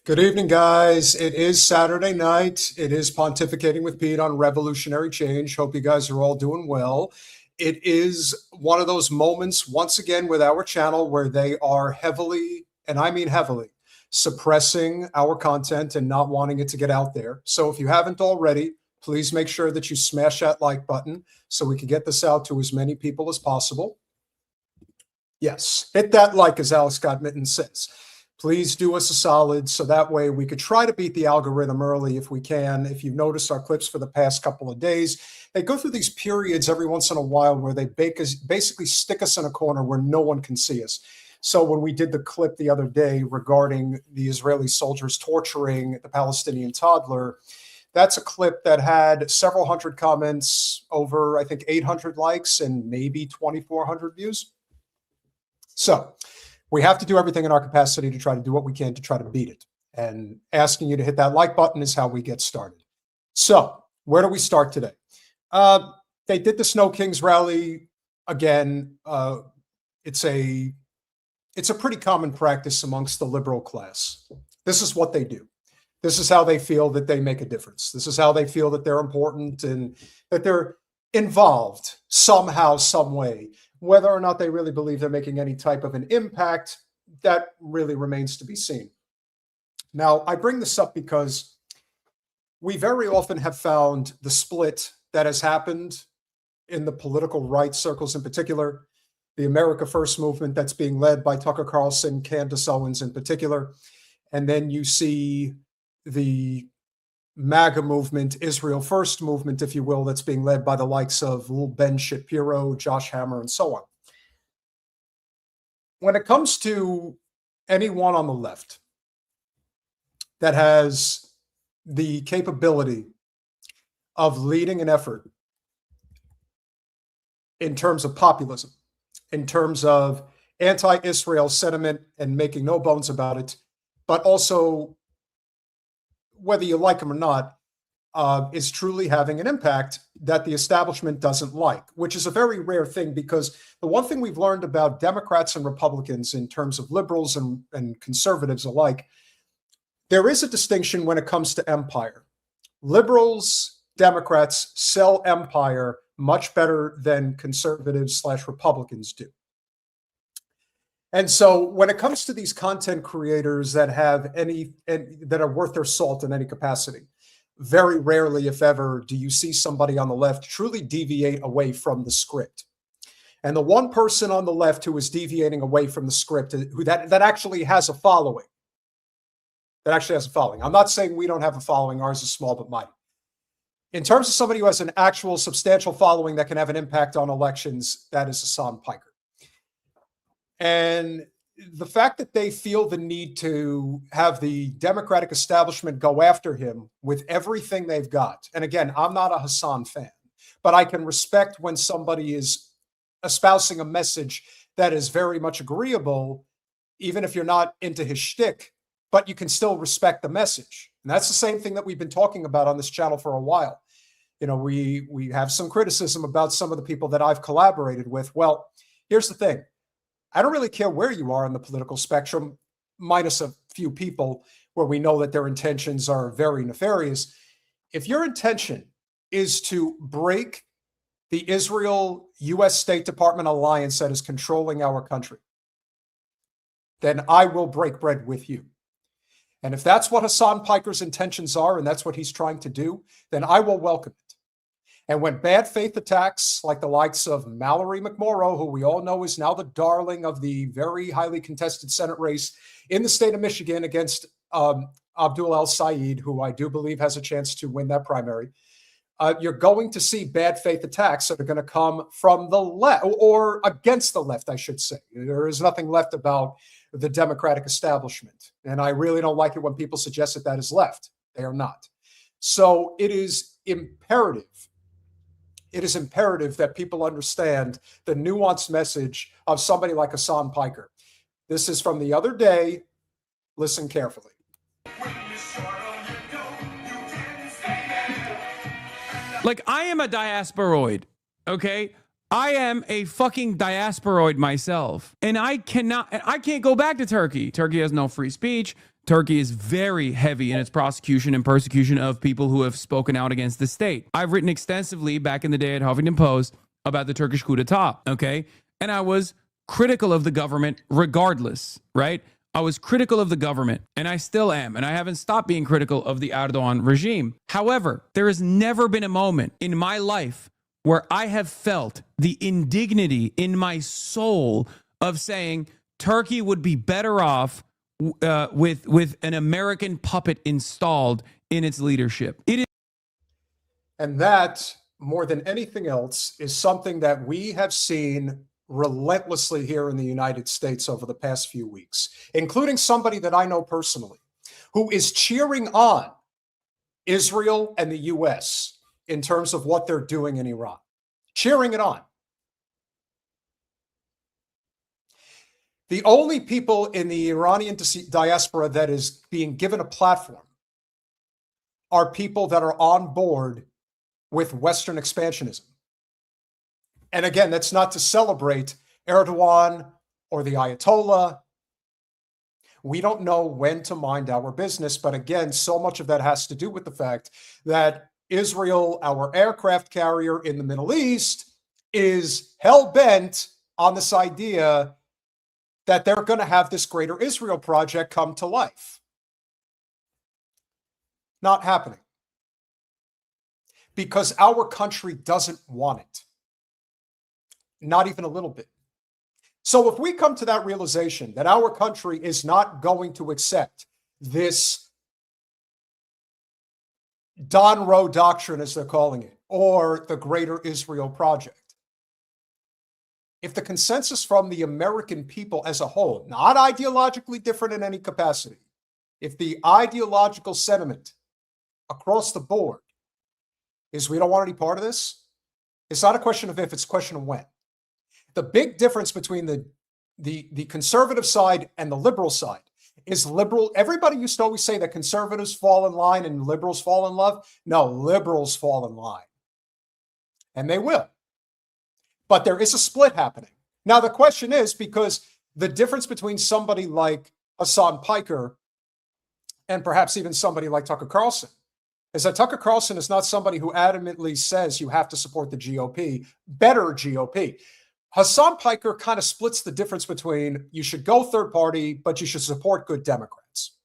Good evening, guys. It is Saturday night. It is Pontificating with Pete on Revolutionary Change. Hope you guys are all doing well. It is one of those moments, once again, with our channel where they are heavily, and I mean heavily, suppressing our content and not wanting it to get out there. So if you haven't already, please make sure that you smash that like button so we can get this out to as many people as possible. Yes, hit that like, as Alex Scott Mitten says. Please do us a solid so that way we could try to beat the algorithm early if we can. If you've noticed our clips for the past couple of days, they go through these periods every once in a while where they basically stick us in a corner where no one can see us. So when we did the clip the other day regarding the Israeli soldiers torturing the Palestinian toddler, that's a clip that had several hundred comments, over, I think, 800 likes and maybe 2,400 views. So we have to do everything in our capacity to try to do what we can to try to beat it. And asking you to hit that like button is how we get started. So where do we start today? They did the Snow Kings rally again. It's a pretty common practice amongst the liberal class. This is what they do. This is how they feel that they make a difference. This is how they feel that they're important and that they're involved somehow, some way. Whether or not they really believe they're making any type of an impact, that really remains to be seen. Now, I bring this up because we very often have found the split that has happened in the political right circles in particular, the America First movement that's being led by Tucker Carlson, Candace Owens in particular, and then you see the MAGA movement, Israel First movement, if you will, that's being led by the likes of little Ben Shapiro, Josh Hammer, and so on. When it comes to anyone on the left that has the capability of leading an effort in terms of populism, in terms of anti-Israel sentiment and making no bones about it, but also, whether you like them or not, is truly having an impact that the establishment doesn't like, which is a very rare thing, because the one thing we've learned about Democrats and Republicans in terms of liberals and conservatives alike, there is a distinction when it comes to empire. Liberals, Democrats sell empire much better than conservatives / Republicans do. And so when it comes to these content creators that have that are worth their salt in any capacity, very rarely, if ever, do you see somebody on the left truly deviate away from the script. And the one person on the left who is deviating away from the script, that actually has a following, I'm not saying we don't have a following. Ours is small but mighty. In terms of somebody who has an actual substantial following that can have an impact on elections, that is Hasan Piker. And the fact that they feel the need to have the Democratic establishment go after him with everything they've got. And again, I'm not a Hasan fan, but I can respect when somebody is espousing a message that is very much agreeable, even if you're not into his shtick, but you can still respect the message. And that's the same thing that we've been talking about on this channel for a while. You know, we have some criticism about some of the people that I've collaborated with. Well, here's the thing. I don't really care where you are on the political spectrum, minus a few people where we know that their intentions are very nefarious. If your intention is to break the Israel-U.S. State Department alliance that is controlling our country, then I will break bread with you. And if that's what Hasan Piker's intentions are and that's what he's trying to do, then I will welcome it. And when bad faith attacks, like the likes of Mallory McMorrow, who we all know is now the darling of the very highly contested Senate race in the state of Michigan against Abdul El-Sayed, who I do believe has a chance to win that primary, you're going to see bad faith attacks that are going to come from the left, or against the left, I should say. There is nothing left about the Democratic establishment. And I really don't like it when people suggest that that is left. They are not. So it is imperative that people understand the nuanced message of somebody like Hasan Piker. This is from the other day. Listen carefully. Like, I am a diasporoid, okay? I am a fucking diasporoid myself. And I can't go back to Turkey. Turkey has no free speech. Turkey is very heavy in its prosecution and persecution of people who have spoken out against the state. I've written extensively back in the day at Huffington Post about the Turkish coup d'etat, okay? And I was critical of the government regardless, right? I was critical of the government, and I still am, and I haven't stopped being critical of the Erdogan regime. However, there has never been a moment in my life where I have felt the indignity in my soul of saying Turkey would be better off with an American puppet installed in its leadership. And that, more than anything else, is something that we have seen relentlessly here in the United States over the past few weeks, including somebody that I know personally, who is cheering on Israel and the U.S. in terms of what they're doing in Iran, cheering it on. The only people in the Iranian diaspora that is being given a platform are people that are on board with Western expansionism. And again, that's not to celebrate Erdogan or the Ayatollah. We don't know when to mind our business. But again, so much of that has to do with the fact that Israel, our aircraft carrier in the Middle East, is hell-bent on this idea that they're going to have this greater Israel project come to life. Not happening. Because our country doesn't want it. Not even a little bit. So if we come to that realization that our country is not going to accept this Don Roe doctrine, as they're calling it, or the Greater Israel Project, if the consensus from the American people as a whole, not ideologically different in any capacity, if the ideological sentiment across the board is we don't want any part of this, it's not a question of if, it's a question of when. The big difference between the conservative side and the liberal side is liberal. Everybody used to always say that conservatives fall in line and liberals fall in love. No, liberals fall in line. And they will. But there is a split happening. Now, the question is, because the difference between somebody like Hasan Piker and perhaps even somebody like Tucker Carlson is that Tucker Carlson is not somebody who adamantly says you have to support the GOP, better GOP. Hasan Piker kind of splits the difference between you should go third party, but you should support good Democrats.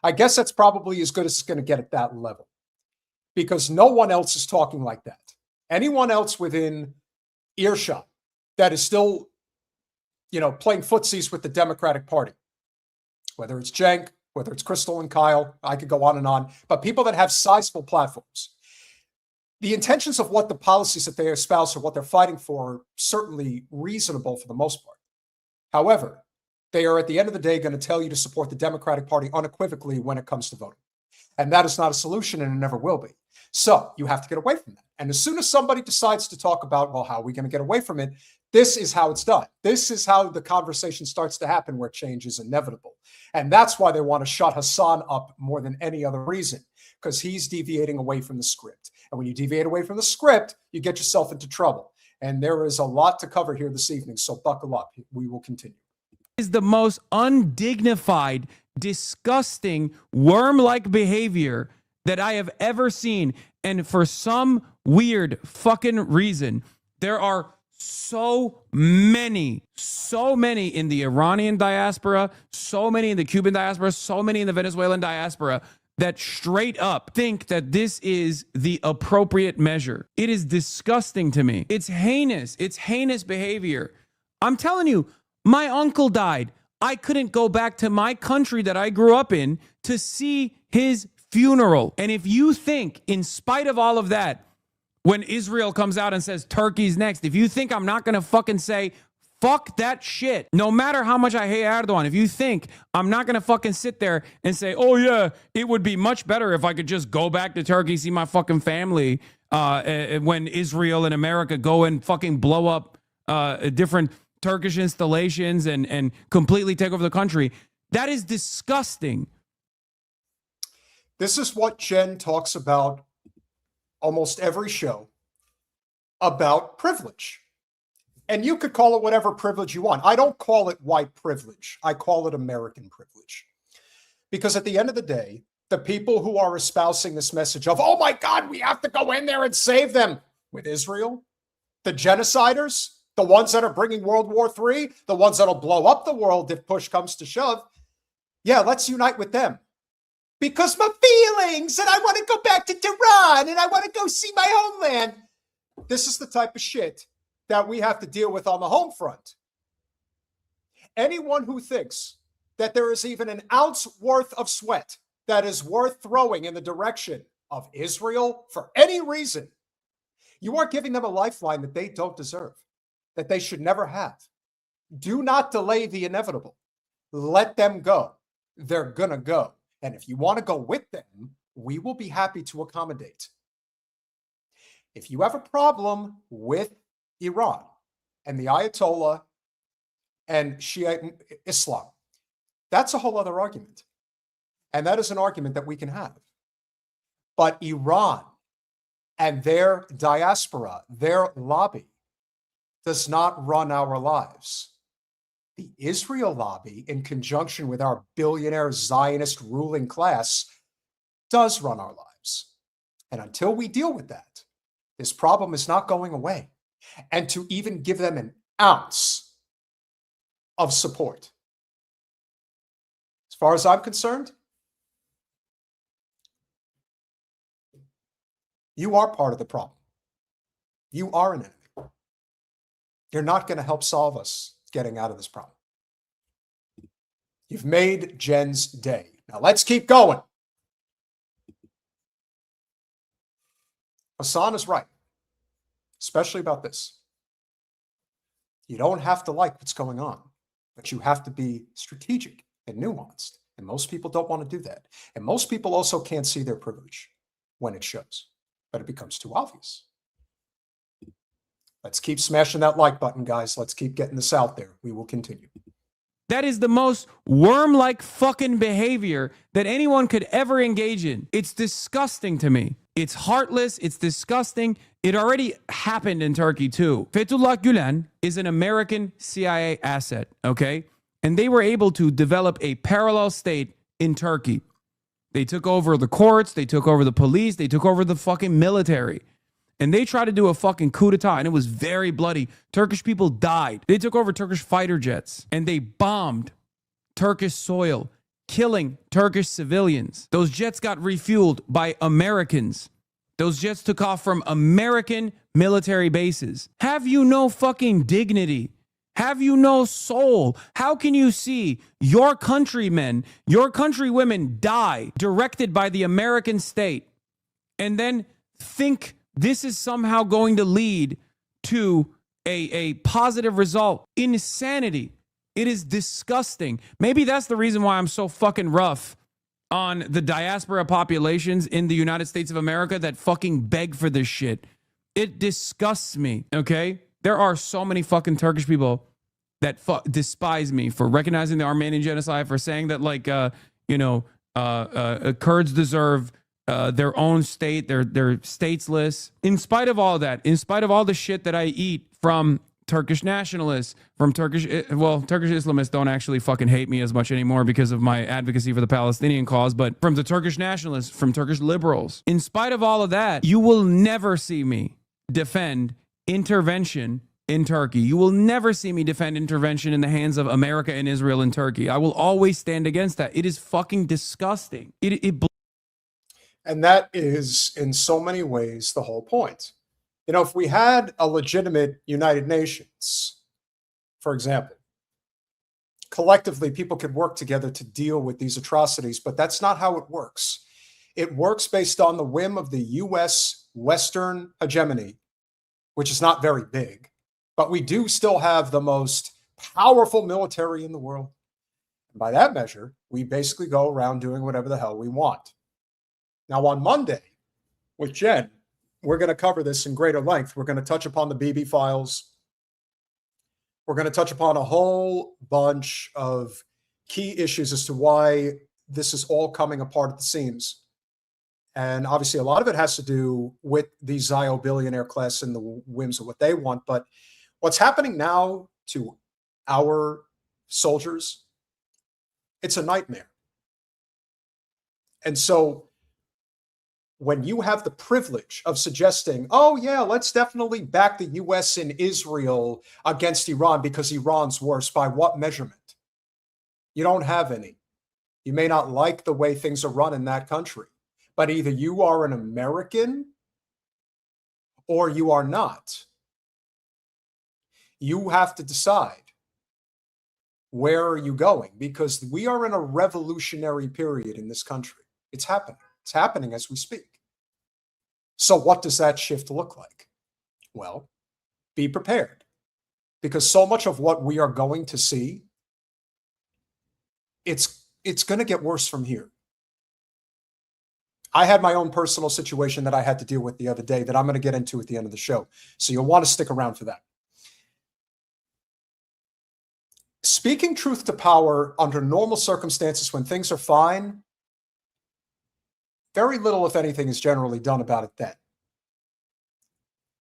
I guess that's probably as good as it's going to get at that level, because no one else is talking like that. Anyone else within earshot that is still, playing footsies with the Democratic Party, whether it's Cenk, whether it's Crystal and Kyle, I could go on and on, but people that have sizable platforms, the intentions of what the policies that they espouse or what they're fighting for are certainly reasonable for the most part. However, they are at the end of the day going to tell you to support the Democratic Party unequivocally when it comes to voting. And that is not a solution, and it never will be. So you have to get away from that. And as soon as somebody decides to talk about, well, how are we going to get away from it? This is how it's done. This is how the conversation starts to happen, where change is inevitable. And that's why they want to shut Hasan up more than any other reason, because he's deviating away from the script. And when you deviate away from the script, you get yourself into trouble. And there is a lot to cover here this evening, so buckle up. We will continue. Is the most undignified, disgusting, worm-like behavior that I have ever seen. And for some weird fucking reason, there are so many in the Iranian diaspora, so many in the Cuban diaspora, so many in the Venezuelan diaspora that straight up think that this is the appropriate measure. It is disgusting to me. It's heinous. It's heinous behavior. I'm telling you, my uncle died. I couldn't go back to my country that I grew up in to see his funeral. And if you think, in spite of all of that, when Israel comes out and says Turkey's next, if you think I'm not going to fucking say, fuck that shit, no matter how much I hate Erdogan, if you think I'm not going to fucking sit there and say, oh yeah, it would be much better if I could just go back to Turkey, see my fucking family, when Israel and America go and fucking blow up different Turkish installations and completely take over the country, that is disgusting. This is what Jen talks about almost every show, about privilege. And you could call it whatever privilege you want. I don't call it white privilege. I call it American privilege. Because at the end of the day, the people who are espousing this message of, oh my God, we have to go in there and save them with Israel, the genociders, the ones that are bringing World War III, the ones that'll blow up the world if push comes to shove, yeah, let's unite with them. Because my feelings, and I want to go back to Tehran, and I want to go see my homeland. This is the type of shit that we have to deal with on the home front. Anyone who thinks that there is even an ounce worth of sweat that is worth throwing in the direction of Israel for any reason, you are giving them a lifeline that they don't deserve, that they should never have. Do not delay the inevitable. Let them go. They're going to go. And if you want to go with them, we will be happy to accommodate. If you have a problem with Iran and the Ayatollah and Shia Islam, that's a whole other argument. And that is an argument that we can have. But Iran and their diaspora, their lobby, does not run our lives. The Israel lobby, in conjunction with our billionaire Zionist ruling class, does run our lives. And until we deal with that, this problem is not going away. And to even give them an ounce of support, as far as I'm concerned, you are part of the problem. You are an enemy. You're not going to help solve us getting out of this problem. You've made Jen's day. Now let's keep going. Hasan is right, especially about this. You don't have to like what's going on, but you have to be strategic and nuanced. And most people don't want to do that. And most people also can't see their privilege when it shows, but it becomes too obvious. Let's keep smashing that like button, guys. Let's keep getting this out there. We will continue. That is the most worm-like fucking behavior that anyone could ever engage in. It's disgusting to me. It's heartless. It's disgusting. It already happened in Turkey too. Fethullah Gülen is an American CIA asset, okay? And they were able to develop a parallel state in Turkey. They took over the courts. They took over the police. They took over the fucking military. And they tried to do a fucking coup d'etat, and it was very bloody. Turkish people died. They took over Turkish fighter jets, and they bombed Turkish soil, killing Turkish civilians. Those jets got refueled by Americans. Those jets took off from American military bases. Have you no fucking dignity? Have you no soul? How can you see your countrymen, your countrywomen die directed by the American state, and then think this is somehow going to lead to a positive result? Insanity. It is disgusting. Maybe that's the reason why I'm so fucking rough on the diaspora populations in the United States of America that fucking beg for this shit. It disgusts me, okay? There are so many fucking Turkish people that despise me for recognizing the Armenian genocide, for saying that, like, Kurds deserve their own state, they're stateless. In spite of all that, in spite of all the shit that I eat from Turkish nationalists, from Turkish Islamists don't actually fucking hate me as much anymore because of my advocacy for the Palestinian cause, but from the Turkish nationalists, from Turkish liberals, in spite of all of that, you will never see me defend intervention in Turkey. You will never see me defend intervention in the hands of America and Israel in Turkey. I will always stand against that. It is fucking disgusting. And that is, in so many ways, the whole point. You know, if we had a legitimate United Nations, for example, collectively, people could work together to deal with these atrocities, but that's not how it works. It works based on the whim of the U.S. Western hegemony, which is not very big, but we do still have the most powerful military in the world. And by that measure, we basically go around doing whatever the hell we want. Now, on Monday, with Jen, we're going to cover this in greater length. We're going to touch upon the BB files. We're going to touch upon a whole bunch of key issues as to why this is all coming apart at the seams. And obviously, a lot of it has to do with the Zio billionaire class and the whims of what they want. But what's happening now to our soldiers, it's a nightmare. And so when you have the privilege of suggesting, oh, yeah, let's definitely back the U.S. and Israel against Iran because Iran's worse, by what measurement? You don't have any. You may not like the way things are run in that country, but either you are an American or you are not. You have to decide, where are you going? Because we are in a revolutionary period in this country. It's happening. It's happening as we speak. So what does that shift look like? Well, be prepared, because so much of what we are going to see, it's going to get worse from here. I had my own personal situation that I had to deal with the other day that I'm going to get into at the end of the show. So you'll want to stick around for that. Speaking truth to power under normal circumstances when things are fine, very little, if anything, is generally done about it then.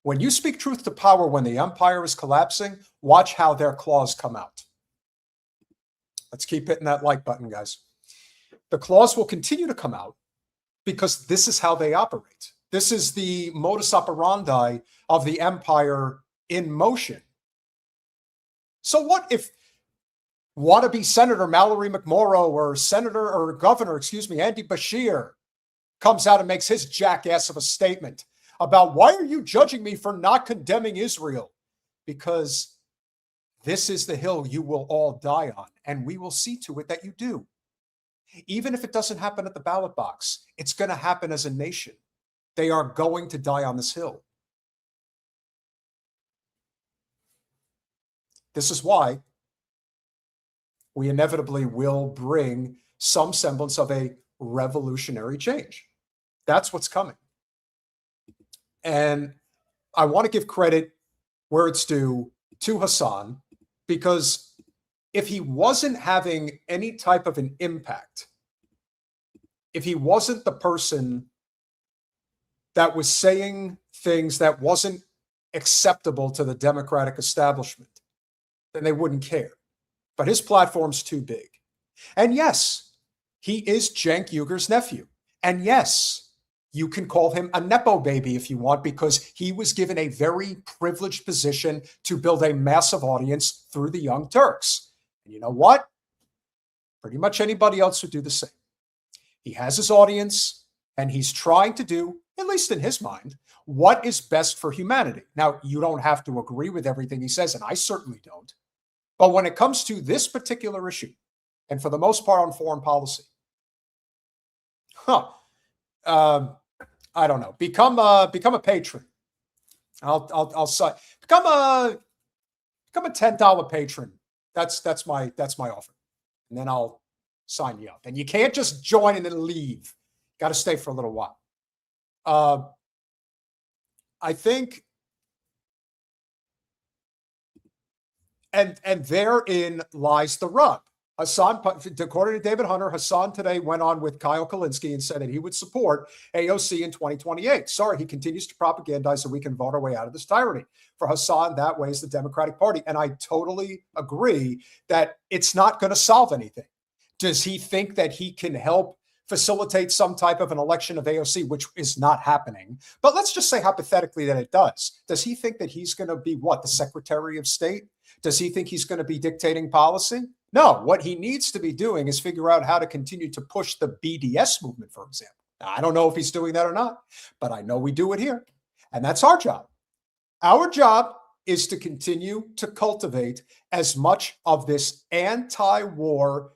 When you speak truth to power when the empire is collapsing, watch how their claws come out. Let's keep hitting that like button, guys. The claws will continue to come out because this is how they operate. This is the modus operandi of the empire in motion. So what if wannabe Senator Mallory McMorrow or Governor Andy Bashir comes out and makes his jackass of a statement about, why are you judging me for not condemning Israel? Because this is the hill you will all die on, and we will see to it that you do. Even if it doesn't happen at the ballot box, it's going to happen as a nation. They are going to die on this hill. This is why we inevitably will bring some semblance of a revolutionary change. That's what's coming. And I want to give credit where it's due to Hasan, because if he wasn't having any type of an impact, if he wasn't the person that was saying things that wasn't acceptable to the Democratic establishment, then they wouldn't care. But his platform's too big. And yes, he is Cenk Uygur's nephew. And yes, you can call him a Nepo baby if you want, because he was given a very privileged position to build a massive audience through the Young Turks. And you know what? Pretty much anybody else would do the same. He has his audience, and he's trying to do, at least in his mind, what is best for humanity. Now, you don't have to agree with everything he says, and I certainly don't. But when it comes to this particular issue, and for the most part on foreign policy, I don't know. Become a patron. I'll say become a $10 patron. That's my offer, and then I'll sign you up. And you can't just join and then leave. Got to stay for a little while. I think, and therein lies the rub. Hasan, according to David Hunter, Hasan today went on with Kyle Kalinske and said that he would support AOC in 2028. Sorry, he continues to propagandize that we can vote our way out of this tyranny. For Hasan, that way is the Democratic Party. And I totally agree that it's not going to solve anything. Does he think that he can help facilitate some type of an election of AOC, which is not happening? But let's just say hypothetically that it does. Does he think that he's going to be what, the Secretary of State? Does he think he's going to be dictating policy? No, what he needs to be doing is figure out how to continue to push the BDS movement, for example. Now, I don't know if he's doing that or not, but I know we do it here. And that's our job. Our job is to continue to cultivate as much of this anti-war,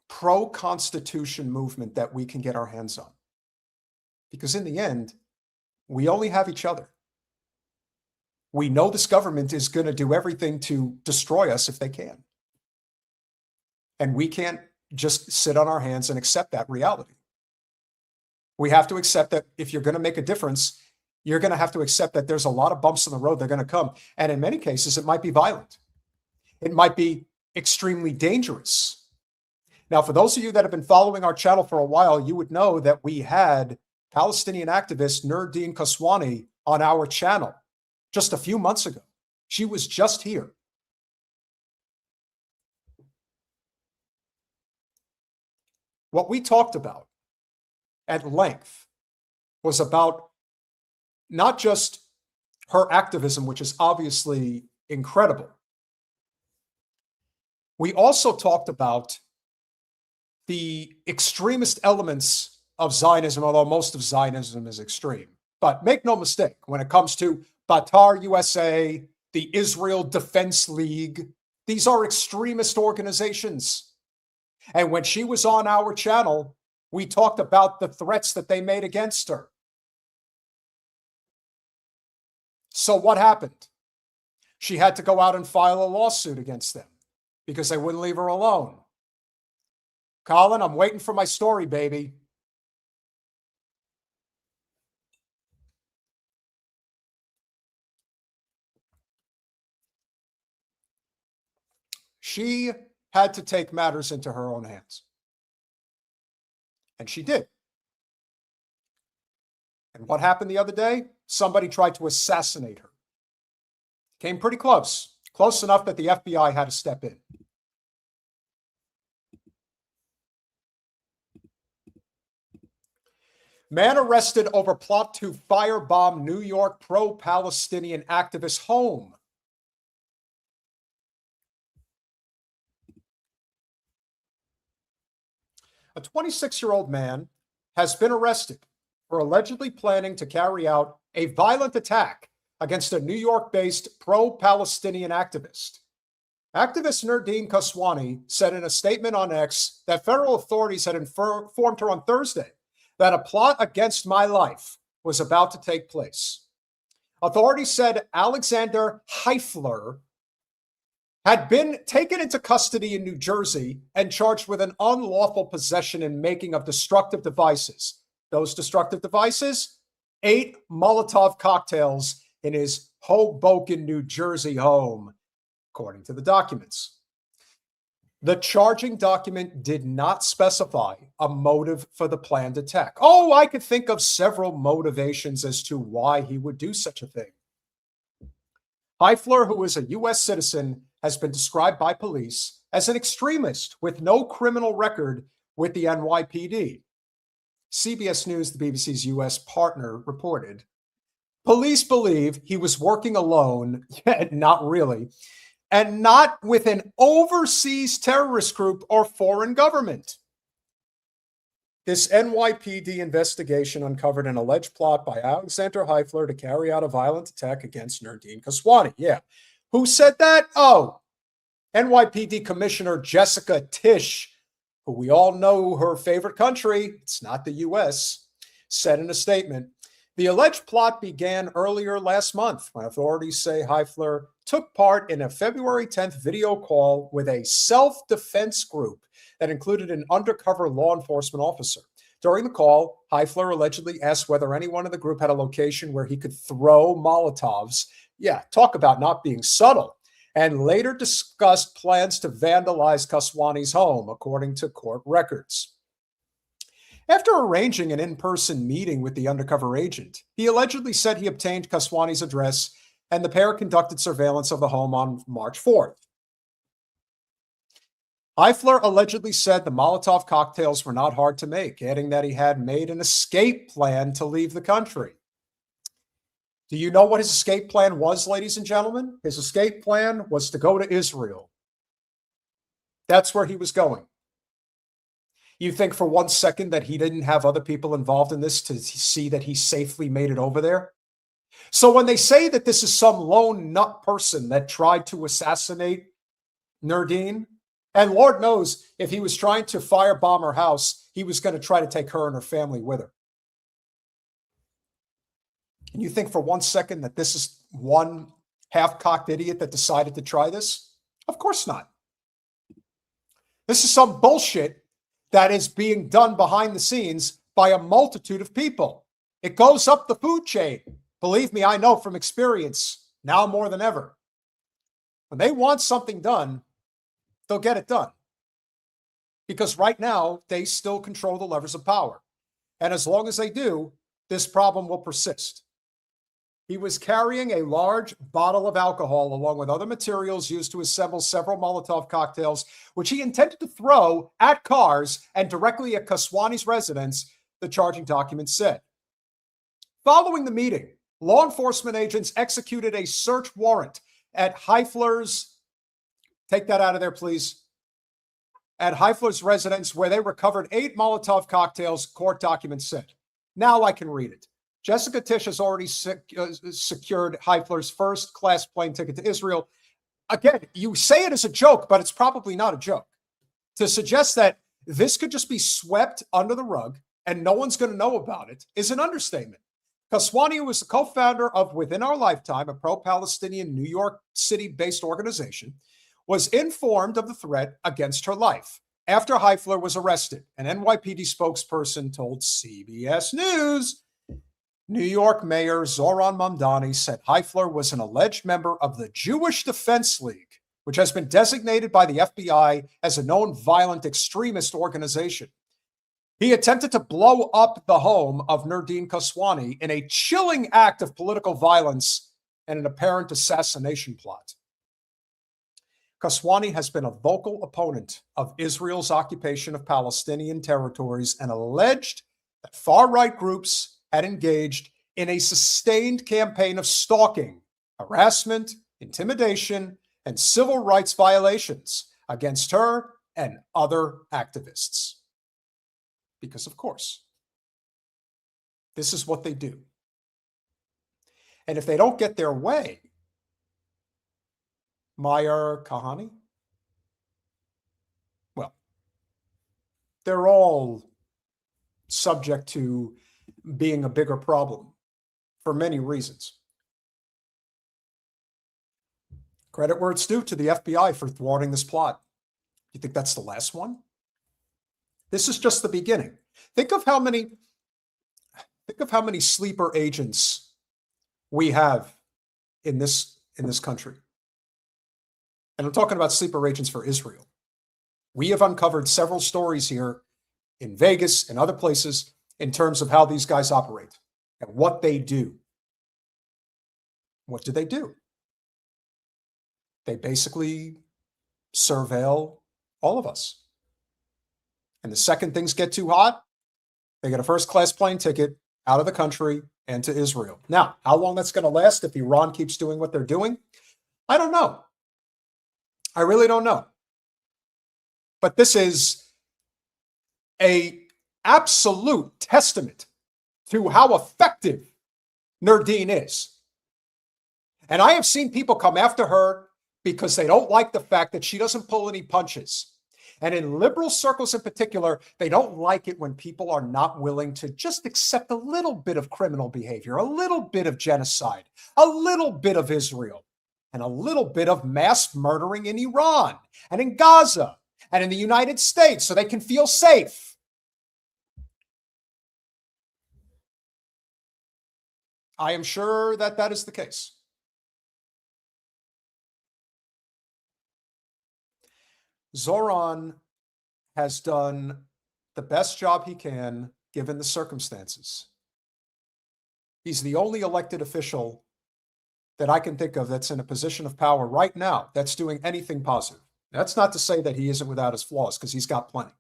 pro-Constitution movement that we can get our hands on. Because in the end, we only have each other. We know this government is going to do everything to destroy us if they can. And we can't just sit on our hands and accept that reality. We have to accept that if you're going to make a difference, you're going to have to accept that there's a lot of bumps in the road that are going to come. And in many cases, it might be violent. It might be extremely dangerous. Now, for those of you that have been following our channel for a while, you would know that we had Palestinian activist Nurdin Kaswani on our channel just a few months ago. She was just here. What we talked about at length was about not just her activism, which is obviously incredible. We also talked about the extremist elements of Zionism, although most of Zionism is extreme. But make no mistake, when it comes to Batar USA, the Israel Defense League, these are extremist organizations. And when she was on our channel, we talked about the threats that they made against her. So what happened? She had to go out and file a lawsuit against them because they wouldn't leave her alone. Colin, I'm waiting for my story, baby. She had to take matters into her own hands. And she did. And what happened the other day? Somebody tried to assassinate her. Came pretty close. Close enough that the FBI had to step in. Man arrested over plot to firebomb New York pro-Palestinian activist home. A 26-year-old man has been arrested for allegedly planning to carry out a violent attack against a New York-based pro-Palestinian activist. Activist Nurdin Kaswani said in a statement on X that federal authorities had informed her on Thursday that a plot against my life was about to take place. Authorities said Alexander Heifler had been taken into custody in New Jersey and charged with an unlawful possession and making of destructive devices. Those destructive devices? 8 Molotov cocktails in his Hoboken, New Jersey home, according to the documents. The charging document did not specify a motive for the planned attack. Oh, I could think of several motivations as to why he would do such a thing. Heifler, who is a U.S. citizen, has been described by police as an extremist with no criminal record with the NYPD. CBS News, the BBC's U.S. partner, reported. Police believe he was working alone, yet not really, and not with an overseas terrorist group or foreign government. This NYPD investigation uncovered an alleged plot by Alexander Heifler to carry out a violent attack against Nurdin Kaswani. Yeah. Who said that? Oh, NYPD Commissioner Jessica Tisch, who we all know her favorite country, it's not the U.S., said in a statement, the alleged plot began earlier last month when authorities say Heifler took part in a February 10th video call with a self-defense group that included an undercover law enforcement officer. During the call, Heifler allegedly asked whether anyone in the group had a location where he could throw Molotovs. Yeah, talk about not being subtle. And later discussed plans to vandalize Kaswani's home, according to court records. After arranging an in-person meeting with the undercover agent, he allegedly said he obtained Kaswani's address and the pair conducted surveillance of the home on March 4th. Heifler allegedly said the Molotov cocktails were not hard to make, adding that he had made an escape plan to leave the country. Do you know what his escape plan was, ladies and gentlemen? His escape plan was to go to Israel. That's where he was going. You think for one second that he didn't have other people involved in this to see that he safely made it over there? So when they say that this is some lone nut person that tried to assassinate Nurdin, and Lord knows if he was trying to firebomb her house, he was going to try to take her and her family with her. And you think for one second that this is one half-cocked idiot that decided to try this? Of course not. This is some bullshit that is being done behind the scenes by a multitude of people. It goes up the food chain. Believe me, I know from experience, now more than ever. When they want something done, they'll get it done. Because right now, they still control the levers of power. And as long as they do, this problem will persist. He was carrying a large bottle of alcohol along with other materials used to assemble several Molotov cocktails, which he intended to throw at cars and directly at Kaswani's residence, the charging document said. Following the meeting, law enforcement agents executed a search warrant at Heifler's, take that out of there, please, at Heifler's residence, where they recovered 8 Molotov cocktails, court documents said. Now I can read it. Jessica Tisch has already secured Heifler's first-class plane ticket to Israel. Again, you say it as a joke, but it's probably not a joke. To suggest that this could just be swept under the rug and no one's going to know about it is an understatement. Kaswani, who was the co-founder of Within Our Lifetime, a pro-Palestinian New York City-based organization, was informed of the threat against her life after Heifler was arrested. An NYPD spokesperson told CBS News, New York Mayor Zoran Mamdani said Heifler was an alleged member of the Jewish Defense League, which has been designated by the FBI as a known violent extremist organization. He attempted to blow up the home of Nurdin Kaswani in a chilling act of political violence and an apparent assassination plot. Kaswani has been a vocal opponent of Israel's occupation of Palestinian territories and alleged that far-right groups had engaged in a sustained campaign of stalking, harassment, intimidation, and civil rights violations against her and other activists. Because, of course, this is what they do. And if they don't get their way, Meyer Kahane, well, they're all subject to being a bigger problem for many reasons. Credit where it's due to the FBI for thwarting this plot. You think that's the last one? This is just the beginning. Think of how many sleeper agents we have in this country. And I'm talking about sleeper agents for Israel. We have uncovered several stories here in Vegas and other places in terms of how these guys operate and what they do. What do? They basically surveil all of us. And the second things get too hot, they get a first-class plane ticket out of the country and to Israel. Now, how long that's going to last if Iran keeps doing what they're doing, I don't know. I really don't know. But this is an absolute testament to how effective Nurdin is. And I have seen people come after her because they don't like the fact that she doesn't pull any punches. And in liberal circles in particular, they don't like it when people are not willing to just accept a little bit of criminal behavior, a little bit of genocide, a little bit of Israel, and a little bit of mass murdering in Iran and in Gaza and in the United States so they can feel safe. I am sure that that is the case. Zoran has done the best job he can given the circumstances. He's the only elected official that I can think of that's in a position of power right now that's doing anything positive. That's not to say that he isn't without his flaws, because he's got plenty.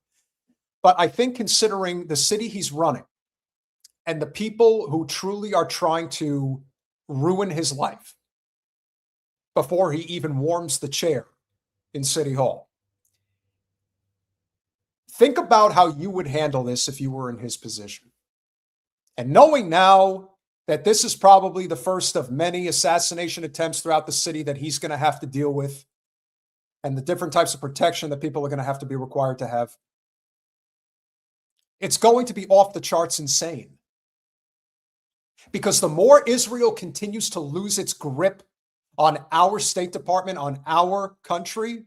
But I think considering the city he's running and the people who truly are trying to ruin his life before he even warms the chair in City Hall, think about how you would handle this if you were in his position. And knowing now that this is probably the first of many assassination attempts throughout the city that he's going to have to deal with, and the different types of protection that people are going to have to be required to have, it's going to be off the charts insane. Because the more Israel continues to lose its grip on our State Department, on our country,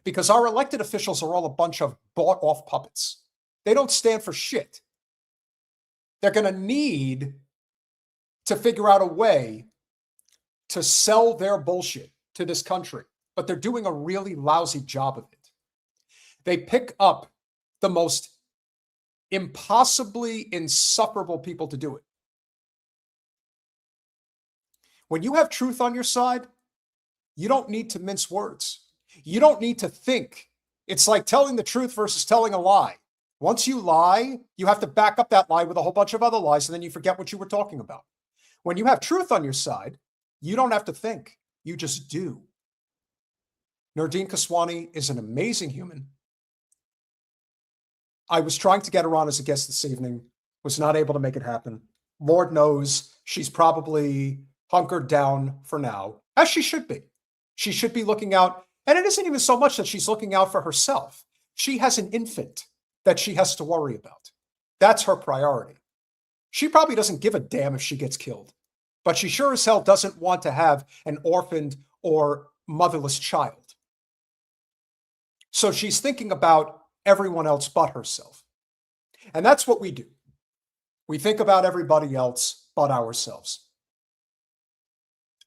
because our elected officials are all a bunch of bought-off puppets. They don't stand for shit. They're going to need to figure out a way to sell their bullshit to this country, but they're doing a really lousy job of it. They pick up the most impossibly insufferable people to do it. When you have truth on your side, you don't need to mince words. You don't need to think. It's like telling the truth versus telling a lie. Once you lie, you have to back up that lie with a whole bunch of other lies, and then you forget what you were talking about. When you have truth on your side, you don't have to think. You just do. Nordine Kaswani is an amazing human. I was trying to get her on as a guest this evening, was not able to make it happen. Lord knows she's probably hunkered down for now, as she should be. She should be looking out, and it isn't even so much that she's looking out for herself. She has an infant that she has to worry about. That's her priority. She probably doesn't give a damn if she gets killed, but she sure as hell doesn't want to have an orphaned or motherless child. So she's thinking about everyone else but herself. And that's what we do. We think about everybody else but ourselves.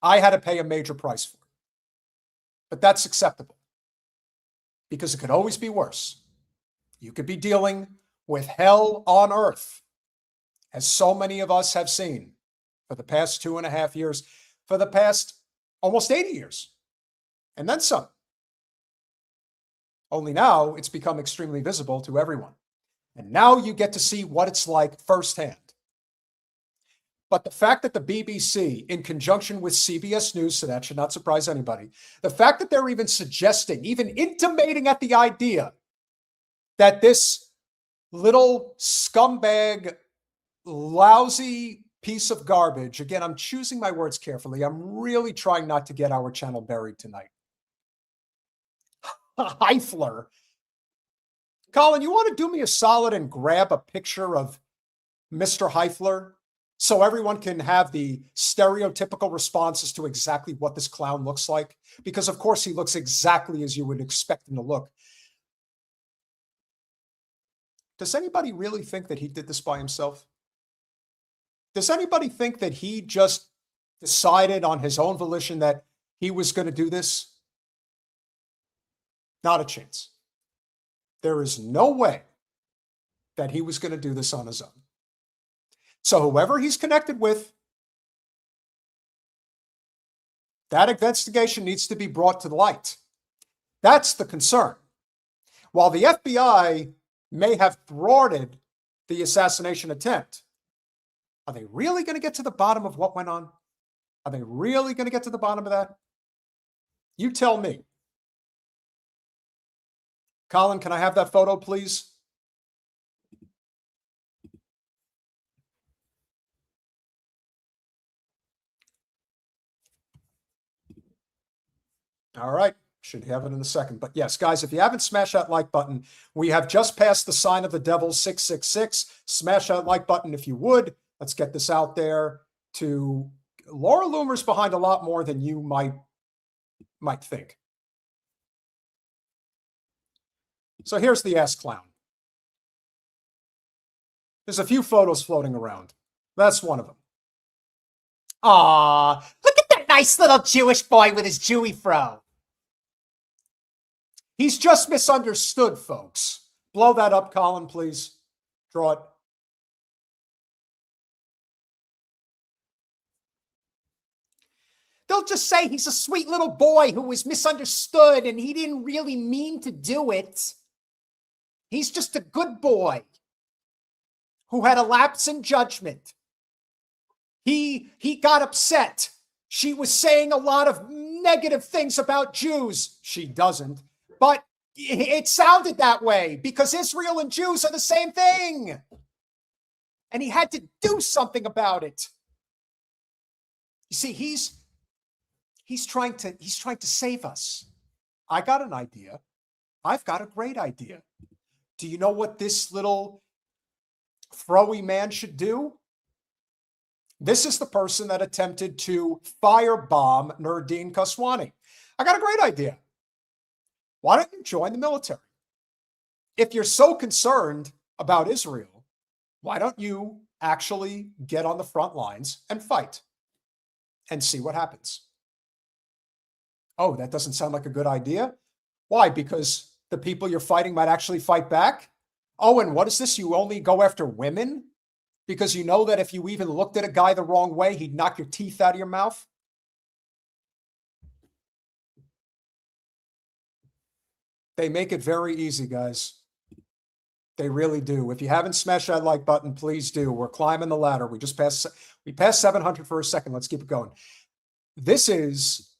I had to pay a major price for it. But that's acceptable because it could always be worse. You could be dealing with hell on earth, as so many of us have seen for the past 2.5 years, for the past almost 80 years, and then some. Only now it's become extremely visible to everyone. And now you get to see what it's like firsthand. But the fact that the BBC, in conjunction with CBS News, so that should not surprise anybody, the fact that they're even suggesting, even intimating at the idea that this little scumbag, lousy piece of garbage, again, I'm choosing my words carefully. I'm really trying not to get our channel buried tonight. Heifler. Colin, you want to do me a solid and grab a picture of Mr. Heifler so everyone can have the stereotypical responses to exactly what this clown looks like? Because, of course, he looks exactly as you would expect him to look. Does anybody really think that he did this by himself? Does anybody think that he just decided on his own volition that he was going to do this? Not a chance. There is no way that he was going to do this on his own. So whoever he's connected with, that investigation needs to be brought to light. That's the concern. While the FBI may have thwarted the assassination attempt, are they really going to get to the bottom of what went on? Are they really going to get to the bottom of that? You tell me. Colin, can I have that photo, please? All right. Should have it in a second. But yes, guys, if you haven't smashed that like button, we have just passed the sign of the devil, 666. Smash that like button if you would. Let's get this out there to Laura Loomer's behind a lot more than you might think. So here's the ass clown. There's a few photos floating around. That's one of them. Aw, look at that nice little Jewish boy with his Jewy fro. He's just misunderstood, folks. Blow that up, Colin, please. Draw it. They'll just say he's a sweet little boy who was misunderstood and he didn't really mean to do it. He's just a good boy who had a lapse in judgment. He got upset. She was saying a lot of negative things about Jews. She doesn't. But it sounded that way because Israel and Jews are the same thing. And he had to do something about it. You see, he's trying to save us. I got an idea. I've got a great idea. Do you know what this little throwy man should do? This is the person that attempted to firebomb Nordine Kaswani. I got a great idea. Why don't you join the military? If you're so concerned about Israel, why don't you actually get on the front lines and fight and see what happens? Oh, that doesn't sound like a good idea. Why? Because the people you're fighting might actually fight back? Oh, and what is this? You only go after women? Because you know that if you even looked at a guy the wrong way, he'd knock your teeth out of your mouth? They make it very easy, guys. They really do. If you haven't smashed that like button, please do. We're climbing the ladder. We passed 700 for a second. Let's keep it going. This is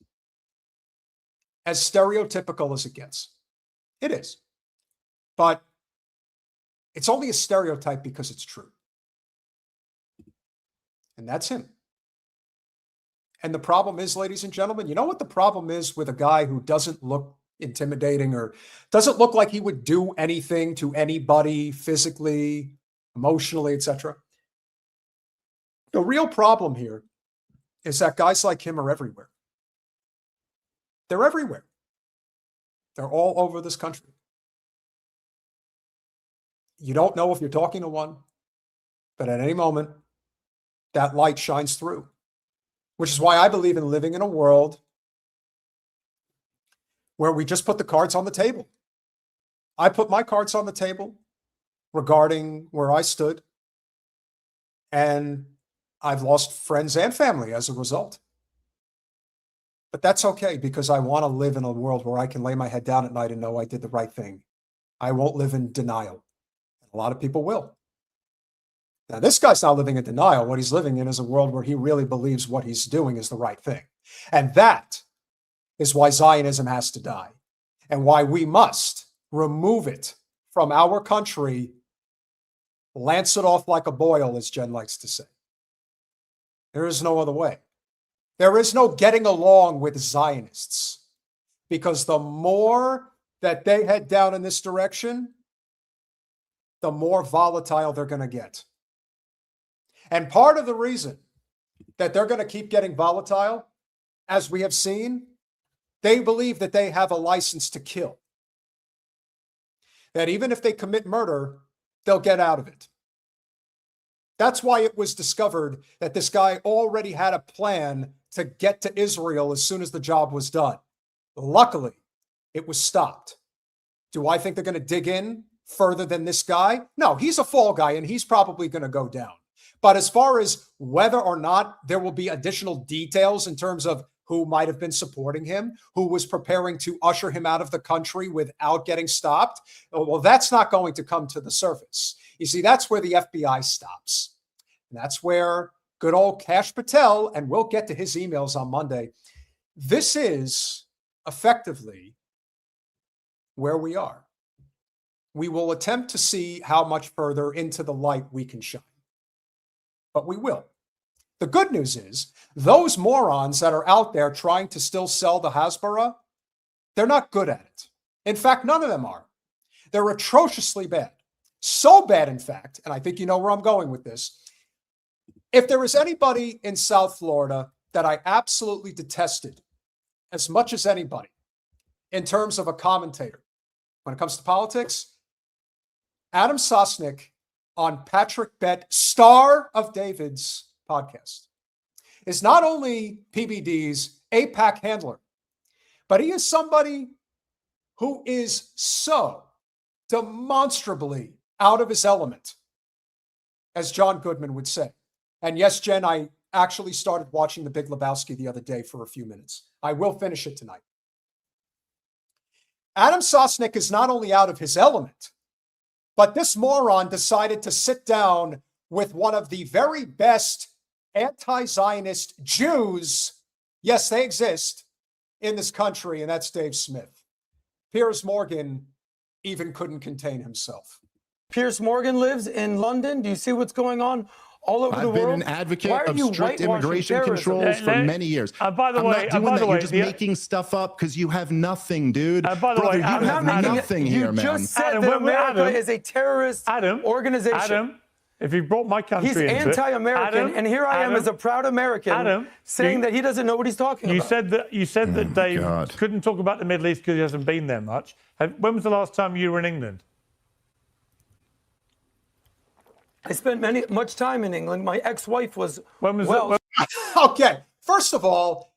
as stereotypical as it gets. It is. But it's only a stereotype because it's true. And that's him. And the problem is, ladies and gentlemen, you know what the problem is with a guy who doesn't look intimidating or doesn't look like he would do anything to anybody physically, emotionally, etc. The real problem here is that guys like him are everywhere. They're everywhere. They're all over this country. You don't know if you're talking to one, but at any moment, that light shines through, which is why I believe in living in a world where we just put the cards on the table. I put my cards on the table regarding where I stood, and I've lost friends and family as a result. But that's okay, because I want to live in a world where I can lay my head down at night and know I did the right thing. I won't live in denial. A lot of people will. Now, this guy's not living in denial. What he's living in is a world where he really believes what he's doing is the right thing. And that is why Zionism has to die, and why we must remove it from our country, lance it off like a boil, as Jen likes to say. There is no other way. There is no getting along with Zionists, because the more that they head down in this direction, the more volatile they're going to get. And part of the reason that they're going to keep getting volatile, as we have seen, they believe that they have a license to kill. That even if they commit murder, they'll get out of it. That's why it was discovered that this guy already had a plan to get to Israel as soon as the job was done. Luckily, it was stopped. Do I think they're going to dig in further than this guy? No, he's a fall guy, and he's probably going to go down. But as far as whether or not there will be additional details in terms of who might have been supporting him, who was preparing to usher him out of the country without getting stopped, well, that's not going to come to the surface. You see, that's where the FBI stops. And that's where good old Kash Patel, and we'll get to his emails on Monday. This is effectively where we are. We will attempt to see how much further into the light we can shine. But we will. The good news is those morons that are out there trying to still sell the Hasbara, they're not good at it. In fact, none of them are. They're atrociously bad. So bad, in fact, and I think you know where I'm going with this. If there is anybody in South Florida that I absolutely detested as much as anybody in terms of a commentator when it comes to politics, Adam Sosnick on Patrick Bett, Star of David's podcast, is not only PBD's APAC handler, but he is somebody who is so demonstrably out of his element, as John Goodman would say. And yes, Jen, I actually started watching The Big Lebowski the other day for a few minutes. I will finish it tonight. Adam Sosnick is not only out of his element, but this moron decided to sit down with one of the very best anti-Zionist Jews, yes, they exist, in this country, and that's Dave Smith. Piers Morgan even couldn't contain himself. Piers Morgan lives in London. Do you see what's going on all over the world? I've been an advocate of strict immigration controls for many years. By the way, I'm not doing that. You're just making stuff up because you have nothing, dude. By the Brother, way, you have nothing here, man. You just said that America is a terrorist organization. Adam, if you brought my country into it. He's anti-American, and here I am as a proud American saying that he doesn't know what he's talking about. You said that Dave couldn't talk about the Middle East because he hasn't been there much. When was the last time you were in England? I spent much time in England. My ex-wife was Okay, first of all,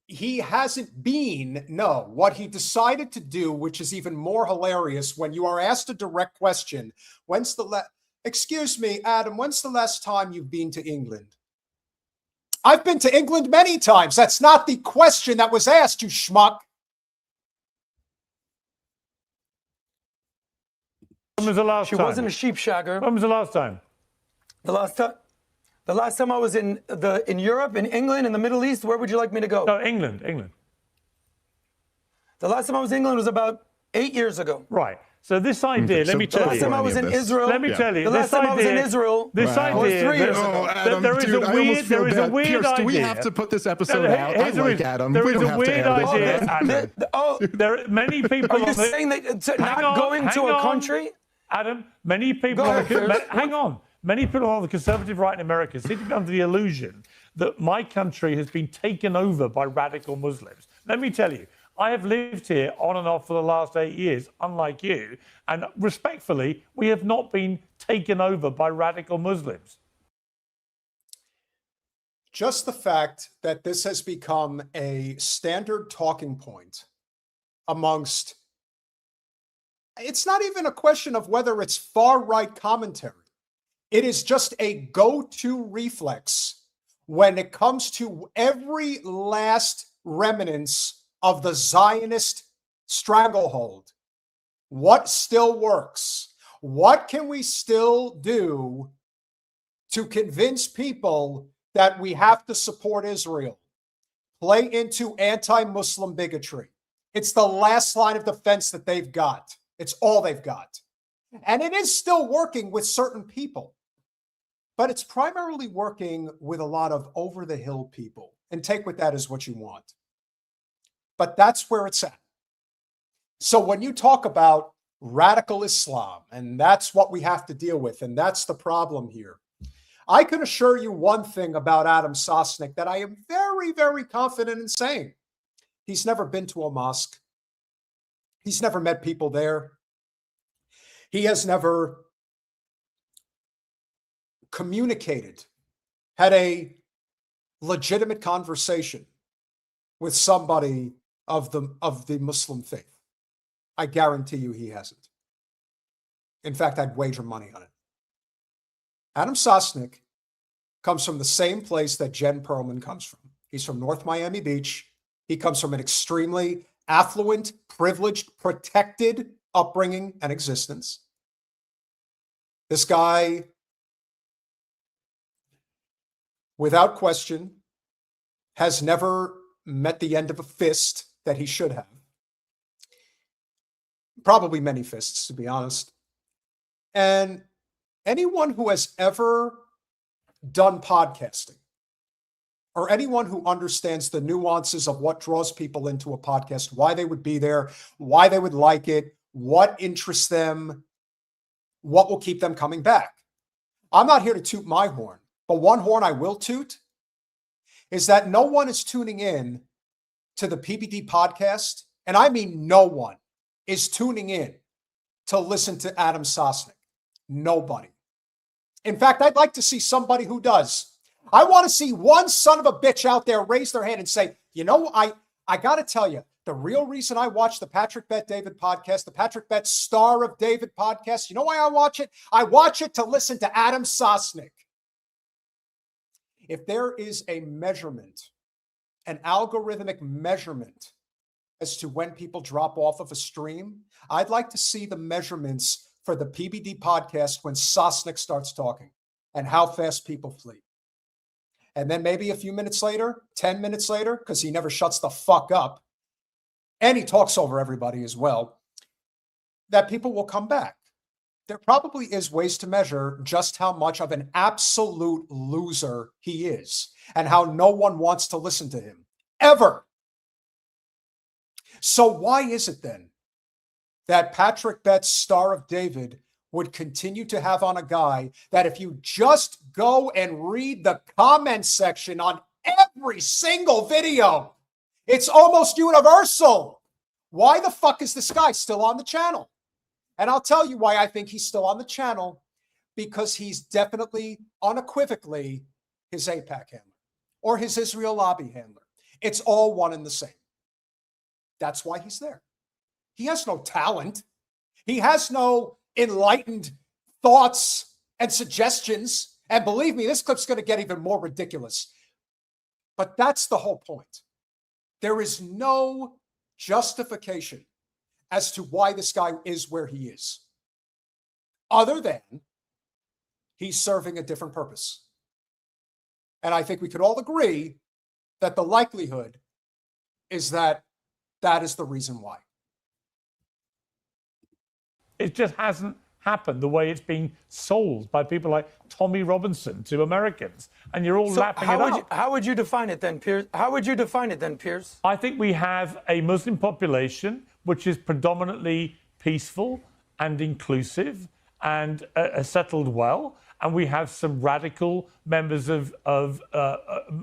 he hasn't been. No, what he decided to do, which is even more hilarious, when you are asked a direct question, excuse me, Adam, when's the last time you've been to England? I've been to England many times. That's not the question that was asked, you schmuck. was the last time? She wasn't a sheep shagger. When was the last time? The last time I was in Europe, in England, in the Middle East. Where would you like me to go? No, England. The last time I was in England was about 8 years ago. Right. So this idea, let me tell you. The last time I was in Israel. Let me tell you. The last time I was in Israel. This idea. was 3 years ago. Adam, there is a weird Pierce, idea. do we have to put this episode out? I like Adam. There We is don't a have to weird air this idea. out. There are many people. Are you saying that not going to a country? Adam, many people. Hang on. Many people on the conservative right in America seem to be under the illusion that my country has been taken over by radical Muslims. Let me tell you. I have lived here on and off for the last 8 years, unlike you, and respectfully, we have not been taken over by radical Muslims. Just the fact that this has become a standard talking point amongst, it's not even a question of whether it's far-right commentary. It is just a go-to reflex when it comes to every last remnants of the Zionist stranglehold. What still works? What can we still do to convince people that we have to support Israel? Play into anti-Muslim bigotry. It's the last line of defense that they've got. It's all they've got. And it is still working with certain people, but it's primarily working with a lot of over-the-hill people. And take with that as what you want. But that's where it's at. So when you talk about radical Islam, and that's what we have to deal with, and that's the problem here, I can assure you one thing about Adam Sosnick that I am very, very confident in saying. He's never been to a mosque. He's never met people there. He has never communicated, had a legitimate conversation with somebody of the Muslim faith. I guarantee you he hasn't. In fact, I'd wager money on it. Adam Sosnick comes from the same place that Jen Perlman comes from. He's from North Miami Beach. He comes from an extremely affluent, privileged, protected upbringing and existence. This guy, without question, has never met the end of a fist that he should have. Probably many fists, to be honest. And anyone who has ever done podcasting, or anyone who understands the nuances of what draws people into a podcast, why they would be there, why they would like it, what interests them, what will keep them coming back. I'm not here to toot my horn, but one horn I will toot is that no one is tuning in to the PBD podcast, and I mean no one is tuning in to listen to Adam Sosnick. Nobody. In fact, I'd like to see somebody who does. I want to see one son of a bitch out there raise their hand and say, you know, I got to tell you, the real reason I watch the Patrick Bet David podcast, the Patrick Bet Star of David podcast, you know why I watch it? I watch it to listen to Adam Sosnick. If there is a measurement, an algorithmic measurement as to when people drop off of a stream, I'd like to see the measurements for the PBD podcast when Sosnick starts talking and how fast people flee. And then maybe a few minutes later, 10 minutes later, because he never shuts the fuck up, and he talks over everybody as well, that people will come back. There probably is ways to measure just how much of an absolute loser he is and how no one wants to listen to him, ever. So why is it then that Patrick Bet's Star of David would continue to have on a guy that if you just go and read the comment section on every single video, it's almost universal. Why the fuck is this guy still on the channel? And I'll tell you why I think he's still on the channel, because he's definitely, unequivocally, his AIPAC handler or his Israel lobby handler. It's all one and the same. That's why he's there. He has no talent. He has no enlightened thoughts and suggestions. And believe me, this clip's going to get even more ridiculous. But that's the whole point. There is no justification as to why this guy is where he is. other than he's serving a different purpose. And I think we could all agree that the likelihood is that that is the reason why. It just hasn't happened the way it's being sold by people like Tommy Robinson to Americans, and you're all lapping it up. How would you define it then, Piers? How would you define it then, Piers? I think we have a Muslim population which is predominantly peaceful and inclusive and settled well, and we have some radical members of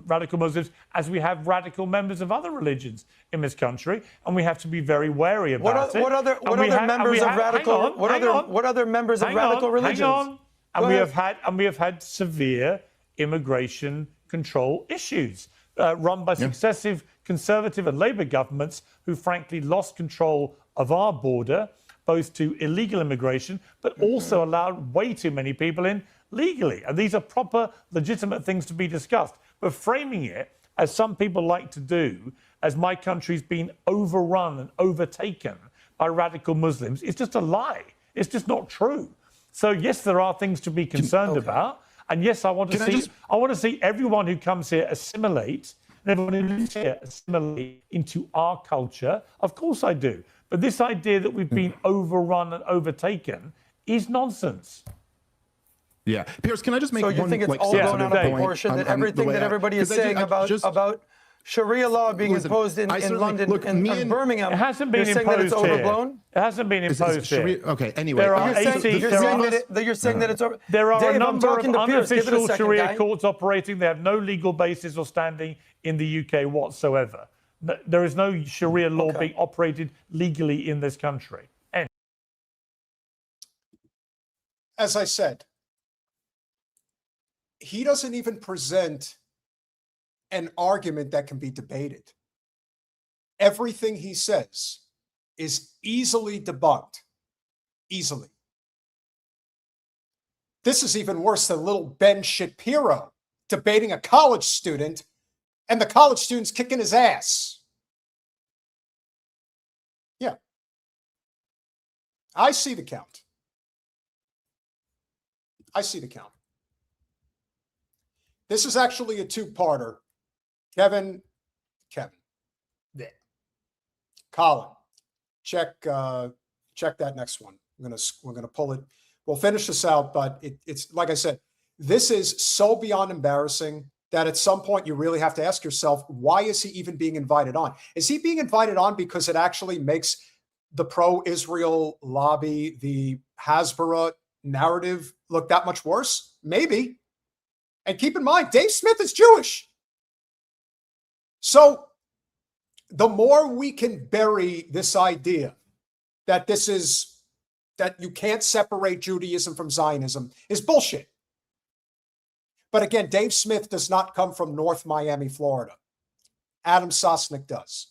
radical Muslims, as we have radical members of other religions in this country, and we have to be very wary about it. What other members of radical? What other members of radical religions? Hang on. And we have had severe immigration control issues run by successive Conservative and Labour governments who frankly lost control of our border, both to illegal immigration, but also allowed way too many people in legally. And these are proper, legitimate things to be discussed. But framing it, as some people like to do, as my country's been overrun and overtaken by radical Muslims, is just a lie. It's just not true. So yes, there are things to be concerned about. And yes, I want to see everyone who comes here assimilate, and everyone who lives here assimilate into our culture. Of course I do. But this idea that we've been overrun and overtaken is nonsense. Yeah. Piers, can I just make one one think it's all blown out of proportion, that everything that everybody is saying about Sharia law being imposed in London and Birmingham, it hasn't been you're saying that it's overblown? It hasn't been imposed here. Okay, anyway. You're saying that it's over. There are Dave, a number of unofficial Sharia guy. courts operating. They have no legal basis or standing in the UK whatsoever. There is no Sharia law being operated legally in this country. As I said, he doesn't even present an argument that can be debated. Everything he says is easily debunked. Easily. This is even worse than little Ben Shapiro debating a college student, and the college student's kicking his ass. Yeah. I see the count. I see the count. This is actually a two-parter. Kevin, yeah. Colin, check that next one. We're gonna pull it. We'll finish this out, but it's like I said, this is so beyond embarrassing that at some point you really have to ask yourself, why is he even being invited on? Is he being invited on because it actually makes the pro-Israel lobby, the Hasbara narrative, look that much worse? Maybe. And keep in mind, Dave Smith is Jewish. So the more we can bury this idea that that you can't separate Judaism from Zionism is bullshit. But again, Dave Smith does not come from North Miami, Florida. Adam Sosnick does.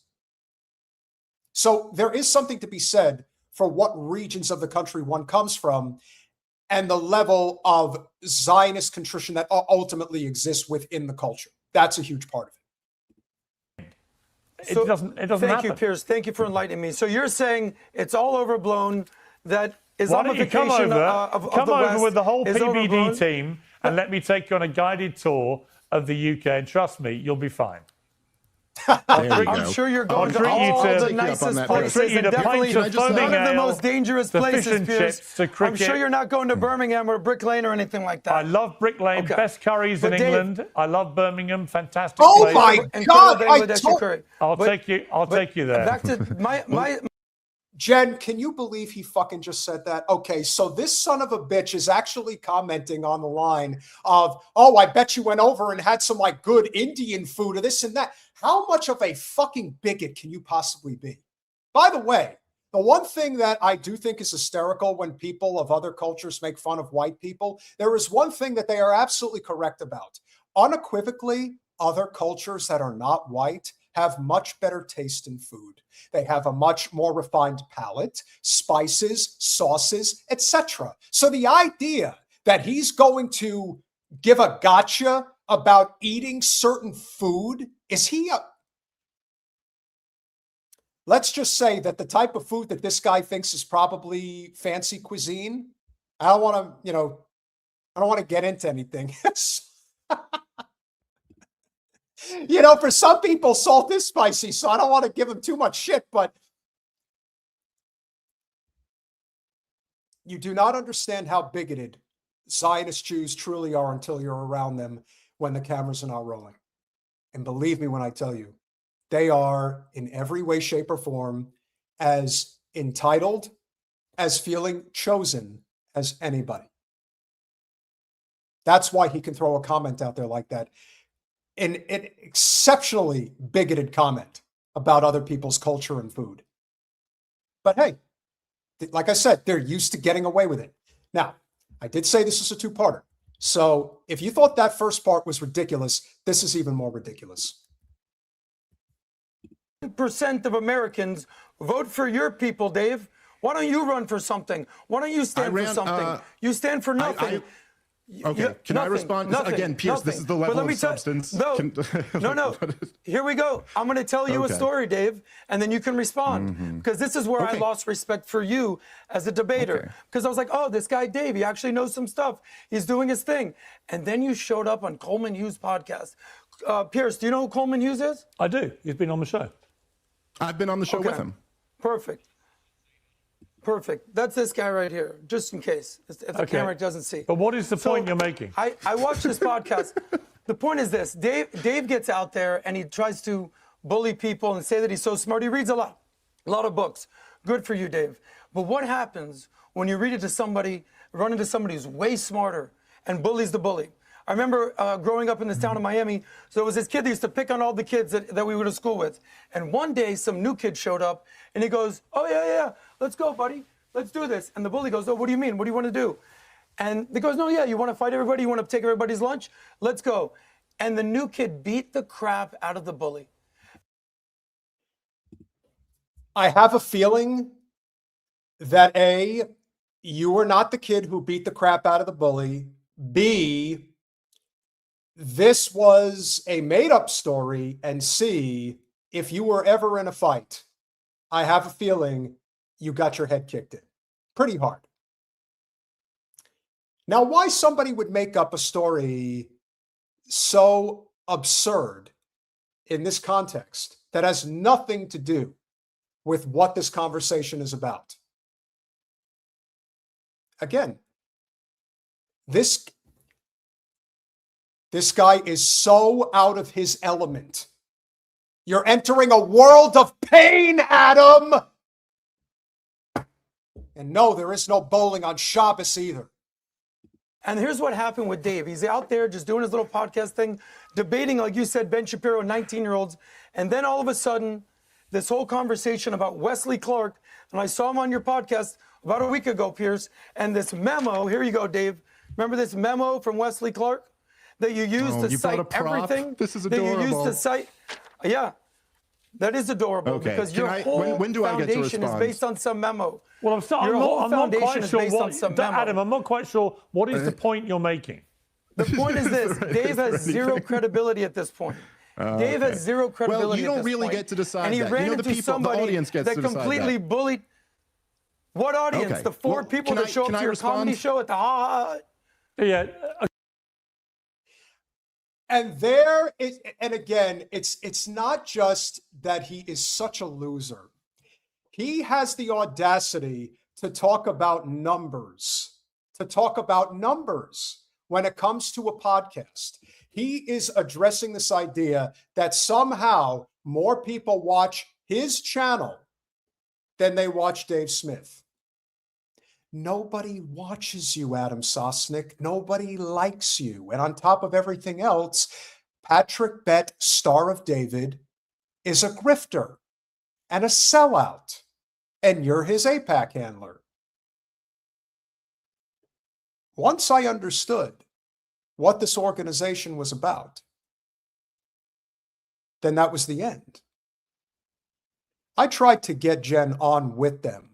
So there is something to be said for what regions of the country one comes from and the level of Zionist contrition that ultimately exists within the culture. That's a huge part of it. It doesn't Thank happen. you, Piers. Thank you for enlightening me. So you're saying it's all overblown, that Why don't you come Islamification over, of come the over West with the whole is PBD overblown? team and let me take you on a guided tour of the UK, and trust me, you'll be fine. I'm sure you're going to all the nicest places and definitely none of the most dangerous places, Piers. I'm sure you're not going to Birmingham or Brick Lane or anything like that. I love Brick Lane, best curries in England. I love Birmingham, fantastic place. Oh my God! I'll take you there. Back to my Jen, can you believe he fucking just said that? Okay, so this son of a bitch is actually commenting on the line of, oh, I bet you went over and had some like good Indian food or this and that. How much of a fucking bigot can you possibly be? By the way, the one thing that I do think is hysterical when people of other cultures make fun of white people, there is one thing that they are absolutely correct about. Unequivocally, other cultures that are not white have much better taste in food. They have a much more refined palate, spices, sauces, etc. So the idea that he's going to give a gotcha about eating certain food, let's just say that the type of food that this guy thinks is probably fancy cuisine, I don't want to, I don't want to get into anything. For some people, salt is spicy, so I don't want to give them too much shit, but you do not understand how bigoted Zionist Jews truly are until you're around them when the cameras are not rolling. And believe me when I tell you, they are in every way, shape, or form as entitled, as feeling chosen as anybody. That's why he can throw a comment out there like that. An exceptionally bigoted comment about other people's culture and food. But hey, like I said, they're used to getting away with it. Now, I did say this is a two-parter. So if you thought that first part was ridiculous, this is even more ridiculous. Percent of Americans vote for your people, Dave. Why don't you run for something? Why don't you stand for something? You stand for nothing. Okay, can I respond? Again, Piers, this is the level of substance. No. Here we go. I'm going to tell you a story, Dave, and then you can respond. Because this is where I lost respect for you as a debater. Because I was like, oh, this guy, Dave, he actually knows some stuff. He's doing his thing. And then you showed up on Coleman Hughes' podcast. Piers, do you know who Coleman Hughes is? I do. He's been on the show. I've been on the show with him. Perfect. That's this guy right here, just in case, if the camera doesn't see. But what is the point you're making? I watched this podcast. The point is this. Dave gets out there and he tries to bully people and say that he's so smart. He reads a lot of books. Good for you, Dave. But what happens when you read it to somebody, run into somebody who's way smarter and bullies the bully? I remember growing up in this town of Miami, so there was this kid that used to pick on all the kids that we went to school with. And one day, some new kid showed up, and he goes, oh, yeah, let's go, buddy. Let's do this. And the bully goes, oh, what do you mean? What do you want to do? And he goes, no, yeah, you want to fight everybody? You want to take everybody's lunch? Let's go. And the new kid beat the crap out of the bully. I have a feeling that A, you were not the kid who beat the crap out of the bully. B, this was a made-up story. And C, if you were ever in a fight, I have a feeling you got your head kicked in pretty hard. Now, why somebody would make up a story so absurd in this context that has nothing to do with what this conversation is about? Again, this guy is so out of his element. You're entering a world of pain, Adam. And no, there is no bowling on Shabbos either. And here's what happened with Dave. He's out there just doing his little podcast thing, debating, like you said, Ben Shapiro, 19-year-olds. And then all of a sudden, this whole conversation about Wesley Clark, and I saw him on your podcast about a week ago, Piers, and this memo, here you go, Dave. Remember this memo from Wesley Clark that you used to cite everything? This is adorable. That you used to cite, yeah. That is adorable because your whole foundation is based on some memo. Well, I'm not quite sure what, Adam, I'm not quite sure what is the point you're making. The point is this: Dave has zero credibility at this point. Dave has zero credibility. Well, you don't really get to decide and he that. ran You know, into somebody that completely bullied. What audience? The four people that show up to your comedy show at the ha. Yeah. And there is, and again, it's not just that he is such a loser. He has the audacity to talk about numbers, when it comes to a podcast. He is addressing this idea that somehow more people watch his channel than they watch Dave Smith. Nobody watches you, Adam Sosnick. Nobody likes you. And on top of everything else, Patrick Bet, Star of David, is a grifter and a sellout. And you're his APAC handler. Once I understood what this organization was about, then that was the end. I tried to get Jen on with them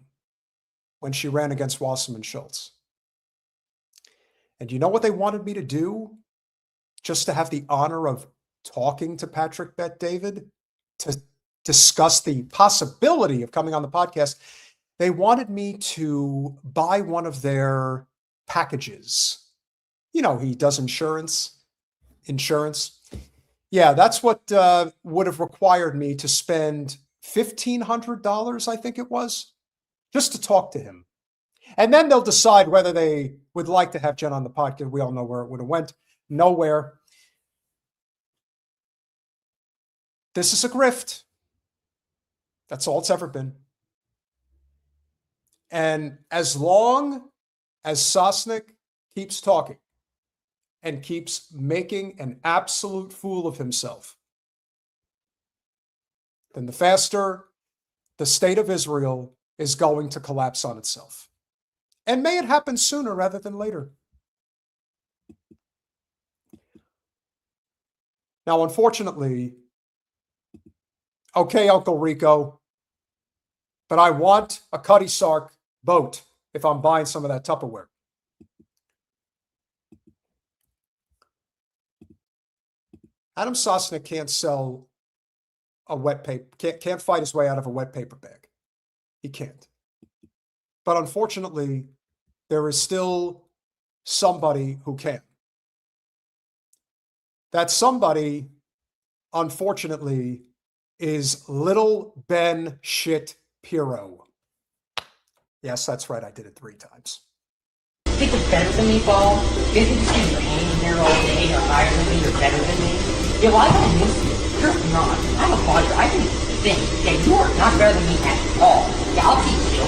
when she ran against Wasserman Schultz. And you know what they wanted me to do? Just to have the honor of talking to Patrick Bet David, to discuss the possibility of coming on the podcast. They wanted me to buy one of their packages. You know, he does insurance. Yeah, that's what would have required me to spend $1,500, I think it was, just to talk to him. And then they'll decide whether they would like to have Jen on the podcast. We all know where it would have went. Nowhere. This is a grift. That's all it's ever been. And as long as Sosnick keeps talking and keeps making an absolute fool of himself, then the faster the state of Israel is going to collapse on itself. And may it happen sooner rather than later. Now, unfortunately, okay, Uncle Rico, but I want a Cuddy Sark boat if I'm buying some of that Tupperware. Adam Sosnick can't sell a wet paper, can't fight his way out of a wet paper bag. He can't. But unfortunately, there is still somebody who can. That somebody, unfortunately, is little Ben Shapiro. Yes, that's right. I did it 3 times. You think you're better than me, Paul? You think because you're hanging here all day, you're higher than me, you're better than me? Yeah, well, I don't miss you. You're not. I'm a father. I can think that you are not better than me at all. Yeah, I'll teach you.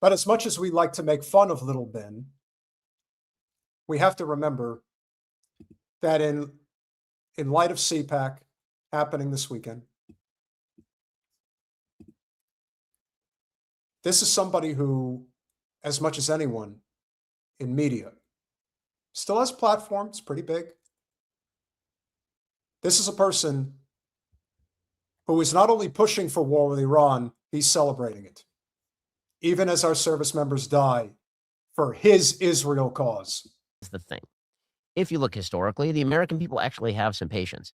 But as much as we like to make fun of little Ben, we have to remember that in light of CPAC happening this weekend, this is somebody who, as much as anyone in media, still has a platform. It's pretty big. This is a person who is not only pushing for war with Iran, he's celebrating it. Even as our service members die for his Israel cause. Is the thing. If you look historically, the American people actually have some patience.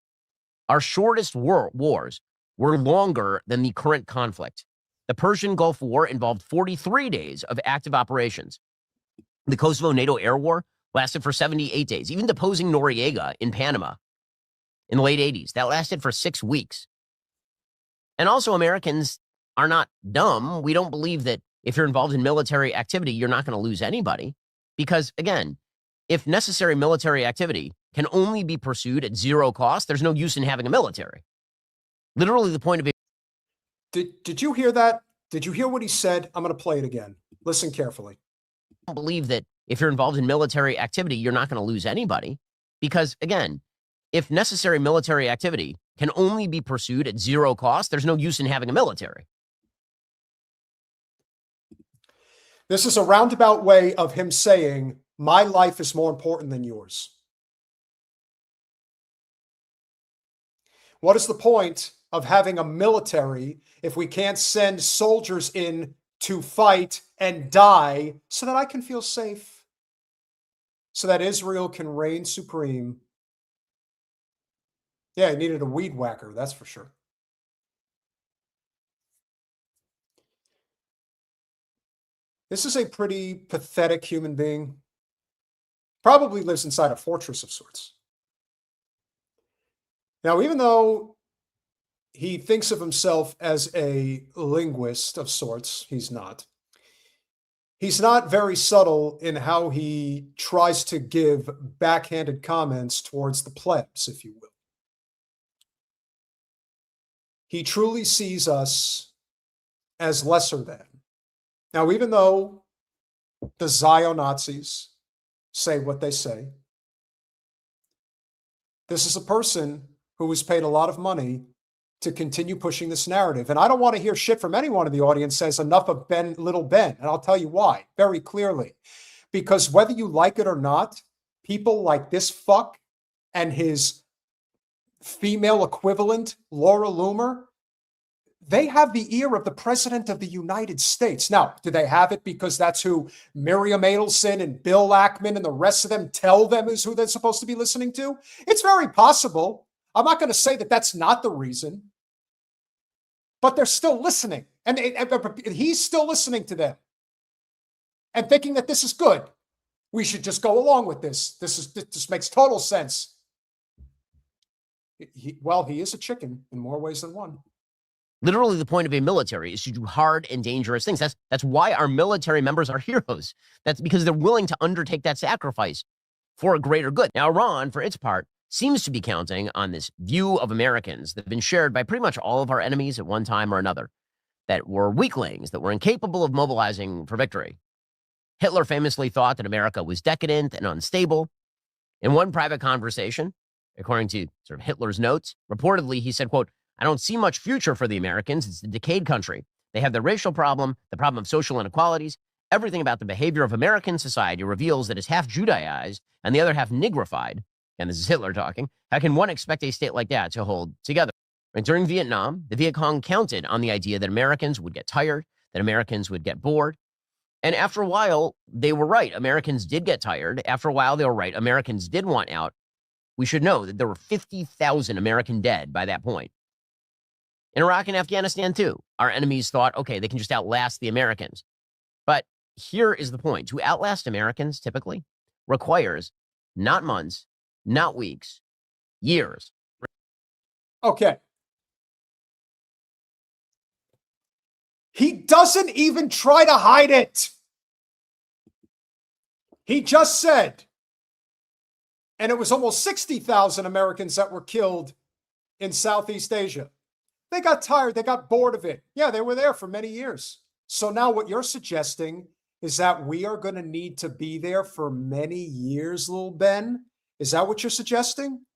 Our shortest wars were longer than the current conflict. The Persian Gulf War involved 43 days of active operations. The Kosovo NATO air war lasted for 78 days. Even deposing Noriega in Panama in the late 80s, that lasted for 6 weeks. And also, Americans are not dumb. We don't believe that if you're involved in military activity, you're not going to lose anybody. Because, again, if necessary military activity can only be pursued at zero cost, there's no use in having a military. Literally, the point of it. Did you hear that? Did you hear what he said? I'm going to play it again. Listen carefully. I don't believe that if you're involved in military activity, you're not going to lose anybody. Because, again, if necessary military activity can only be pursued at zero cost, there's no use in having a military. This is a roundabout way of him saying, my life is more important than yours. What is the point of having a military if we can't send soldiers in to fight and die so that I can feel safe, so that Israel can reign supreme? Yeah, he needed a weed whacker, that's for sure. This is a pretty pathetic human being. Probably lives inside a fortress of sorts. Now, even though he thinks of himself as a linguist of sorts, he's not. He's not very subtle in how he tries to give backhanded comments towards the plebs, if you will. He truly sees us as lesser than. Now, even though the Zio-Nazis say what they say, this is a person who was paid a lot of money to continue pushing this narrative. And I don't want to hear shit from anyone in the audience says enough of little Ben. And I'll tell you why very clearly. Because whether you like it or not, people like this fuck and his female equivalent, Laura Loomer, They have the ear of the President of the United States. Now, do they have it because that's who Miriam Adelson and Bill Ackman and the rest of them tell them is who they're supposed to be listening to? It's very possible. I'm not going to say that that's not the reason, but they're still listening. And he's still listening to them and thinking that this is good. We should just go along with this. This makes total sense. He is a chicken in more ways than one. Literally, the point of a military is to do hard and dangerous things. That's why our military members are heroes. That's because they're willing to undertake that sacrifice for a greater good. Now, Iran, for its part, seems to be counting on this view of Americans that have been shared by pretty much all of our enemies at one time or another, that were weaklings, that were incapable of mobilizing for victory. Hitler famously thought that America was decadent and unstable. In one private conversation, according to sort of Hitler's notes, reportedly he said, quote, "I don't see much future for the Americans. It's a decayed country. They have the racial problem, the problem of social inequalities. Everything about the behavior of American society reveals that it's half Judaized and the other half nigrified." And this is Hitler talking. How can one expect a state like that to hold together? And during Vietnam, the Viet Cong counted on the idea that Americans would get tired, that Americans would get bored. And after a while, they were right. Americans did get tired. After a while, they were right. Americans did want out. We should know that there were 50,000 American dead by that point. In Iraq and Afghanistan, too, our enemies thought, okay, they can just outlast the Americans. But here is the point. To outlast Americans, typically, requires not months, not weeks, years. Okay. He doesn't even try to hide it. He just said, and it was almost 60,000 Americans that were killed in Southeast Asia. They got tired. They got bored of it. Yeah, they were there for many years. So now what you're suggesting is that we are going to need to be there for many years, little Ben? Is that what you're suggesting?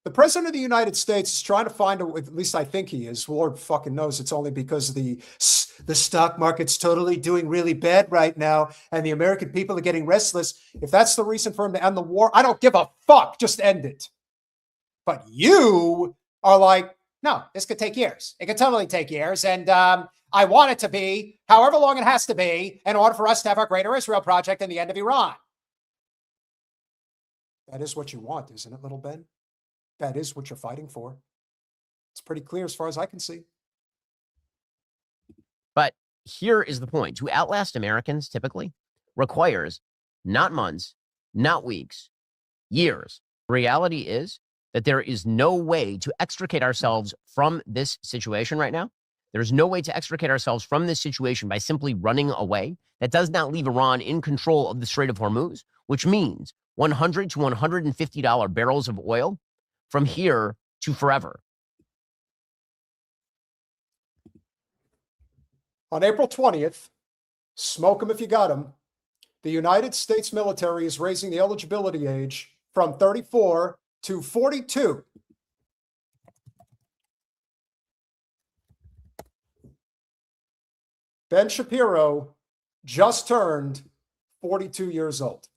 The President of the United States is trying to find, at least I think he is, Lord fucking knows it's only because the stock market's totally doing really bad right now and the American people are getting restless. If that's the reason for him to end the war, I don't give a fuck. Just end it. But you are like, no, this could take years. It could totally take years. And I want it to be however long it has to be in order for us to have our Greater Israel Project and the end of Iran. That is what you want, isn't it, little Ben? That is what you're fighting for. It's pretty clear as far as I can see. But here is the point. To outlast Americans, typically, requires not months, not weeks, years. The reality is that there is no way to extricate ourselves from this situation right now. There's no way to extricate ourselves from this situation by simply running away. That does not leave Iran in control of the Strait of Hormuz, which means $100 to $150 barrels of oil from here to forever. On April 20th, smoke them if you got them, the United States military is raising the eligibility age from 34 to 42. Ben Shapiro just turned 42 years old.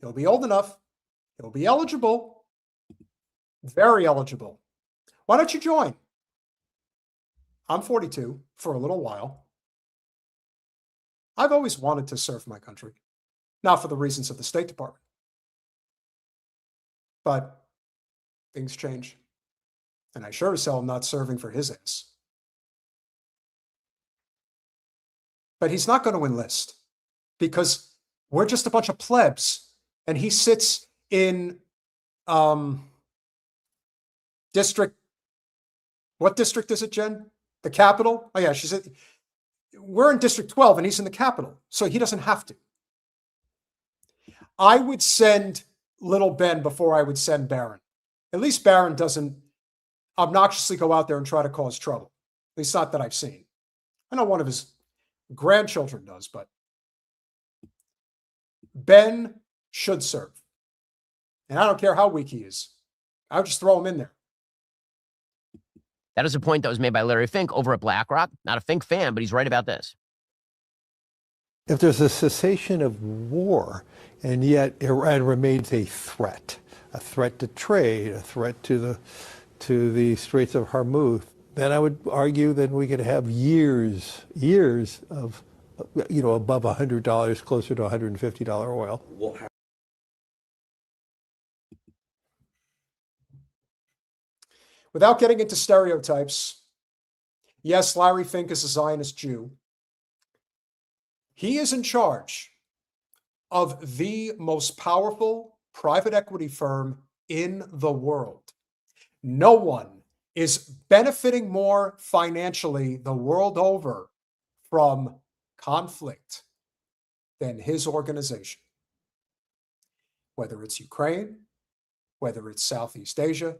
He'll be old enough. He'll be eligible. Very eligible. Why don't you join? I'm 42 for a little while. I've always wanted to serve my country, not for the reasons of the State Department. But things change. And I sure as hell am not serving for his ass. But he's not going to enlist because we're just a bunch of plebs. And he sits in district. What district is it, Jen? The capital? Oh, yeah, we're in District 12 and he's in the capital. So he doesn't have to. I would send little Ben before I would send Barron. At least Barron doesn't obnoxiously go out there and try to cause trouble. At least not that I've seen. I know one of his grandchildren does, but Ben should serve. And I don't care how weak he is. I would just throw him in there. That is a point that was made by Larry Fink over at BlackRock. Not a Fink fan, but he's right about this. If there's a cessation of war, and yet Iran remains a threat to trade, a threat to to the Straits of Hormuz, then I would argue that we could have years of, above $100, closer to $150 oil. Without getting into stereotypes, yes, Larry Fink is a Zionist Jew. He is in charge of the most powerful private equity firm in the world. No one is benefiting more financially the world over from conflict than his organization. Whether it's Ukraine, whether it's Southeast Asia,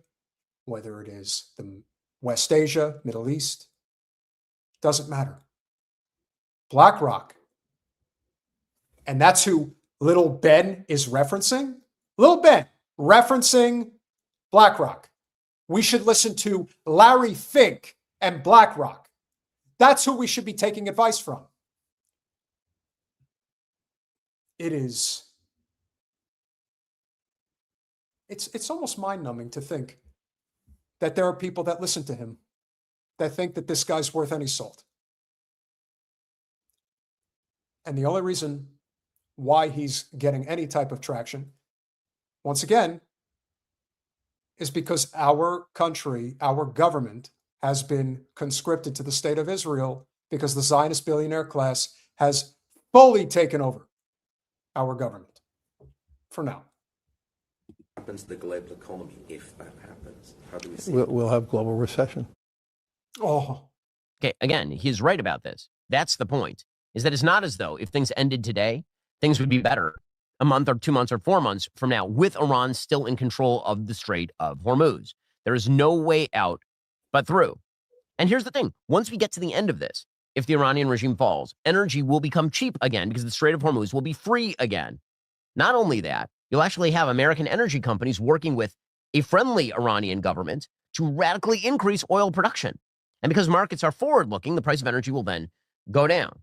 whether it is the West Asia, Middle East, doesn't matter. BlackRock. And that's who little Ben is referencing. Little Ben referencing BlackRock. We should listen to Larry Fink and BlackRock. That's who we should be taking advice from. It's almost mind-numbing to think that there are people that listen to him that think that this guy's worth any salt. And the only reason why he's getting any type of traction, once again, is because our country, our government, has been conscripted to the state of Israel because the Zionist billionaire class has fully taken over our government. For now. Happens to the global economy if that happens? How do we see We'll have global recession. Oh. Okay, again, he's right about this. That's the point, is that it's not as though if things ended today, things would be better a month or 2 months or 4 months from now with Iran still in control of the Strait of Hormuz. There is no way out but through. And here's the thing. Once we get to the end of this, if the Iranian regime falls, energy will become cheap again because the Strait of Hormuz will be free again. Not only that, you'll actually have American energy companies working with a friendly Iranian government to radically increase oil production. And because markets are forward-looking, the price of energy will then go down.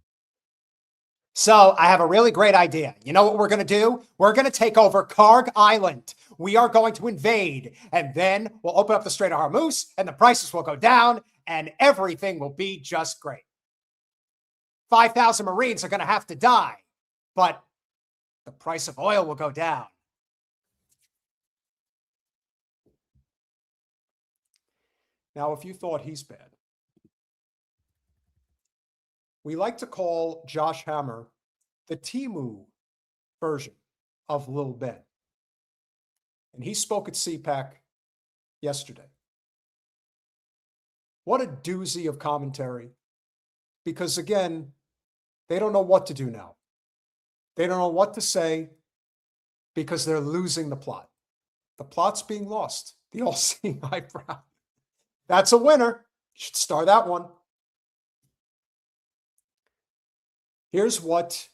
So I have a really great idea. You know what we're going to do? We're going to take over Karg Island. We are going to invade, and then we'll open up the Strait of Hormuz, and the prices will go down, and everything will be just great. 5,000 Marines are going to have to die, but the price of oil will go down. Now, if you thought he's bad, we like to call Josh Hammer the Timu version of Lil Ben. And he spoke at CPAC yesterday. What a doozy of commentary. Because again, they don't know what to do now. They don't know what to say because they're losing the plot. The plot's being lost. The all-seeing eyebrow. That's a winner. You should star that one. Here's what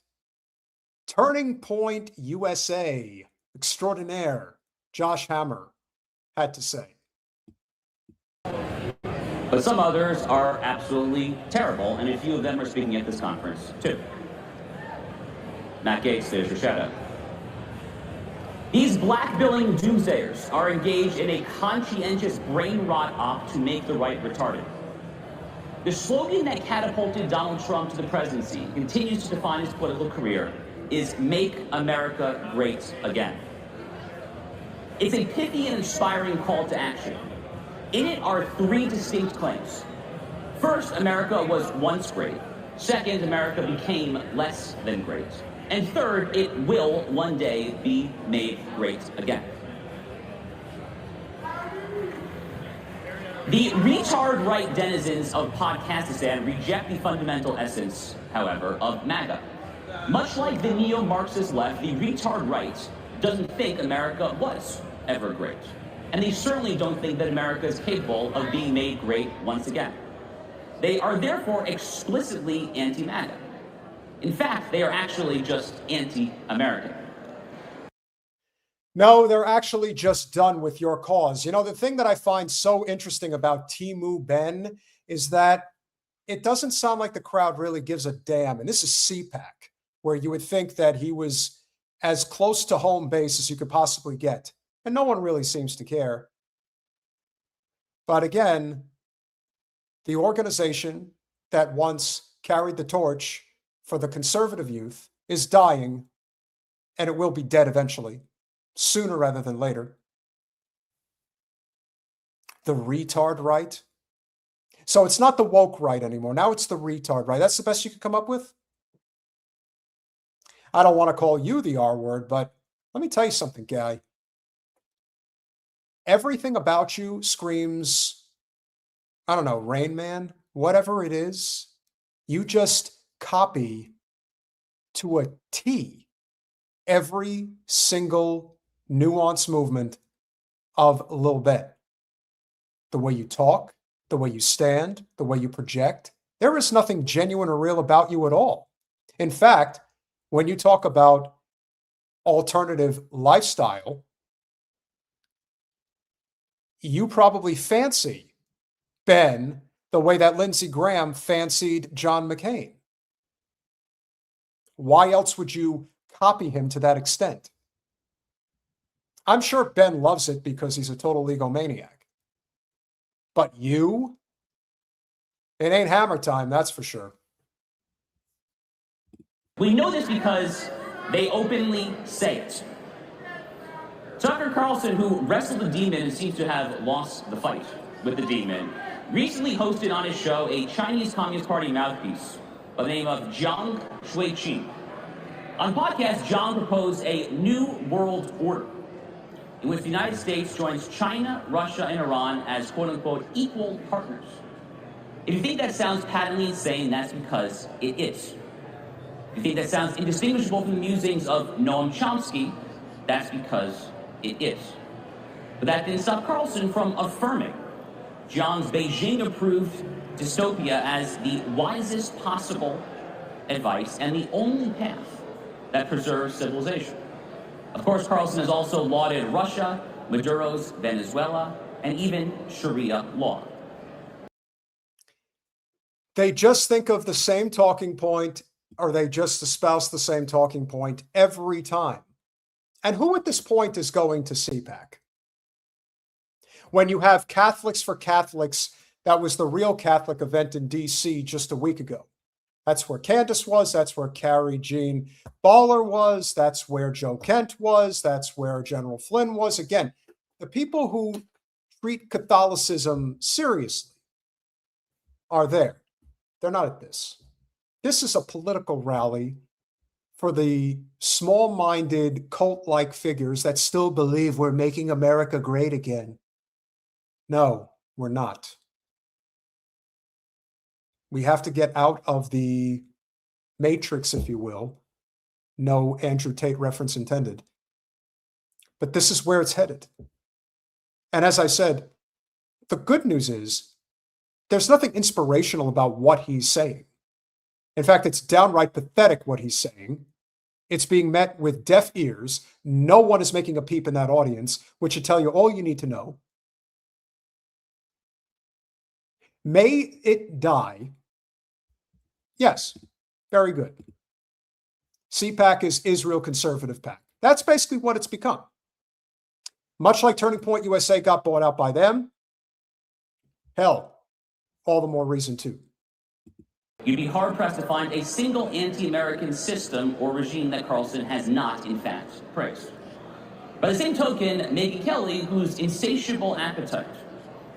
Turning Point USA extraordinaire Josh Hammer had to say. But some others are absolutely terrible, and a few of them are speaking at this conference, too. Matt Gaetz, there's your shout-out. These black-billing doomsayers are engaged in a conscientious brain rot op to make the right retarded. The slogan that catapulted Donald Trump to the presidency continues to define his political career is "Make America Great Again." It's a pithy and inspiring call to action. In it are three distinct claims. First, America was once great. Second, America became less than great. And third, it will one day be made great again. The retard right denizens of Podcastistan reject the fundamental essence, however, of MAGA. Much like the neo-Marxist left, the retard right doesn't think America was ever great. And they certainly don't think that America is capable of being made great once again. They are therefore explicitly anti-MAGA. In fact, they are actually just anti-American. No, they're actually just done with your cause. You know, the thing that I find so interesting about Timu Ben is that it doesn't sound like the crowd really gives a damn. And this is CPAC, where you would think that he was as close to home base as you could possibly get. And no one really seems to care. But again, the organization that once carried the torch for the conservative youth is dying, and it will be dead eventually, sooner rather than later. The retard right. So it's not the woke right anymore. Now it's the retard right. That's the best you could come up with? I don't want to call you the R word, but let me tell you something, guy. Everything about you screams, I don't know, Rain Man, whatever it is. You just copy to a T every single nuance movement of Lil Ben. The way you talk, the way you stand, the way you project. There is nothing genuine or real about you at all. In fact, when you talk about alternative lifestyle, you probably fancy Ben the way that Lindsey Graham fancied John McCain. Why else would you copy him to that extent? I'm sure Ben loves it because he's a total egomaniac. But you? It ain't hammer time, that's for sure. We know this because they openly say it. Tucker Carlson, who wrestled the demon and seems to have lost the fight with the demon, recently hosted on his show a Chinese Communist Party mouthpiece by the name of Jiang Shuiqi. On podcast, Jiang proposed a new world order in which the United States joins China, Russia, and Iran as quote-unquote equal partners. If you think that sounds patently insane, that's because it is. If you think that sounds indistinguishable from the musings of Noam Chomsky, that's because it is. But that didn't stop Carlson from affirming Jiang's Beijing-approved dystopia as the wisest possible advice and the only path that preserves civilization. Of course, Carlson has also lauded Russia, Maduro's Venezuela, and even Sharia law. They just think of the same talking point, or they just espouse the same talking point every time. And who at this point is going to CPAC? When you have Catholics for Catholics, that was the real Catholic event in D.C. just a week ago. That's where Candace was. That's where Carrie Jean Baller was. That's where Joe Kent was. That's where General Flynn was. Again, the people who treat Catholicism seriously are there. They're not at this. This is a political rally for the small-minded, cult-like figures that still believe we're making America great again. No, we're not. We have to get out of the matrix, if you will. No Andrew Tate reference intended. But this is where it's headed. And as I said, the good news is there's nothing inspirational about what he's saying. In fact, it's downright pathetic what he's saying. It's being met with deaf ears. No one is making a peep in that audience, which should tell you all you need to know. May it die? Yes, very good. CPAC is Israel Conservative PAC. That's basically what it's become. Much like Turning Point USA got bought out by them, hell, all the more reason to. You'd be hard-pressed to find a single anti-American system or regime that Carlson has not, in fact, praised. By the same token, Megyn Kelly, whose insatiable appetite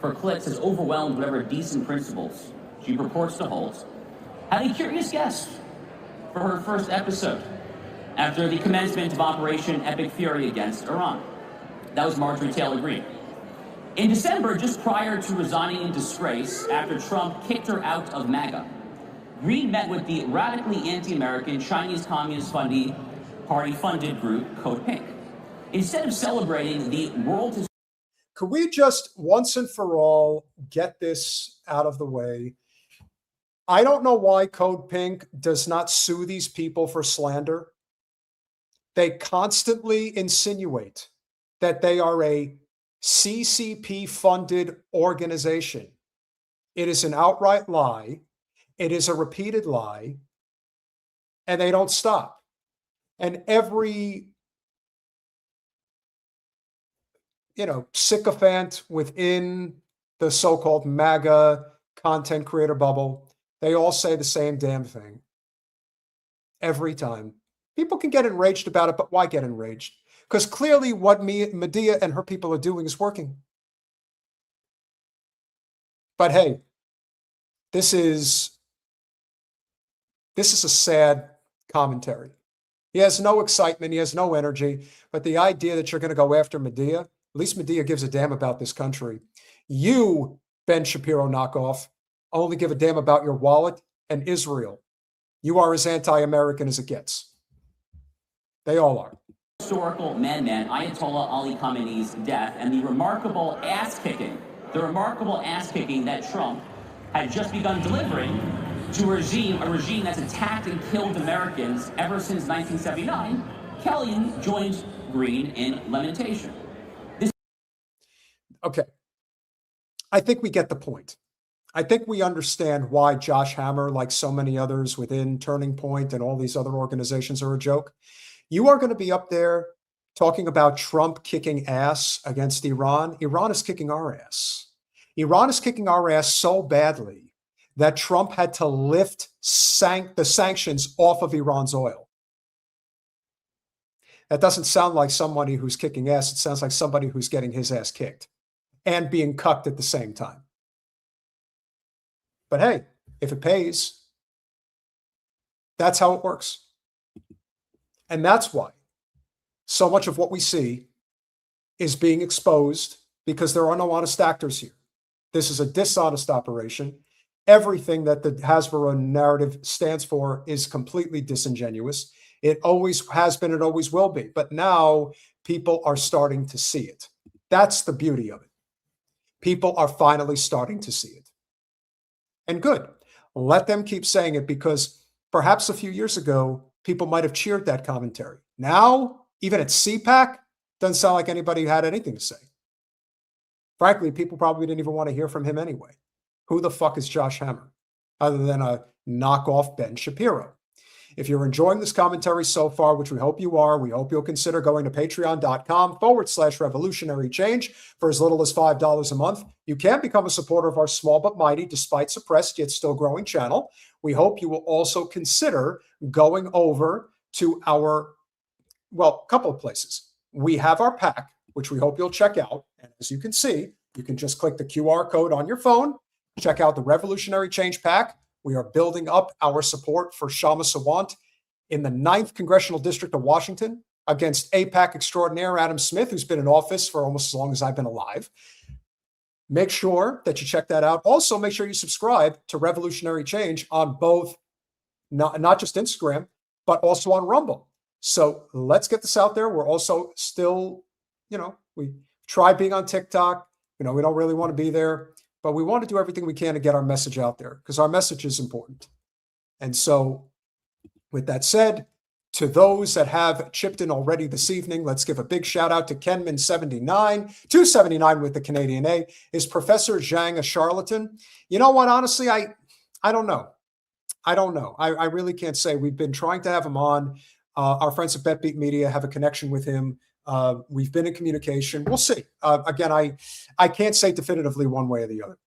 for clicks has overwhelmed whatever decent principles she purports to hold, had a curious guest for her first episode after the commencement of Operation Epic Fury against Iran. That was Marjorie Taylor Greene. In December, just prior to resigning in disgrace after Trump kicked her out of MAGA, Greene met with the radically anti-American Chinese Communist Party-funded group Code Pink. Instead of celebrating the world... Could we just once and for all get this out of the way? I don't know why Code Pink does not sue these people for slander. They constantly insinuate that they are a CCP-funded organization. It is an outright lie. It is a repeated lie. And they don't stop. And every, sycophant within the so-called MAGA content creator bubble, they all say the same damn thing. Every time. People can get enraged about it, but why get enraged? Because clearly what Medea and her people are doing is working. But hey, this is a sad commentary. He has no excitement. He has no energy. But the idea that you're going to go after Medea, at least Medea gives a damn about this country. You, Ben Shapiro knockoff, only give a damn about your wallet and Israel. You are as anti-American as it gets. They all are. Historical madman Ayatollah Ali Khamenei's death and the remarkable ass-kicking that Trump had just begun delivering to a regime that's attacked and killed Americans ever since 1979, Kellyan joins Green in lamentation. Okay. I think we get the point. I think we understand why Josh Hammer, like so many others within Turning Point and all these other organizations, are a joke. You are going to be up there talking about Trump kicking ass against Iran. Iran is kicking our ass. Iran is kicking our ass so badly that Trump had to lift the sanctions off of Iran's oil. That doesn't sound like somebody who's kicking ass. It sounds like somebody who's getting his ass kicked and being cucked at the same time. But hey, if it pays, that's how it works. And that's why so much of what we see is being exposed, because there are no honest actors here. This is a dishonest operation. Everything that the Hasbro narrative stands for is completely disingenuous. It always has been, it always will be. But now people are starting to see it. That's the beauty of it. People are finally starting to see it. And good. Let them keep saying it, because perhaps a few years ago, people might have cheered that commentary. Now, even at CPAC, doesn't sound like anybody had anything to say. Frankly, people probably didn't even want to hear from him anyway. Who the fuck is Josh Hammer, other than a knockoff Ben Shapiro? If you're enjoying this commentary so far, which we hope you are, we hope you'll consider going to patreon.com/revolutionary change for as little as $5 a month. You can become a supporter of our small but mighty, despite suppressed yet still growing channel. We hope you will also consider going over to our, well, a couple of places. We have our pack, which we hope you'll check out. And as you can see, you can just click the QR code on your phone, check out the Revolutionary Change Pack. We are building up our support for Shama Sawant in the 9th Congressional District of Washington against AIPAC extraordinaire Adam Smith, who's been in office for almost as long as I've been alive. Make sure that you check that out. Also, make sure you subscribe to Revolutionary Change on both, not just Instagram, but also on Rumble. So let's get this out there. We're also still, we try being on TikTok. We don't really want to be there, but we want to do everything we can to get our message out there, because our message is important. And so with that said, to those that have chipped in already this evening, let's give a big shout out to Kenman79, 279 with the Canadian A. Is Professor Zhang a charlatan? You know what? Honestly, I don't know. I really can't say. We've been trying to have him on. Our friends at BetBeat Media have a connection with him. We've been in communication. We'll see. Again, I can't say definitively one way or the other.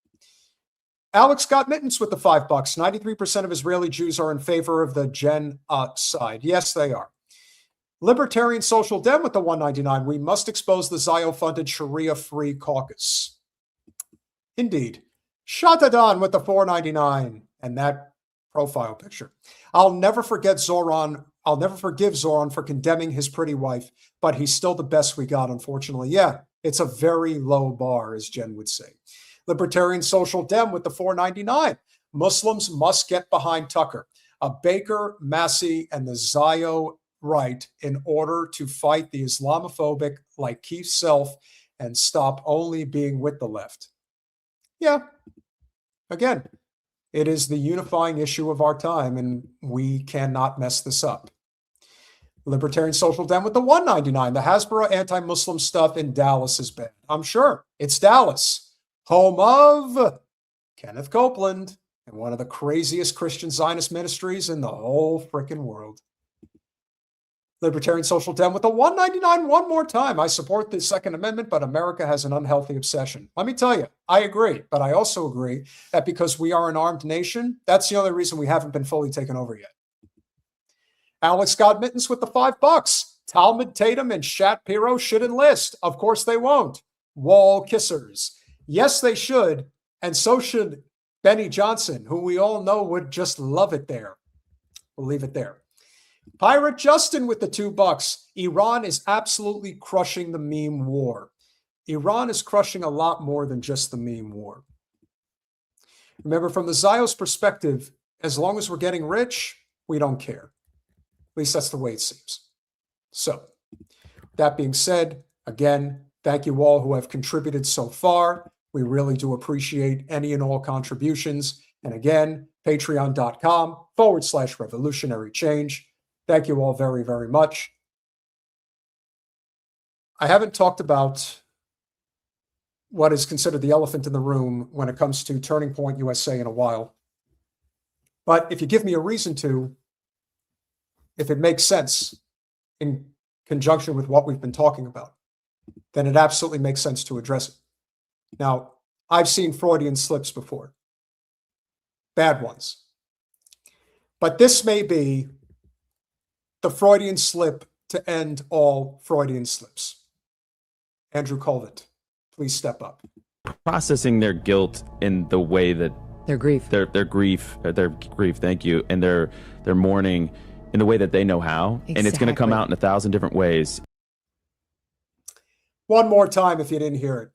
Alex got mittens with the $5. 93% of Israeli Jews are in favor of the genocide. Yes, they are. Libertarian Social Dem with the $1.99. We must expose the Zio-funded Sharia-free caucus. Indeed. Shatadan with the $4.99. And that profile picture. I'll never forgive Zoran for condemning his pretty wife, but he's still the best we got, unfortunately. Yeah, it's a very low bar, as Jen would say. Libertarian Social Dem with the $4.99. Muslims must get behind Tucker, a Baker, Massey, and the Zio right in order to fight the Islamophobic like Keith Self and stop only being with the left. Yeah, again, it is the unifying issue of our time, and we cannot mess this up. Libertarian Social Dem with the $1.99. The Hasbro anti-Muslim stuff in Dallas is bad. I'm sure. It's Dallas, home of Kenneth Copeland and one of the craziest Christian Zionist ministries in the whole freaking world. Libertarian Social Dem with the 199 one more time. I support the Second Amendment, but America has an unhealthy obsession. Let me tell you, I agree, but I also agree that because we are an armed nation, that's the only reason we haven't been fully taken over yet. Alex Scott Mittens with the $5. Talmud Tatum and Shapiro should enlist. Of course they won't. Wall kissers. Yes, they should, and so should Benny Johnson, who we all know would just love it there. We'll leave it there. Pirate Justin with the $2. Iran is absolutely crushing the meme war. Iran is crushing a lot more than just the meme war. Remember, from the Zionist perspective, as long as we're getting rich, we don't care. At least that's the way it seems. So, that being said, again, thank you all who have contributed so far. We really do appreciate any and all contributions. And again, patreon.com/revolutionary change. Thank you all very, very much. I haven't talked about what is considered the elephant in the room when it comes to Turning Point USA in a while. But if you give me a reason to, if it makes sense in conjunction with what we've been talking about, then it absolutely makes sense to address it. Now, I've seen Freudian slips before, bad ones. But this may be the Freudian slip to end all Freudian slips. Andrew Kolvet, please step up. Processing their guilt in the way that their grief, their grief, thank you, and their mourning in the way that they know how. Exactly. And it's going to come out in 1,000 different ways. One more time if you didn't hear it.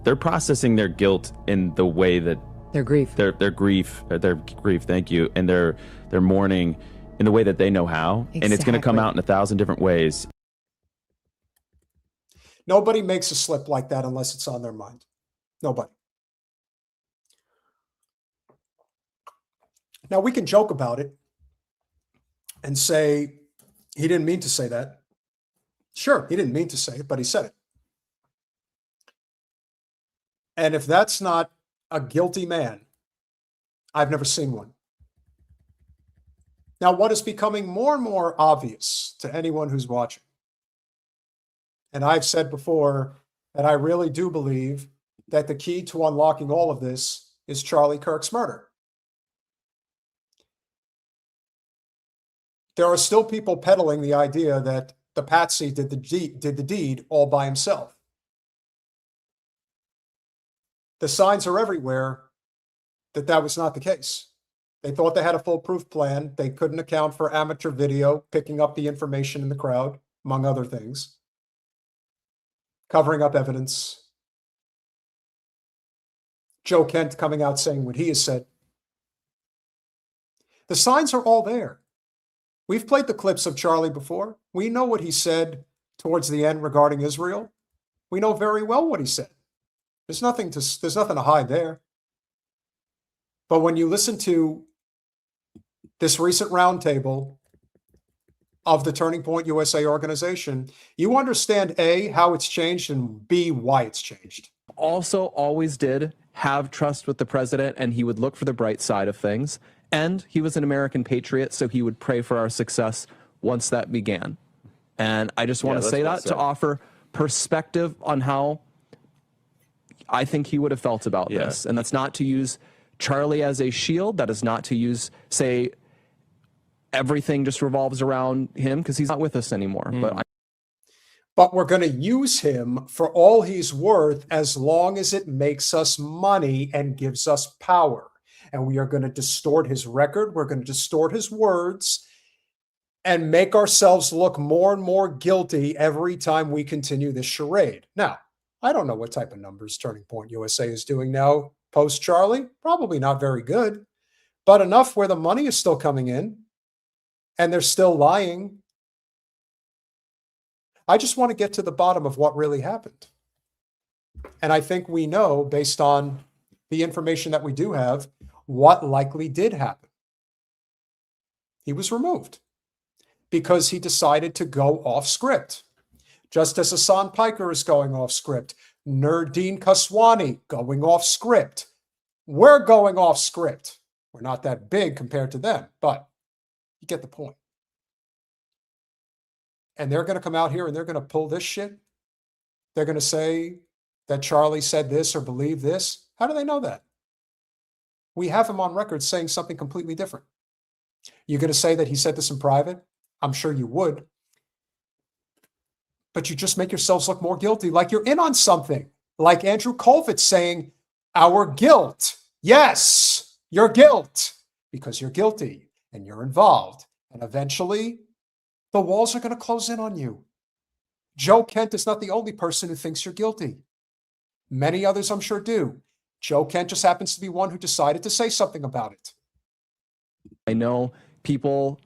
They're processing their guilt in the way that their grief, their grief, thank you, and their mourning in the way that they know how. Exactly. And it's going to come out in 1,000 different ways. Nobody makes a slip like that unless it's on their mind. Nobody. Now, we can joke about it and say, he didn't mean to say that. Sure, he didn't mean to say it, but he said it. And if that's not a guilty man, I've never seen one. Now, what is becoming more and more obvious to anyone who's watching, and I've said before that I really do believe that the key to unlocking all of this is Charlie Kirk's murder. There are still people peddling the idea that the patsy did the deed all by himself. The signs are everywhere that that was not the case. They thought they had a foolproof plan. They couldn't account for amateur video picking up the information in the crowd, among other things. Covering up evidence. Joe Kent coming out saying what he has said. The signs are all there. We've played the clips of Charlie before. We know what he said towards the end regarding Israel. We know very well what he said. There's nothing to hide there. But when you listen to this recent roundtable of the Turning Point USA organization, you understand A, how it's changed, and B, why it's changed. Also always did have trust with the president, and he would look for the bright side of things. And he was an American patriot, so he would pray for our success once that began. And I just want to say that to offer perspective on how I think he would have felt about this. And that's not to use Charlie as a shield. That is not to say everything just revolves around him, because he's not with us anymore. But we're going to use him for all he's worth as long as it makes us money and gives us power. And we are going to distort his record. We're going to distort his words and make ourselves look more and more guilty every time we continue this charade. Now, I don't know what type of numbers Turning Point USA is doing now post Charlie. Probably not very good, but enough where the money is still coming in and they're still lying. I just want to get to the bottom of what really happened. And I think we know, based on the information that we do have, what likely did happen. He was removed because he decided to go off script. Just as Hasan Piker is going off script, Nurdin Kaswani going off script. We're going off script. We're not that big compared to them, but you get the point. And they're going to come out here and they're going to pull this shit. They're going to say that Charlie said this or believed this. How do they know that? We have him on record saying something completely different. You're going to say that he said this in private? I'm sure you would. But you just make yourselves look more guilty, like you're in on something. Like Andrew Kolvet saying, our guilt. Yes, your guilt. Because you're guilty and you're involved. And eventually, the walls are going to close in on you. Joe Kent is not the only person who thinks you're guilty. Many others, I'm sure, do. Joe Kent just happens to be one who decided to say something about it. I know people,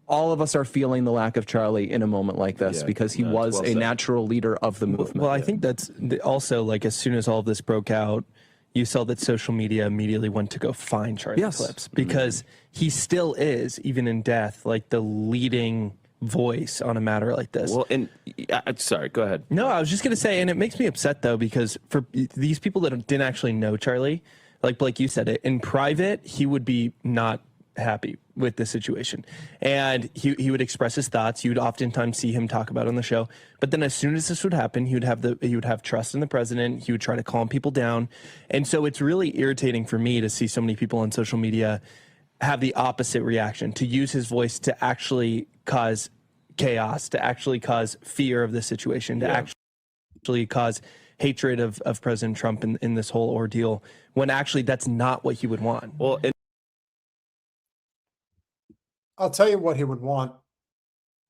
all of us are feeling the lack of Charlie in a moment like this because he was a natural leader of the movement. Well, I think that's also, like, as soon as all of this broke out, you saw that social media immediately went to go find Charlie clips because he still is, even in death, like the leading voice on a matter like this. Well, and sorry, go ahead. No, I was just going to say, and it makes me upset, though, because for these people that didn't actually know Charlie, like Blake, you said it, in private, he would be not happy with the situation. And he would express his thoughts. You'd oftentimes see him talk about it on the show. But then as soon as this would happen, he would have trust in the president. He would try to calm people down. And so it's really irritating for me to see so many people on social media have the opposite reaction, to use his voice to actually cause chaos, to actually cause fear of the situation, to actually cause hatred of President Trump in this whole ordeal, when actually that's not what he would want. Well, I'll tell you what he would want.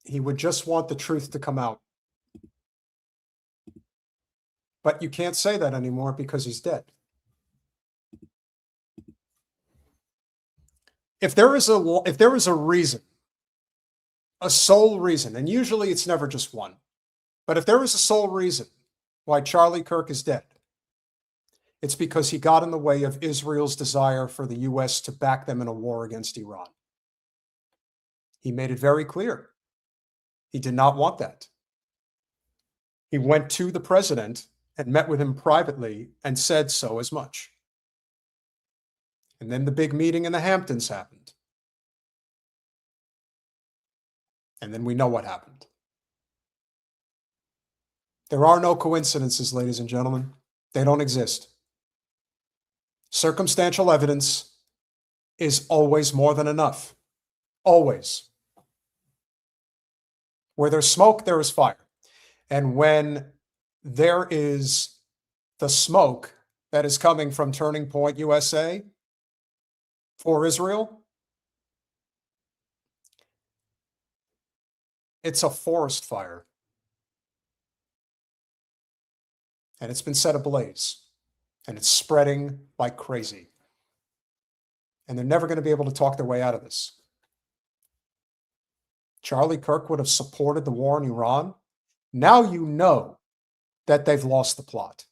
He would just want the truth to come out. But you can't say that anymore because he's dead. If there is a reason, a sole reason, and usually it's never just one, but if there is a sole reason why Charlie Kirk is dead, it's because he got in the way of Israel's desire for the U.S. to back them in a war against Iran. He made it very clear. He did not want that. He went to the president and met with him privately and said so as much. And then the big meeting in the Hamptons happened. And then we know what happened. There are no coincidences, ladies and gentlemen. They don't exist. Circumstantial evidence is always more than enough. Always. Where there's smoke, there is fire. And when there is the smoke that is coming from Turning Point USA for Israel, it's a forest fire. And it's been set ablaze. And it's spreading like crazy. And they're never going to be able to talk their way out of this. Charlie Kirk would have supported the war in Iran. Now you know that they've lost the plot.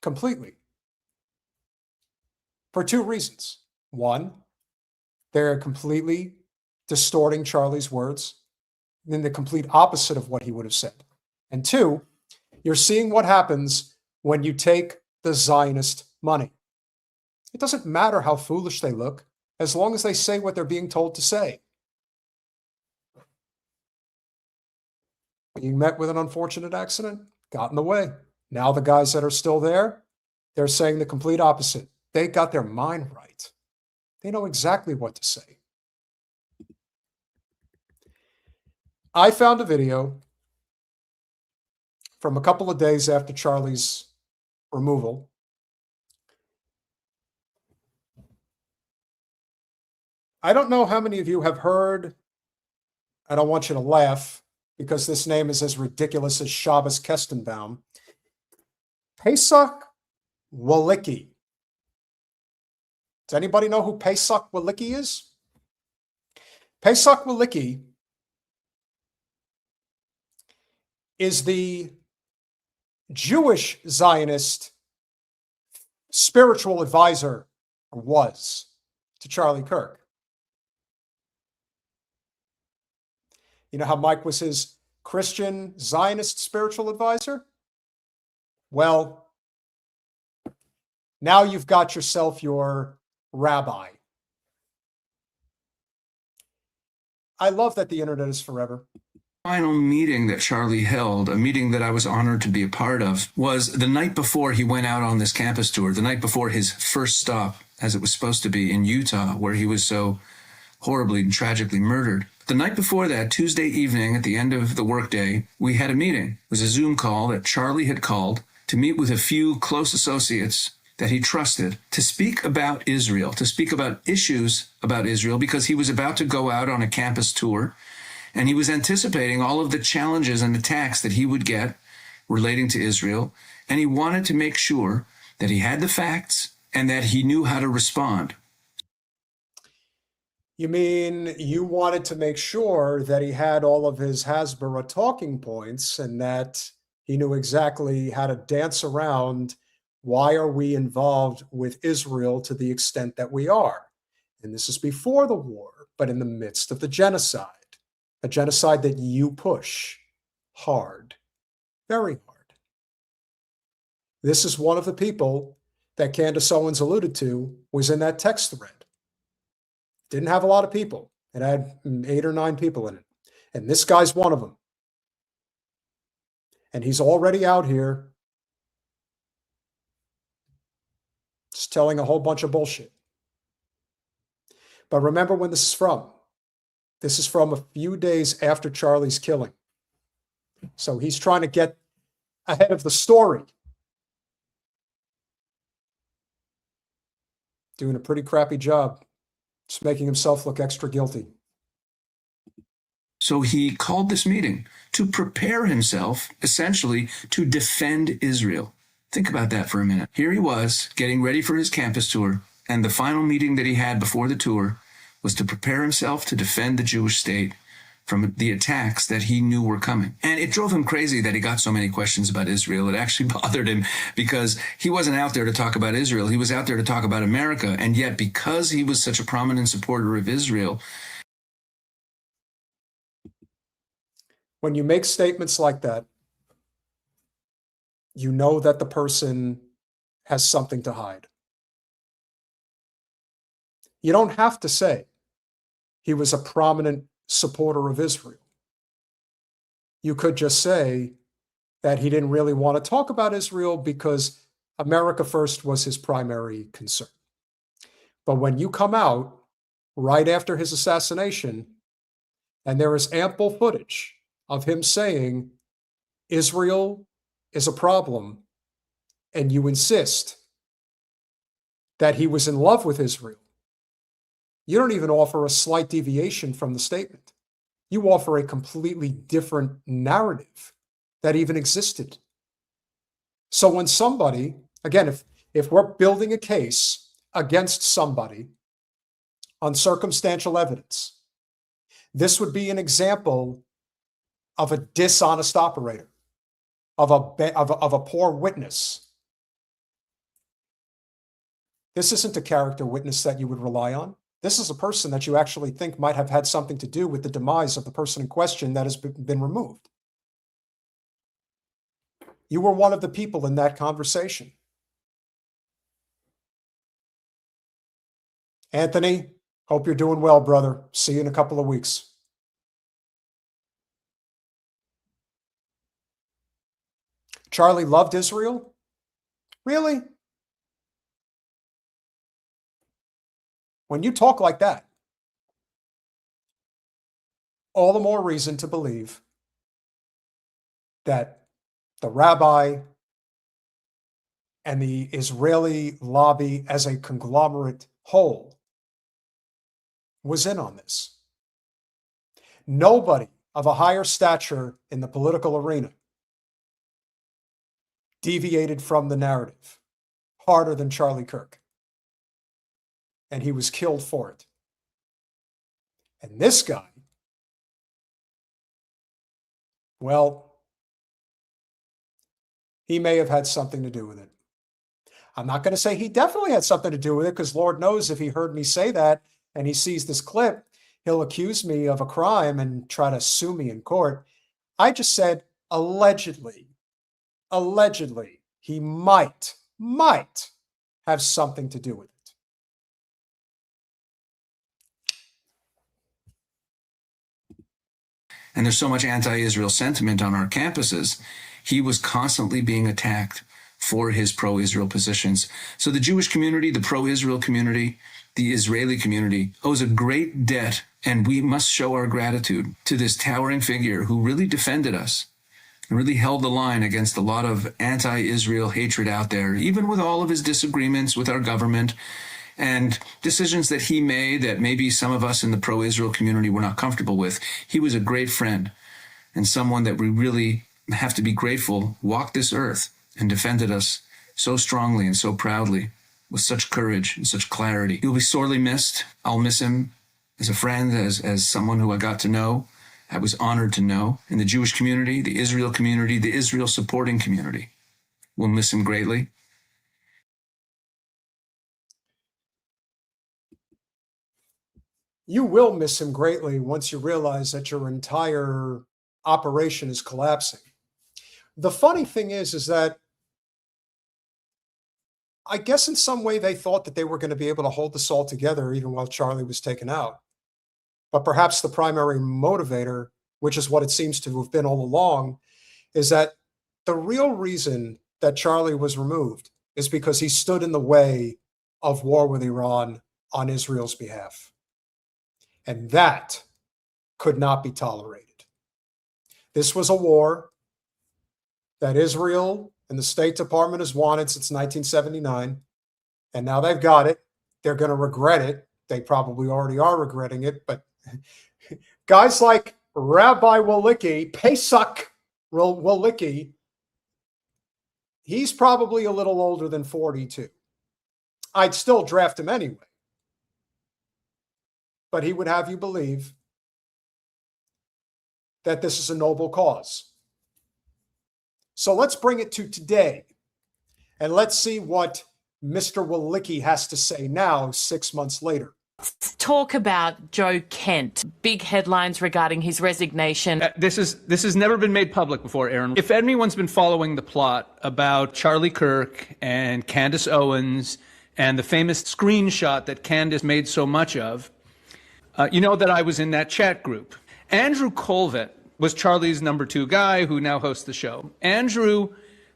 Completely. For two reasons. One, they're completely distorting Charlie's words in the complete opposite of what he would have said. And two, you're seeing what happens when you take the Zionist money. It doesn't matter how foolish they look, as long as they say what they're being told to say. Being met with an unfortunate accident, got in the way. Now the guys that are still there, they're saying the complete opposite. They got their mind right. They know exactly what to say. I found a video from a couple of days after Charlie's removal. I don't know how many of you have heard, I don't want you to laugh, because this name is as ridiculous as Shabbos Kestenbaum. Pesach Walicki. Does anybody know who Pesach Walicki is? Pesach Walicki is the Jewish Zionist spiritual advisor, or was, to Charlie Kirk. You know how Mike was his Christian Zionist spiritual advisor? Well, now you've got yourself your rabbi. I love that the internet is forever. final meeting that Charlie held, a meeting that I was honored to be a part of, was the night before he went out on this campus tour, the night before his first stop, as it was supposed to be, in Utah, where he was so horribly and tragically murdered. The night before that, Tuesday evening, at the end of the workday, we had a meeting. It was a Zoom call that Charlie had called to meet with a few close associates that he trusted to speak about Israel, to speak about issues about Israel, because he was about to go out on a campus tour. And he was anticipating all of the challenges and attacks that he would get relating to Israel. And he wanted to make sure that he had the facts and that he knew how to respond. You mean you wanted to make sure that he had all of his Hasbara talking points and that he knew exactly how to dance around why are we involved with Israel to the extent that we are? And this is before the war, but in the midst of the genocide. A genocide that you push hard, very hard. This is one of the people that Candace Owens alluded to was in that text thread. Didn't have a lot of people. It had 8 or 9 people in it. And this guy's one of them. And he's already out here just telling a whole bunch of bullshit. But remember when this is from. This is from a few days after Charlie's killing. So he's trying to get ahead of the story. Doing a pretty crappy job. Just making himself look extra guilty. So he called this meeting to prepare himself, essentially, to defend Israel. Think about that for a minute. Here he was, getting ready for his campus tour, and the final meeting that he had before the tour was to prepare himself to defend the Jewish state from the attacks that he knew were coming. And it drove him crazy that he got so many questions about Israel. It actually bothered him because he wasn't out there to talk about Israel. He was out there to talk about America. And yet, because he was such a prominent supporter of Israel. When you make statements like that, you know that the person has something to hide. You don't have to say he was a prominent supporter of Israel. You could just say that he didn't really want to talk about Israel because America first was his primary concern. But when you come out right after his assassination, and there is ample footage of him saying Israel is a problem, and you insist that he was in love with Israel, you don't even offer a slight deviation from the statement. You offer a completely different narrative that even existed. So when somebody, again, if we're building a case against somebody on circumstantial evidence, this would be an example of a dishonest operator, of a poor witness. This isn't a character witness that you would rely on. This is a person that you actually think might have had something to do with the demise of the person in question that has been removed. You were one of the people in that conversation. Anthony, hope you're doing well, brother. See you in a couple of weeks. Charlie loved Israel? Really? When you talk like that, all the more reason to believe that the rabbi and the Israeli lobby as a conglomerate whole was in on this. Nobody of a higher stature in the political arena deviated from the narrative harder than Charlie Kirk. And he was killed for it. And this guy, well, he may have had something to do with it. I'm not going to say he definitely had something to do with it, because Lord knows if he heard me say that and he sees this clip, he'll accuse me of a crime and try to sue me in court. I just said allegedly, he might have something to do with it. and there's so much anti-Israel sentiment on our campuses, he was constantly being attacked for his pro-Israel positions. So the Jewish community, the pro-Israel community, the Israeli community owes a great debt, and we must show our gratitude to this towering figure who really defended us and really held the line against a lot of anti-Israel hatred out there, even with all of his disagreements with our government and decisions that he made that maybe some of us in the pro-Israel community were not comfortable with. He was a great friend and someone that we really have to be grateful walked this earth and defended us so strongly and so proudly with such courage and such clarity. He'll be sorely missed. I'll miss him as a friend, as someone who I got to know, I was honored to know. In the Jewish community, the Israel community, the Israel supporting community, we'll miss him greatly. You will miss him greatly once you realize that your entire operation is collapsing. The funny thing is that I guess in some way they thought that they were going to be able to hold this all together even while Charlie was taken out. But perhaps the primary motivator, which is what it seems to have been all along, is that the real reason that Charlie was removed is because he stood in the way of war with Iran on Israel's behalf. And that could not be tolerated. This was a war that Israel and the State Department has wanted since 1979. And now they've got it. They're going to regret it. They probably already are regretting it. But guys like Rabbi Pesach Walicki, he's probably a little older than 42. I'd still draft him anyway. But he would have you believe that this is a noble cause. So let's bring it to today, and let's see what Mr. Walicki has to say now, 6 months later. Talk about Joe Kent. Big headlines regarding his resignation. This has never been made public before, Aaron. If anyone's been following the plot about Charlie Kirk and Candace Owens and the famous screenshot that Candace made so much of, you know that I was in that chat group. Andrew Kolvet was Charlie's number 2 guy who now hosts the show. Andrew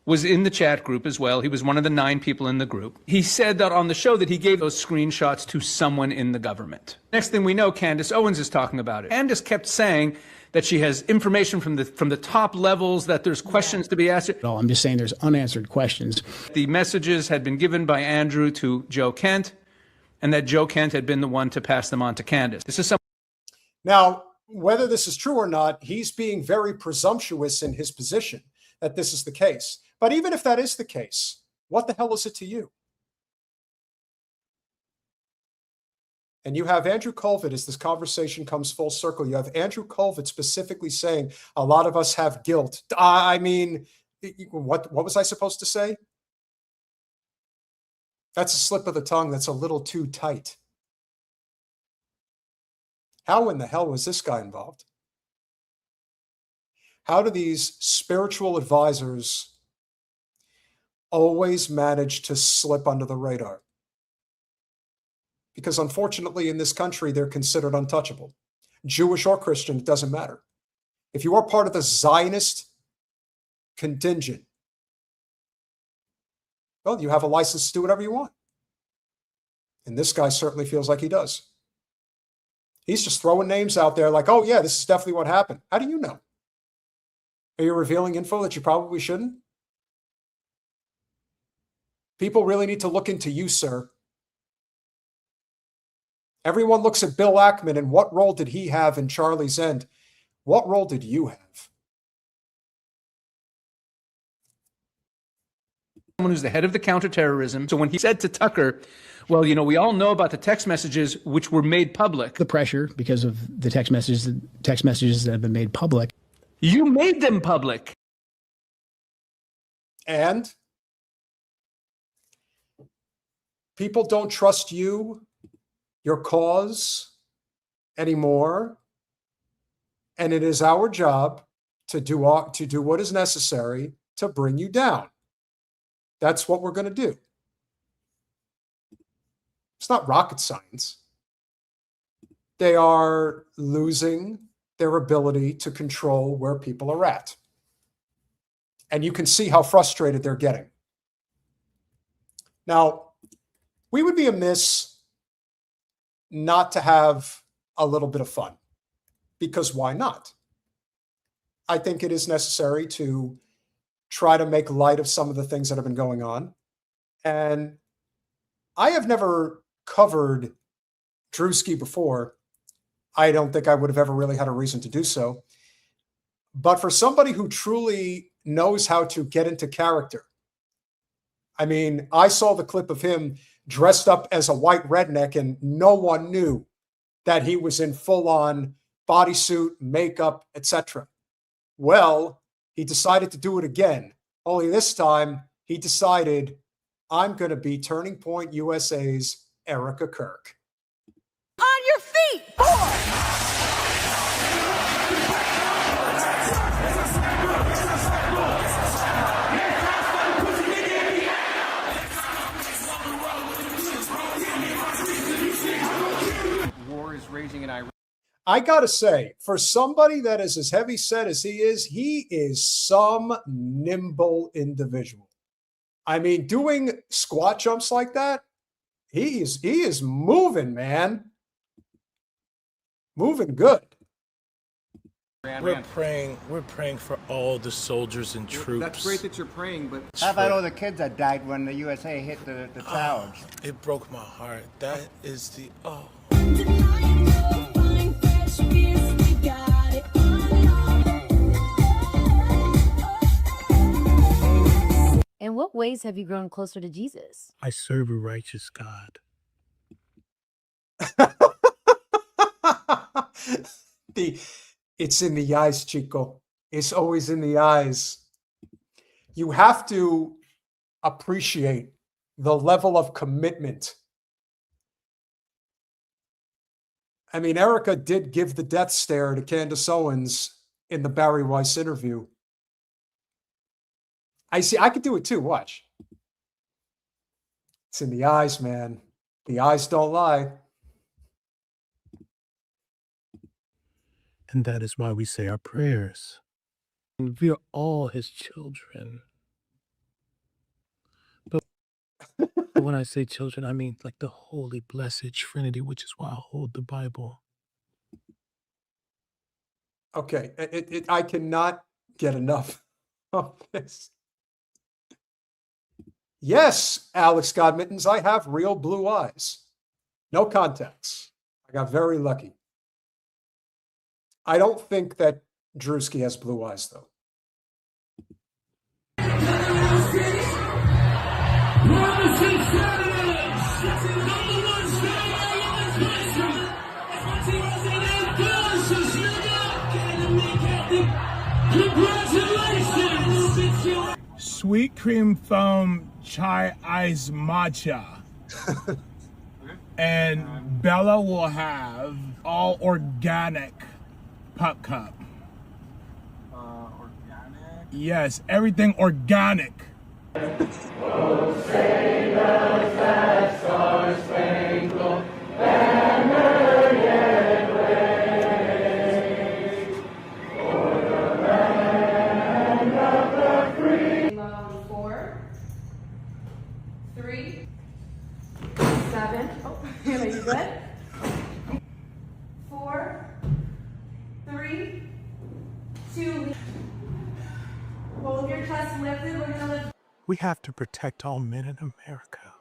was in the chat group as well. He was one of the 9 people in the group. He said that on the show that he gave those screenshots to someone in the government. Next thing we know, Candace Owens is talking about it. Candace kept saying that she has information from the top levels, that there's questions to be asked. No, I'm just saying there's unanswered questions. The messages had been given by Andrew to Joe Kent, and that Joe Kent had been the one to pass them on to Candace. This is Now, whether this is true or not, he's being very presumptuous in his position that this is the case. But even if that is the case, what the hell is it to you? And you have Andrew Kolvet, as this conversation comes full circle, you have Andrew Kolvet specifically saying a lot of us have guilt. I mean, what was I supposed to say? That's a slip of the tongue that's a little too tight. How in the hell was this guy involved? How do these spiritual advisors always manage to slip under the radar? Because unfortunately in this country, they're considered untouchable. Jewish or Christian, it doesn't matter. If you are part of the Zionist contingent, well, you have a license to do whatever you want. And this guy certainly feels like he does. He's just throwing names out there like, oh yeah, this is definitely what happened. How do you know? Are you revealing info that you probably shouldn't? People really need to look into you, sir. Everyone looks at Bill Ackman and what role did he have in Charlie's end? What role did you have? someone who's the head of the counterterrorism. So when he said to Tucker, well, you know, we all know about the text messages which were made public. The pressure because of the text messages that have been made public. You made them public. And people don't trust you, your cause anymore. And it is our job to do what is necessary to bring you down. That's what we're going to do. It's not rocket science. They are losing their ability to control where people are at. And you can see how frustrated they're getting. Now, we would be amiss not to have a little bit of fun, because why not? I think it is necessary to try to make light of some of the things that have been going on. And I have never covered Druski before. I don't think I would have ever really had a reason to do so. But for somebody who truly knows how to get into character, I mean, I saw the clip of him dressed up as a white redneck, and no one knew that he was in full-on bodysuit, makeup, etc. Well, he decided to do it again. Only this time, he decided, I'm going to be Turning Point USA's Erika Kirk. On your feet, boy! War is raging in Iran. I gotta say, for somebody that is as heavy set as he is some nimble individual. I mean, doing squat jumps like that, he is moving, man. Moving good. We're praying for all the soldiers and troops. That's great that you're praying, but How about all the kids that died when the USA hit the towers? It broke my heart. That is the In what ways have you grown closer to Jesus? I serve a righteous God. It's in the eyes, Chico. It's always in the eyes. You have to appreciate the level of commitment. I mean, Erika did give the death stare to Candace Owens in the Barry Weiss interview. I could do it too. Watch. It's in the eyes, man. The eyes don't lie. And that is why we say our prayers. And we are all his children. But when I say children, I mean like the holy, blessed Trinity, which is why I hold the Bible. Okay, I cannot get enough of this. Yes, Alex Godmittens, I have real blue eyes. No contacts. I got very lucky. I don't think that Druski has blue eyes, though. Sweet cream foam chai ice matcha. And Bella will have all organic pup cup. Organic? Yes, everything organic. Oh, say does that star-spangled banner yet wave for the land of the free. 4, 3, 7. Oh, are you good? 4, 3, 2. Hold your chest lifted. We're gonna lift. We have to protect all men in America,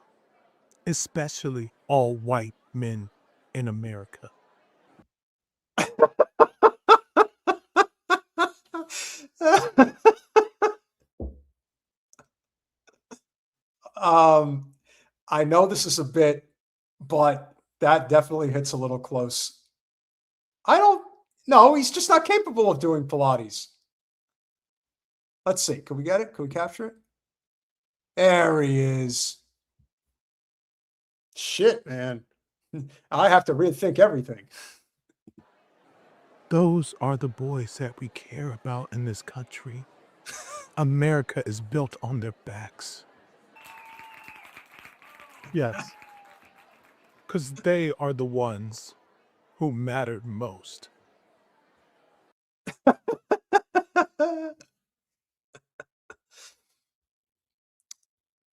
especially all white men in America. I know this is a bit, but that definitely hits a little close. I don't know. He's just not capable of doing Pilates. Let's see. Can we get it? Can we capture it? There he is. Shit, man. I have to rethink everything. Those are the boys that we care about in this country. America is built on their backs. Yes. Because they are the ones who mattered most.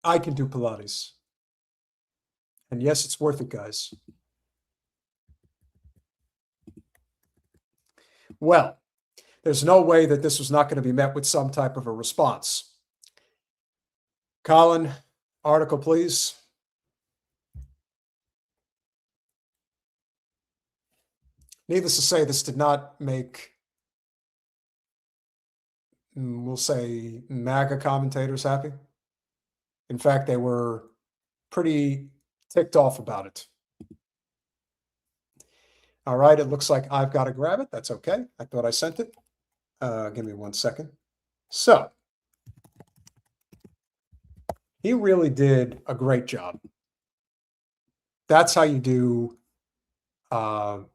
I can do Pilates. And yes, it's worth it, guys. Well, there's no way that this was not going to be met with some type of a response. Colin, article, please. Needless to say, this did not make, we'll say, MAGA commentators happy. In fact, they were pretty ticked off about it. All right, it looks like I've got to grab it. That's okay. I thought I sent it. Give me 1 second. So, he really did a great job. That's how you do for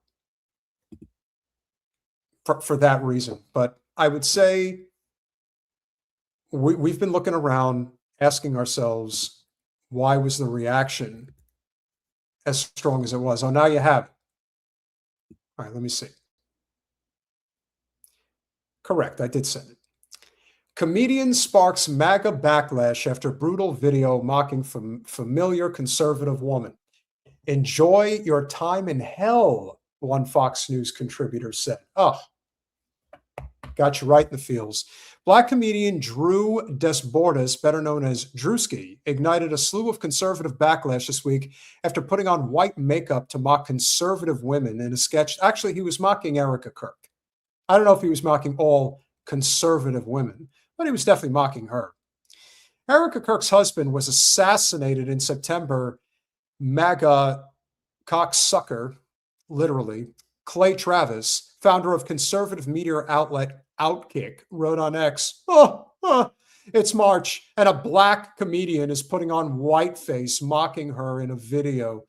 that reason. But I would say we've been looking around, asking ourselves, why was the reaction as strong as it was? Oh, now you have it. All right, let me see. Correct, I did send it. Comedian sparks MAGA backlash after brutal video mocking familiar conservative woman. Enjoy your time in hell, one Fox News contributor said. Oh, got you right in the feels. Black comedian Drew Desbordes, better known as Druski, ignited a slew of conservative backlash this week after putting on white makeup to mock conservative women in a sketch. Actually, he was mocking Erika Kirk. I don't know if he was mocking all conservative women, but he was definitely mocking her. Erika Kirk's husband was assassinated in September. MAGA cocksucker, literally, Clay Travis, founder of conservative media outlet Outkick, wrote on X, it's March, and a black comedian is putting on whiteface, mocking her in a video.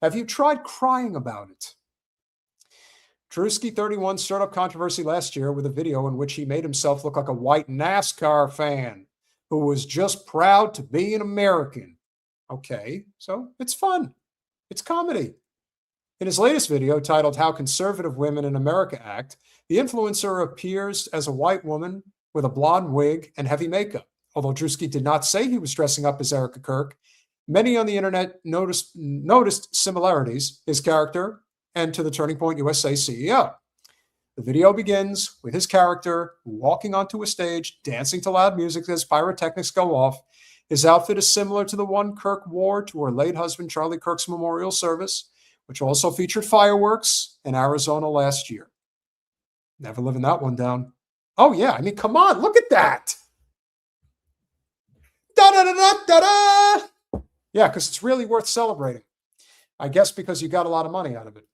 Have you tried crying about it? Druski, 31, stirred up controversy last year with a video in which he made himself look like a white NASCAR fan who was just proud to be an American. Okay, so it's fun. It's comedy. In his latest video titled How Conservative Women in America Act, the influencer appears as a white woman with a blonde wig and heavy makeup. Although Druski did not say he was dressing up as Erika Kirk, many on the internet noticed similarities, his character and to the Turning Point USA CEO. The video begins with his character walking onto a stage, dancing to loud music as pyrotechnics go off. His outfit is similar to the one Kirk wore to her late husband Charlie Kirk's memorial service, which also featured fireworks in Arizona last year. Never living that one down. Oh, yeah. I mean, come on. Look at that. Da-da-da-da-da-da. Yeah, because it's really worth celebrating. I guess because you got a lot of money out of it.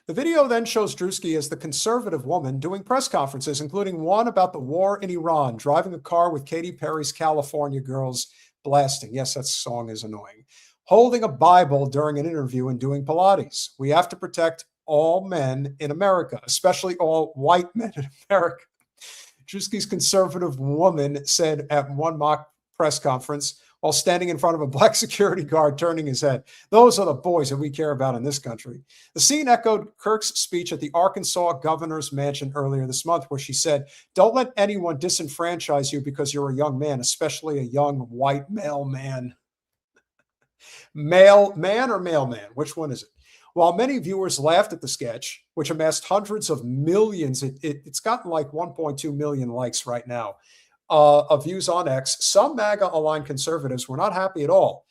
The video then shows Druski as the conservative woman doing press conferences, including one about the war in Iran, driving a car with Katy Perry's California Girls blasting. Yes, that song is annoying. Holding a Bible during an interview and doing Pilates. We have to protect all men in America, especially all white men in America. Druski's conservative woman said at one mock press conference while standing in front of a black security guard turning his head, "Those are the boys that we care about in this country." The scene echoed Kirk's speech at the Arkansas governor's mansion earlier this month, where she said, "Don't let anyone disenfranchise you because you're a young man, especially a young white male man." Male man or mailman? Which one is it? While many viewers laughed at the sketch, which amassed hundreds of millions, it's gotten like 1.2 million likes right now, of views on X, some MAGA-aligned conservatives were not happy at all.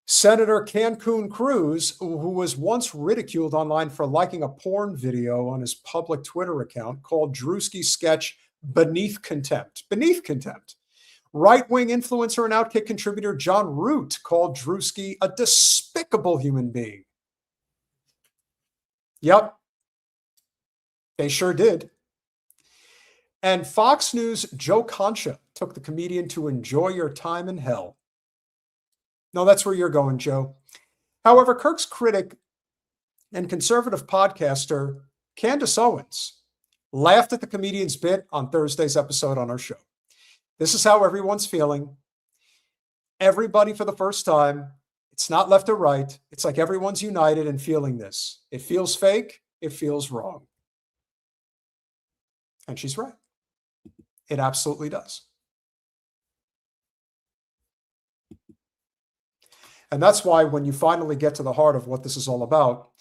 Senator Cancun Cruz, who was once ridiculed online for liking a porn video on his public Twitter account, called Druski's sketch beneath contempt. Beneath contempt. Right-wing influencer and Outkick contributor John Root called Druski a despicable human being. Yep, they sure did. And Fox News' Joe Concha took the comedian to enjoy your time in hell. No, that's where you're going, Joe. However, Kirk's critic and conservative podcaster Candace Owens laughed at the comedian's bit on Thursday's episode on our show. This is how everyone's feeling. Everybody for the first time. It's not left or right. It's like everyone's united in feeling this. It feels fake. It feels wrong. And she's right. It absolutely does. And that's why when you finally get to the heart of what this is all about,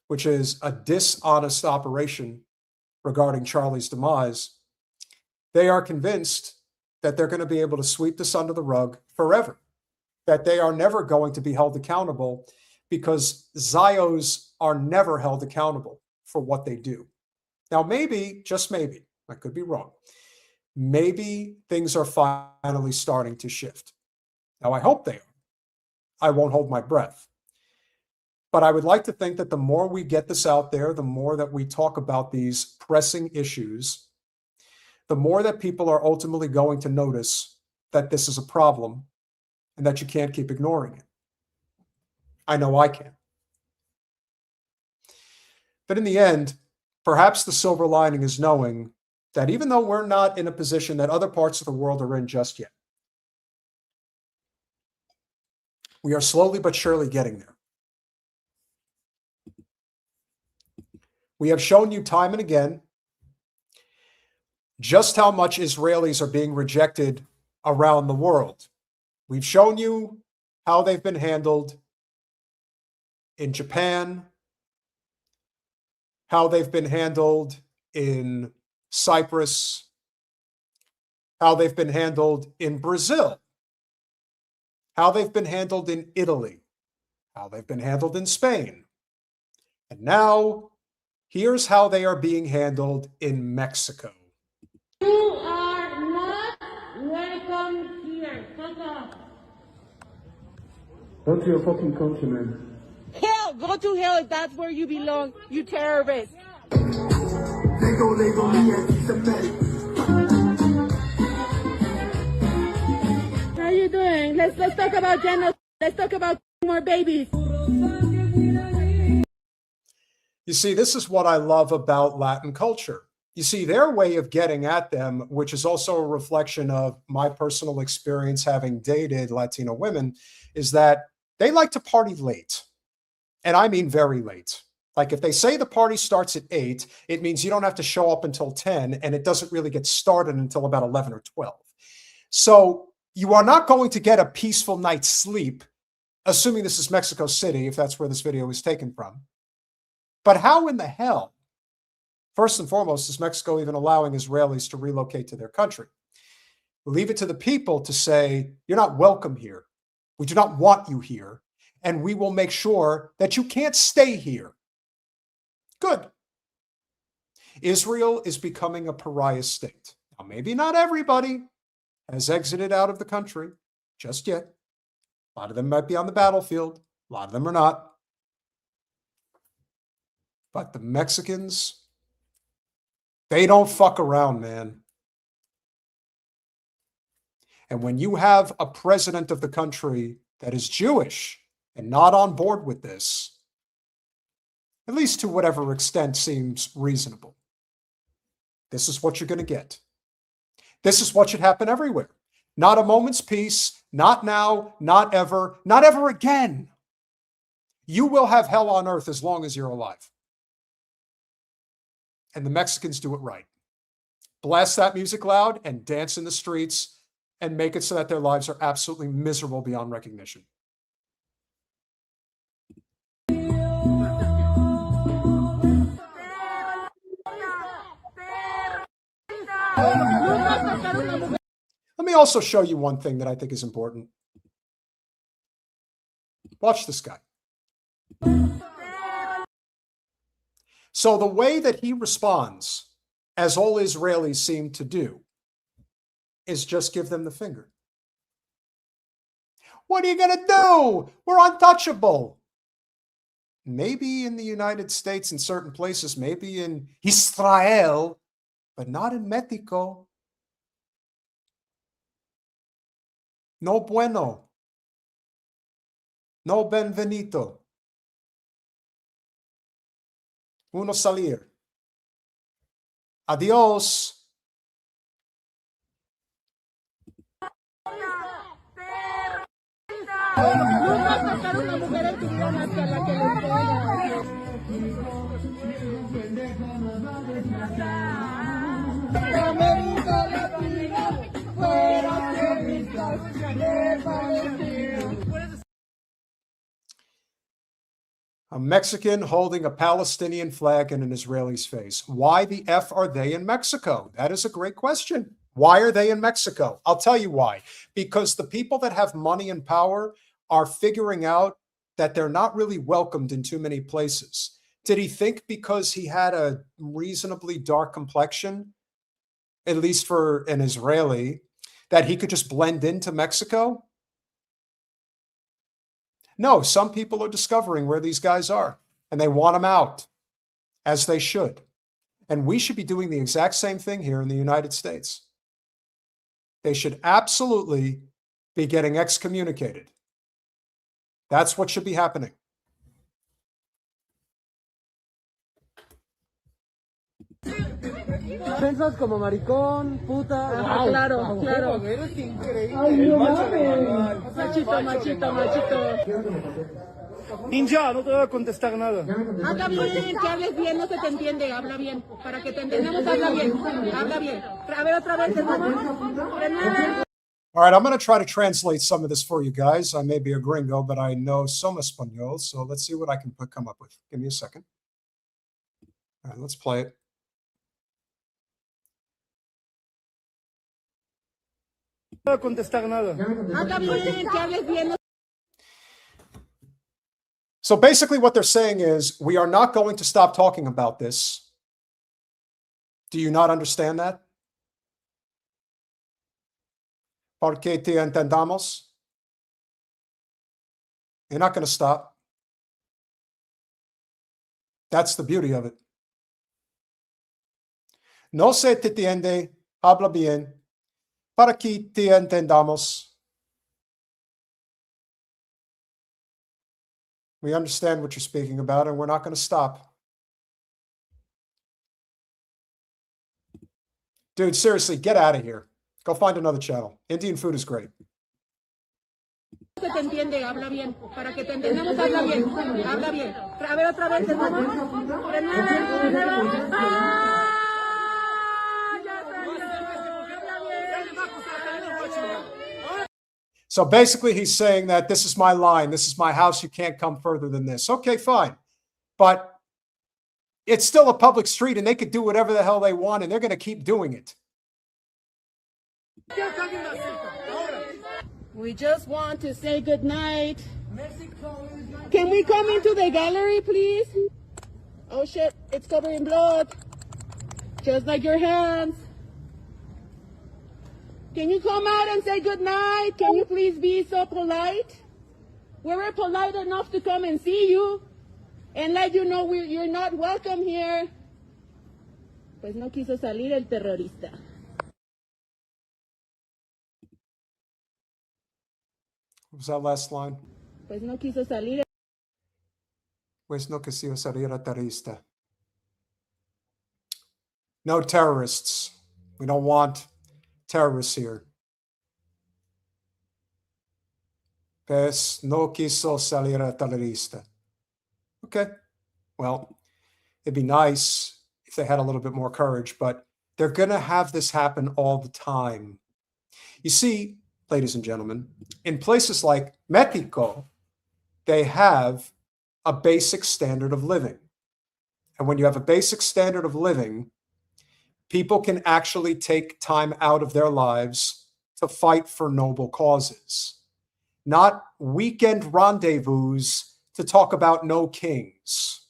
which is a dishonest operation regarding Charlie's demise, they are convinced that they're going to be able to sweep this under the rug forever, that they are never going to be held accountable, because Zios are never held accountable for what they do. Now, maybe, just maybe, I could be wrong, maybe things are finally starting to shift. Now, I hope they are. I won't hold my breath. But I would like to think that the more we get this out there, the more that we talk about these pressing issues, the more that people are ultimately going to notice that this is a problem and that you can't keep ignoring it. I know I can. But in the end, perhaps the silver lining is knowing that even though we're not in a position that other parts of the world are in just yet, we are slowly but surely getting there. We have shown you time and again just how much Israelis are being rejected around the world. We've shown you how they've been handled in Japan, how they've been handled in Cyprus, how they've been handled in Brazil, how they've been handled in Italy, how they've been handled in Spain. And now, here's how they are being handled in Mexico. You are not welcome here. Fuck off. Go to your fucking country, man. Hell, go to hell if that's where you belong, you terrorist. Label me anti-Semitic. How you doing? Let's talk about genocide. Let's talk about more babies. You see, this is what I love about Latin culture. You see, their way of getting at them, which is also a reflection of my personal experience having dated Latino women, is that they like to party late. And I mean very late. Like if they say the party starts at 8, it means you don't have to show up until 10, and it doesn't really get started until about 11 or 12. So you are not going to get a peaceful night's sleep, assuming this is Mexico City, if that's where this video is taken from. But how in the hell, first and foremost, is Mexico even allowing Israelis to relocate to their country? Leave it to the people to say, you're not welcome here. We do not want you here. And we will make sure that you can't stay here. Good. Israel is becoming a pariah state. Now, maybe not everybody has exited out of the country just yet. A lot of them might be on the battlefield. A lot of them are not. But the Mexicans, they don't fuck around, man. And when you have a president of the country that is Jewish and not on board with this, at least to whatever extent seems reasonable, this is what you're going to get. This is what should happen everywhere. Not a moment's peace, not now, not ever again. You will have hell on earth as long as you're alive. And the Mexicans do it right. Blast that music loud and dance in the streets and make it so that their lives are absolutely miserable beyond recognition. Let me also show you one thing that I think is important. Watch this guy. So the way that he responds, as all Israelis seem to do, is just give them the finger. What are you going to do? We're untouchable. Maybe in the United States in certain places, maybe in Israel, but not in Mexico. No bueno. No benvenuto. Uno salir. Adiós. A Mexican holding a Palestinian flag in an Israeli's face. Why the F are they in Mexico? That is a great question. Why are they in Mexico? I'll tell you why. Because the people that have money and power are figuring out that they're not really welcomed in too many places. Did he think because he had a reasonably dark complexion, at least for an Israeli, that he could just blend into Mexico? No, some people are discovering where these guys are, and they want them out, as they should. And we should be doing the exact same thing here in the United States. They should absolutely be getting excommunicated. That's what should be happening. Piensas como maricón, puta. Wow. Claro, claro. Eres increíble. Ay, El no macho de mames. manual. Machito, machito, machito. Ninja, no te voy a contestar nada. Habla bien, que hables bien, no se te entiende, habla bien. Para que te entendamos, habla bien. Habla bien. A ver otra vez, hermano. All right, I'm going to try to translate some of this for you guys. I may be a gringo, but I know some Espanol, so let's see what I can come up with. Give me a second. All right, let's play it. No te voy a contestar nada. Habla bien, que hables bien. So basically what they're saying is, we are not going to stop talking about this. Do you not understand that? Porque te entendamos? You're not going to stop. That's the beauty of it. No se te entiende, habla bien, para que te entendamos. We understand what you're speaking about, and we're not going to stop. Dude, seriously, get out of here. Go find another channel. Indian food is great. Se te entiende, habla bien. Para que te entendamos, habla bien. Habla bien. A ver otra vez, hermano. So basically, he's saying that this is my line. This is my house. You can't come further than this. Okay, fine. But it's still a public street, and they could do whatever the hell they want, and they're going to keep doing it. We just want to say good night. Can we come into the gallery, please? Oh shit, it's covered in blood. Just like your hands. Can you come out and say good night? Can you please be so polite? We were polite enough to come and see you and let you know you're not welcome here. Pues no quiso salir el terrorista. What was that last line? Pues no quiso salir. Pues no quiso salir el terrorista. No terrorists. We don't want terrorists here. Pues no quiso salir el terrorista. Okay. Well, it'd be nice if they had a little bit more courage, but they're going to have this happen all the time. You see, ladies and gentlemen, in places like Mexico, they have a basic standard of living. And when you have a basic standard of living, people can actually take time out of their lives to fight for noble causes, not weekend rendezvous to talk about no kings.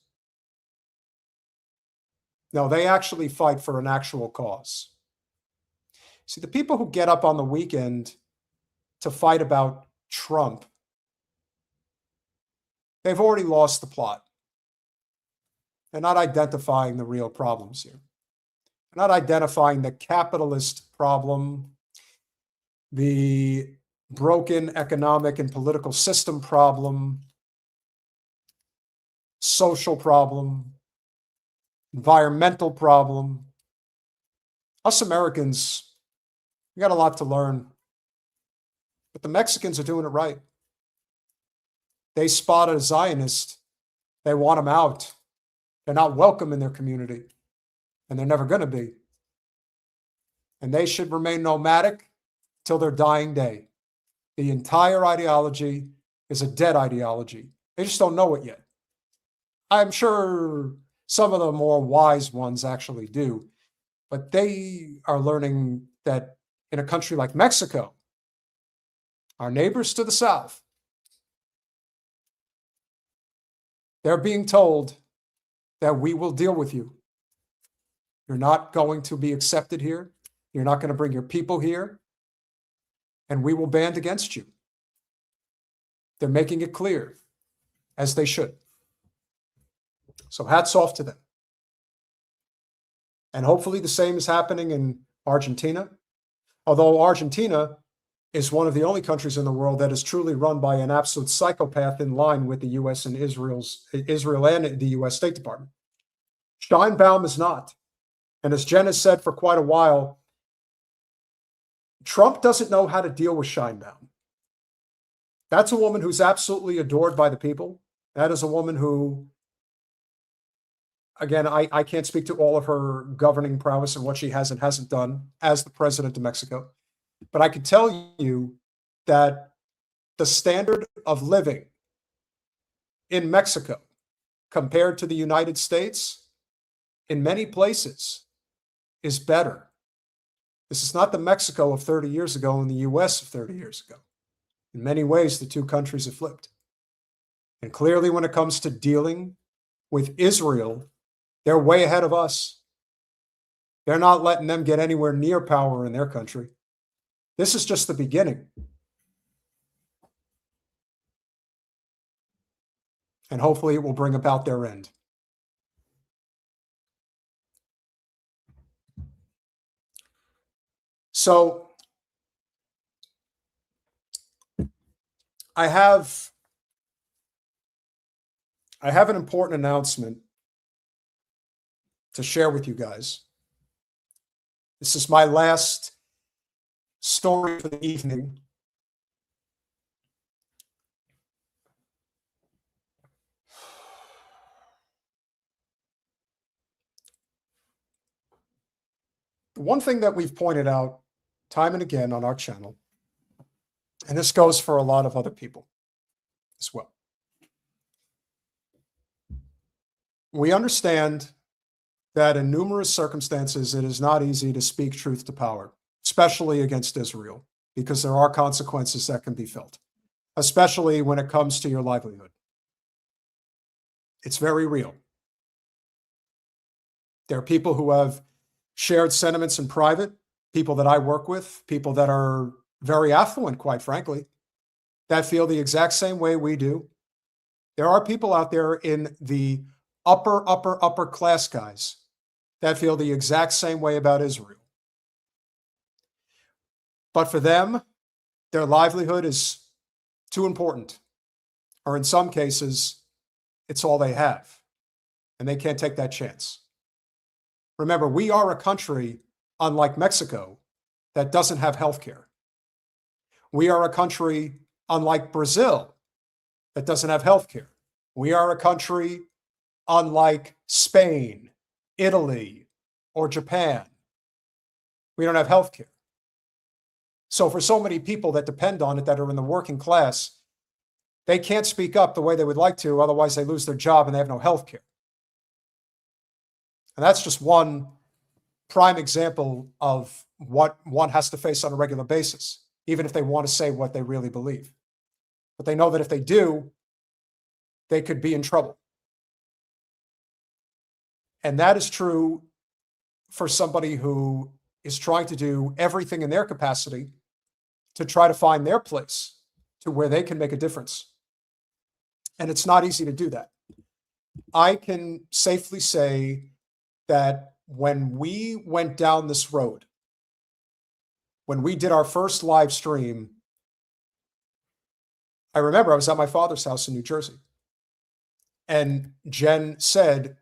No, they actually fight for an actual cause. See, the people who get up on the weekend to fight about Trump, they've already lost the plot. They're not identifying the real problems here. They're not identifying the capitalist problem, the broken economic and political system problem, social problem, environmental problem. Us Americans, we got a lot to learn. But the Mexicans are doing it right. They spotted a Zionist. They want him out. They're not welcome in their community. And they're never going to be. and they should remain nomadic till their dying day. The entire ideology is a dead ideology. They just don't know it yet. I'm sure some of the more wise ones actually do, but they are learning that in a country like Mexico, our neighbors to the south, they're being told that we will deal with you. You're not going to be accepted here. You're not going to bring your people here, and we will band against you. They're making it clear, as they should. So hats off to them. And hopefully the same is happening in Argentina, although Argentina is one of the only countries in the world that is truly run by an absolute psychopath in line with the U.S. and Israel and the U.S. State Department. Steinbaum is not. And as Jen has said for quite a while, Trump doesn't know how to deal with Steinbaum. That's a woman who's absolutely adored by the people. That is a woman who, again, I can't speak to all of her governing prowess and what she has and hasn't done as the president of Mexico. But I can tell you that the standard of living in Mexico compared to the United States, in many places, is better. This is not the Mexico of 30 years ago and the US of 30 years ago. In many ways, the two countries have flipped. And clearly, when it comes to dealing with Israel, they're way ahead of us. They're not letting them get anywhere near power in their country. This is just the beginning. And hopefully it will bring about their end. So I have an important announcement to share with you guys. This is my last story for the evening. The one thing that we've pointed out time and again on our channel, and this goes for a lot of other people as well. We understand that in numerous circumstances, it is not easy to speak truth to power, especially against Israel, because there are consequences that can be felt, especially when it comes to your livelihood. It's very real. There are people who have shared sentiments in private, people that I work with, people that are very affluent, quite frankly, that feel the exact same way we do. There are people out there in the upper class guys that feel the exact same way about Israel. But for them, their livelihood is too important, or in some cases, it's all they have, and they can't take that chance. Remember, we are a country, unlike Mexico, that doesn't have health care. We are a country, unlike Brazil, that doesn't have health care. We are a country, unlike Spain, Italy, or Japan. We don't have health care. So for so many people that depend on it, that are in the working class, they can't speak up the way they would like to, otherwise they lose their job and they have no health care. And that's just one prime example of what one has to face on a regular basis, even if they want to say what they really believe. But they know that if they do, they could be in trouble. And that is true for somebody who is trying to do everything in their capacity to try to find their place to where they can make a difference. And it's not easy to do that. I can safely say that when we went down this road, when we did our first live stream, I remember I was at my father's house in New Jersey. And Jen said,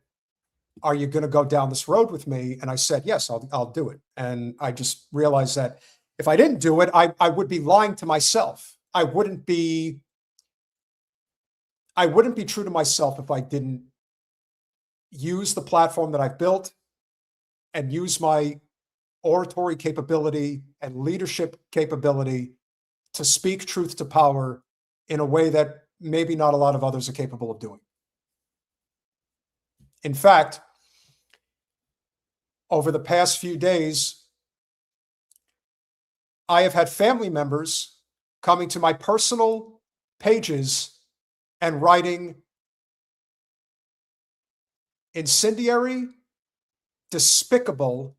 "Are you going to go down this road with me?" And I said, "Yes, I'll do it." And I just realized that if I didn't do it, I would be lying to myself. I wouldn't be true to myself if I didn't use the platform that I've built and use my oratory capability and leadership capability to speak truth to power in a way that maybe not a lot of others are capable of doing. In fact, over the past few days, I have had family members coming to my personal pages and writing incendiary, despicable,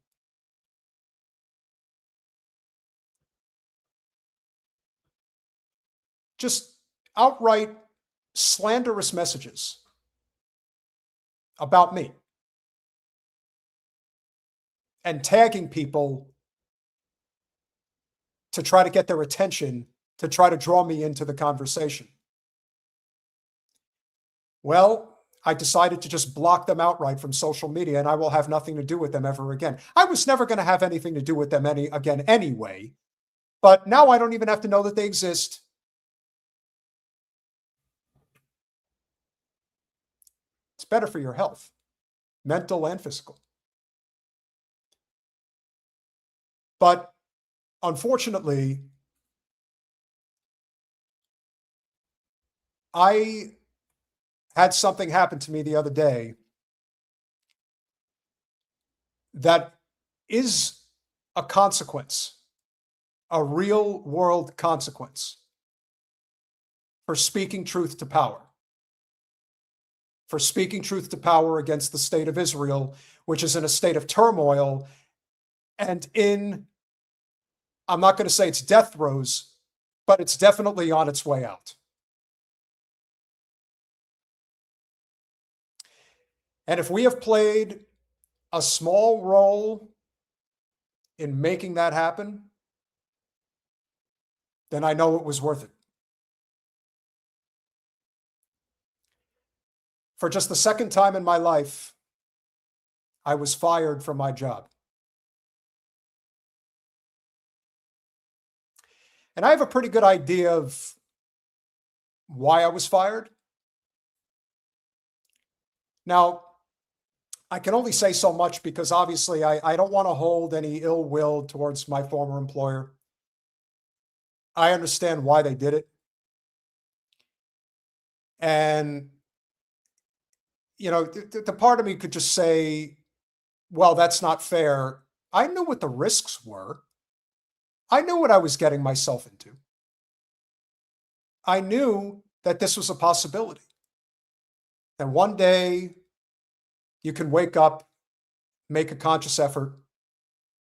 just outright slanderous messages about me and tagging people to try to get their attention, to try to draw me into the conversation. Well, I decided to just block them outright from social media, and I will have nothing to do with them ever again. I was never going to have anything to do with them again anyway, but now I don't even have to know that they exist. It's better for your health, mental and physical. But unfortunately, I had something happen to me the other day that is a consequence, a real world consequence for speaking truth to power, for speaking truth to power against the state of Israel, which is in a state of turmoil and I'm not going to say it's death throes, but it's definitely on its way out. And if we have played a small role in making that happen, then I know it was worth it. For just the second time in my life, I was fired from my job. And I have a pretty good idea of why I was fired. Now, I can only say so much because obviously I don't want to hold any ill will towards my former employer. I understand why they did it. And, you know, the part of me could just say, well, that's not fair. I knew what the risks were. I knew what I was getting myself into. I knew that this was a possibility. And one day you can wake up, make a conscious effort,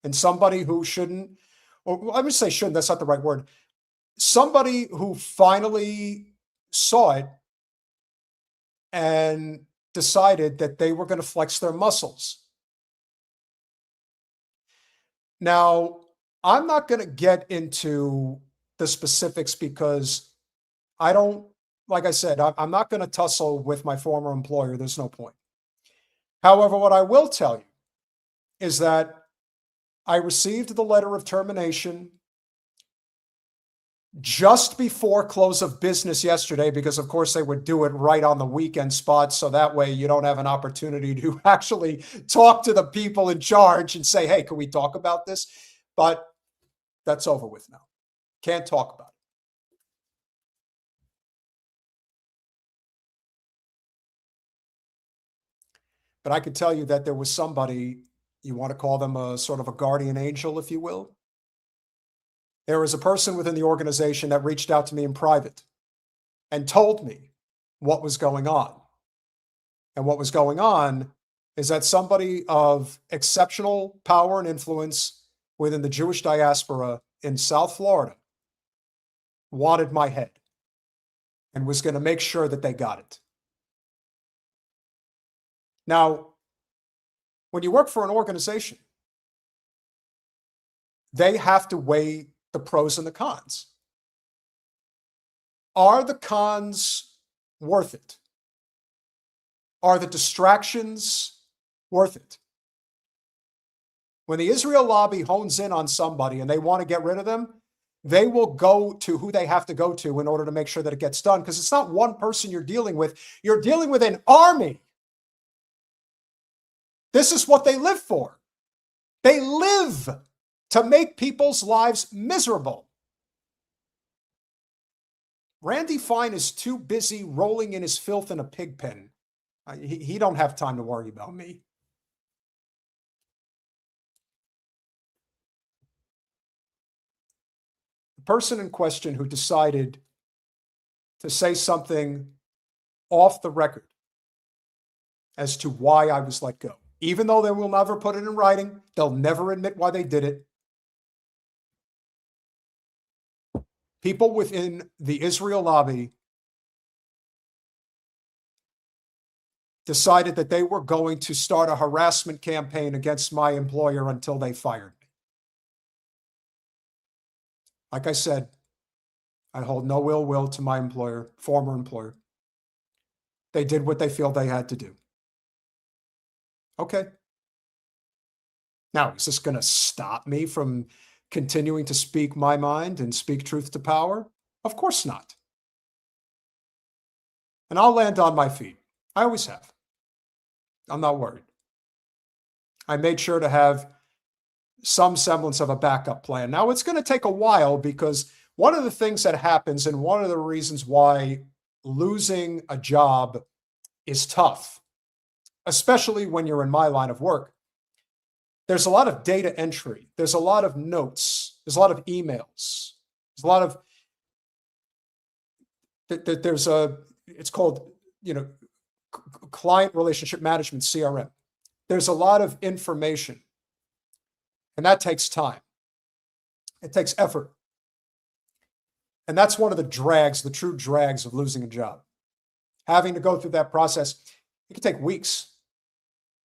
and somebody who shouldn't, or I would say shouldn't, that's not the right word. Somebody who finally saw it and decided that they were going to flex their muscles. Now, I'm not going to get into the specifics because I don't, like I said, I'm not going to tussle with my former employer. There's no point. However, what I will tell you is that I received the letter of termination just before close of business yesterday, because of course they would do it right on the weekend spot. So that way you don't have an opportunity to actually talk to the people in charge and say, hey, can we talk about this? But that's over with now. Can't talk about it. But I can tell you that there was somebody, you want to call them a sort of a guardian angel, if you will. There was a person within the organization that reached out to me in private and told me what was going on. And what was going on is that somebody of exceptional power and influence within the Jewish diaspora in South Florida wanted my head and was going to make sure that they got it. Now, when you work for an organization, they have to weigh the pros and the cons. Are the cons worth it? Are the distractions worth it? When the Israel lobby hones in on somebody and they want to get rid of them, they will go to who they have to go to in order to make sure that it gets done, because it's not one person you're dealing with. You're dealing with an army. This is what they live for. They live to make people's lives miserable. Randy Fine is too busy rolling in his filth in a pig pen. He don't have time to worry about me. The person in question who decided to say something off the record as to why I was let go, even though they will never put it in writing, they'll never admit why they did it. People within the Israel lobby decided that they were going to start a harassment campaign against my employer until they fired me. Like I said, I hold no ill will to my employer, former employer. They did what they feel they had to do. Okay. Now, is this going to stop me from continuing to speak my mind and speak truth to power? Of course not. And I'll land on my feet. I always have. I'm not worried. I made sure to have some semblance of a backup plan. Now, it's going to take a while because one of the things that happens and one of the reasons why losing a job is tough, especially when you're in my line of work, there's a lot of data entry. There's a lot of notes. There's a lot of emails. There's a lot of, it's called, client relationship management, CRM. There's a lot of information, and that takes time. It takes effort. And that's one of the drags, the true drags of losing a job. Having to go through that process, it can take weeks.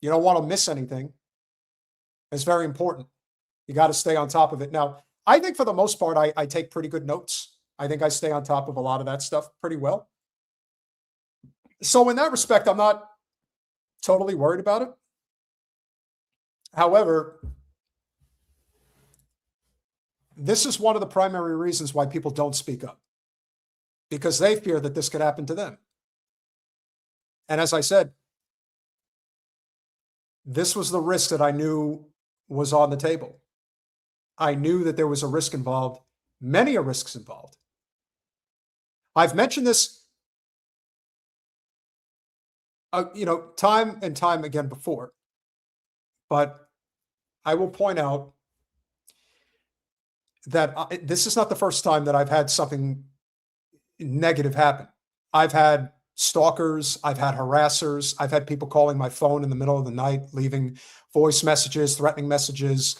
You don't want to miss anything. It's very important. You got to stay on top of it. Now, I think for the most part, I take pretty good notes. I think I stay on top of a lot of that stuff pretty well. So in that respect, I'm not totally worried about it. However, this is one of the primary reasons why people don't speak up, because they fear that this could happen to them. And as I said, this was the risk that I knew was on the table. I knew that there was a risk involved, many risks involved. I've mentioned this, time and time again before, but I will point out that this is not the first time that I've had something negative happen. I've had stalkers, I've had harassers, I've had people calling my phone in the middle of the night, leaving voice messages, threatening messages.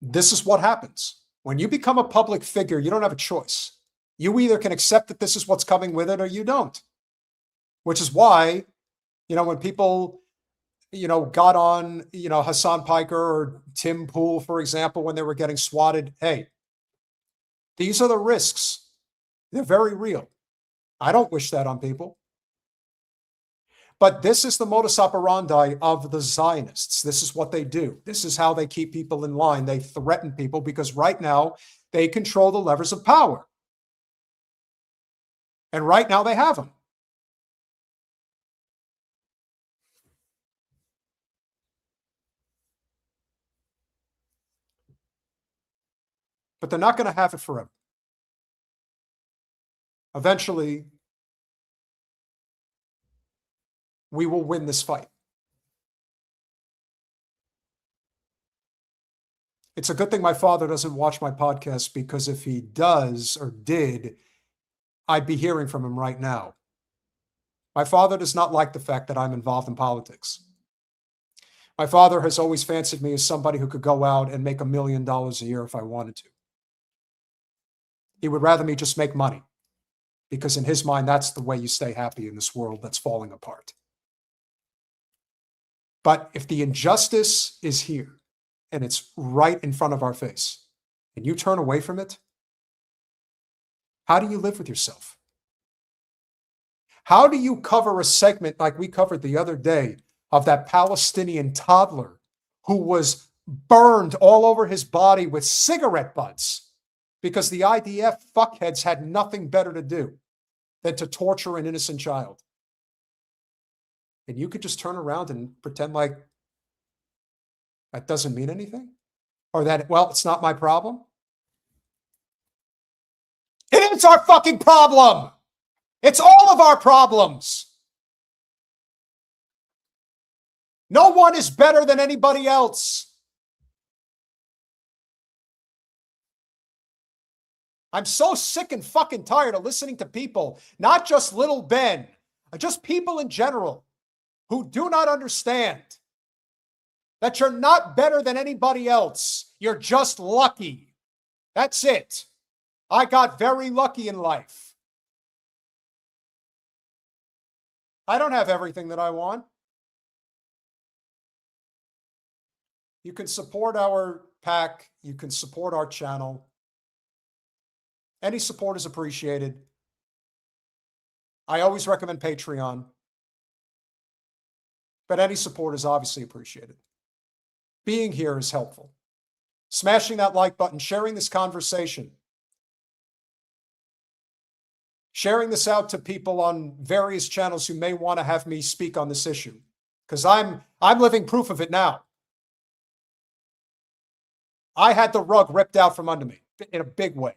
This is what happens. When you become a public figure, you don't have a choice. You either can accept that this is what's coming with it or you don't. Which is why, when people, got on, Hasan Piker or Tim Pool, for example, when they were getting swatted, hey, these are the risks. They're very real. I don't wish that on people. But this is the modus operandi of the Zionists. This is what they do. This is how they keep people in line. They threaten people because right now they control the levers of power. And right now they have them. But they're not going to have it forever. Eventually, we will win this fight. It's a good thing my father doesn't watch my podcast, because if he does or did, I'd be hearing from him right now. My father does not like the fact that I'm involved in politics. My father has always fancied me as somebody who could go out and make $1 million a year if I wanted to. He would rather me just make money, because in his mind, that's the way you stay happy in this world that's falling apart. But if the injustice is here and it's right in front of our face and you turn away from it, how do you live with yourself? How do you cover a segment like we covered the other day of that Palestinian toddler who was burned all over his body with cigarette butts because the IDF fuckheads had nothing better to do than to torture an innocent child? And you could just turn around and pretend like that doesn't mean anything? Or that, well, it's not my problem? It is our fucking problem. It's all of our problems. No one is better than anybody else. I'm so sick and fucking tired of listening to people, not just little Ben, just people in general who do not understand that you're not better than anybody else. You're just lucky. That's it. I got very lucky in life. I don't have everything that I want. You can support our PAC. You can support our channel. Any support is appreciated. I always recommend Patreon, but any support is obviously appreciated. Being here is helpful. Smashing that like button, sharing this conversation, sharing this out to people on various channels who may want to have me speak on this issue, because I'm living proof of it now. I had the rug ripped out from under me in a big way.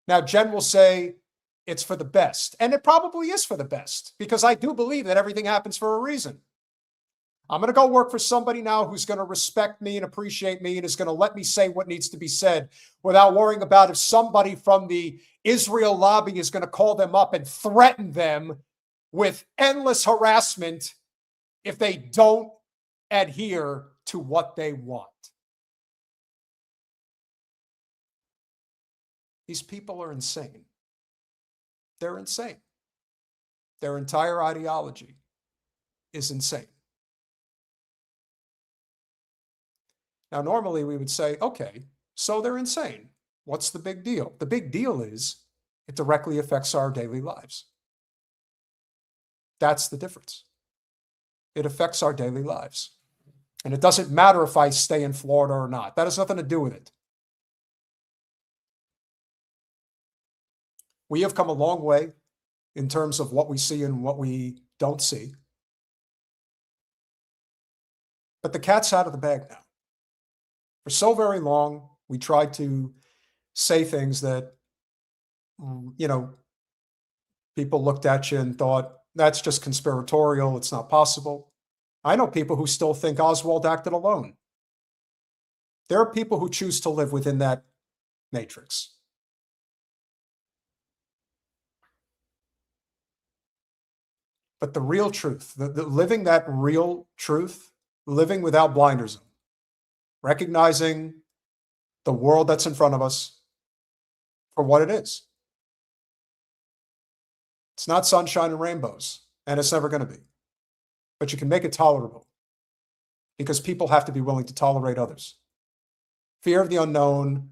Now, Jen will say it's for the best, and it probably is for the best, because I do believe that everything happens for a reason. I'm going to go work for somebody now who's going to respect me and appreciate me and is going to let me say what needs to be said without worrying about if somebody from the Israel lobby is going to call them up and threaten them with endless harassment if they don't adhere to what they want. These people are insane. They're insane. Their entire ideology is insane. Now, normally we would say, okay, so they're insane. What's the big deal? The big deal is it directly affects our daily lives. That's the difference. It affects our daily lives. And it doesn't matter if I stay in Florida or not. That has nothing to do with it. We have come a long way in terms of what we see and what we don't see. But the cat's out of the bag now. For so very long, we tried to say things that, you know, people looked at you and thought, that's just conspiratorial. It's not possible. I know people who still think Oswald acted alone. There are people who choose to live within that matrix. But the real truth, the living that real truth, living without blinders, recognizing the world that's in front of us for what it is. It's not sunshine and rainbows, and it's never going to be. But you can make it tolerable because people have to be willing to tolerate others. Fear of the unknown,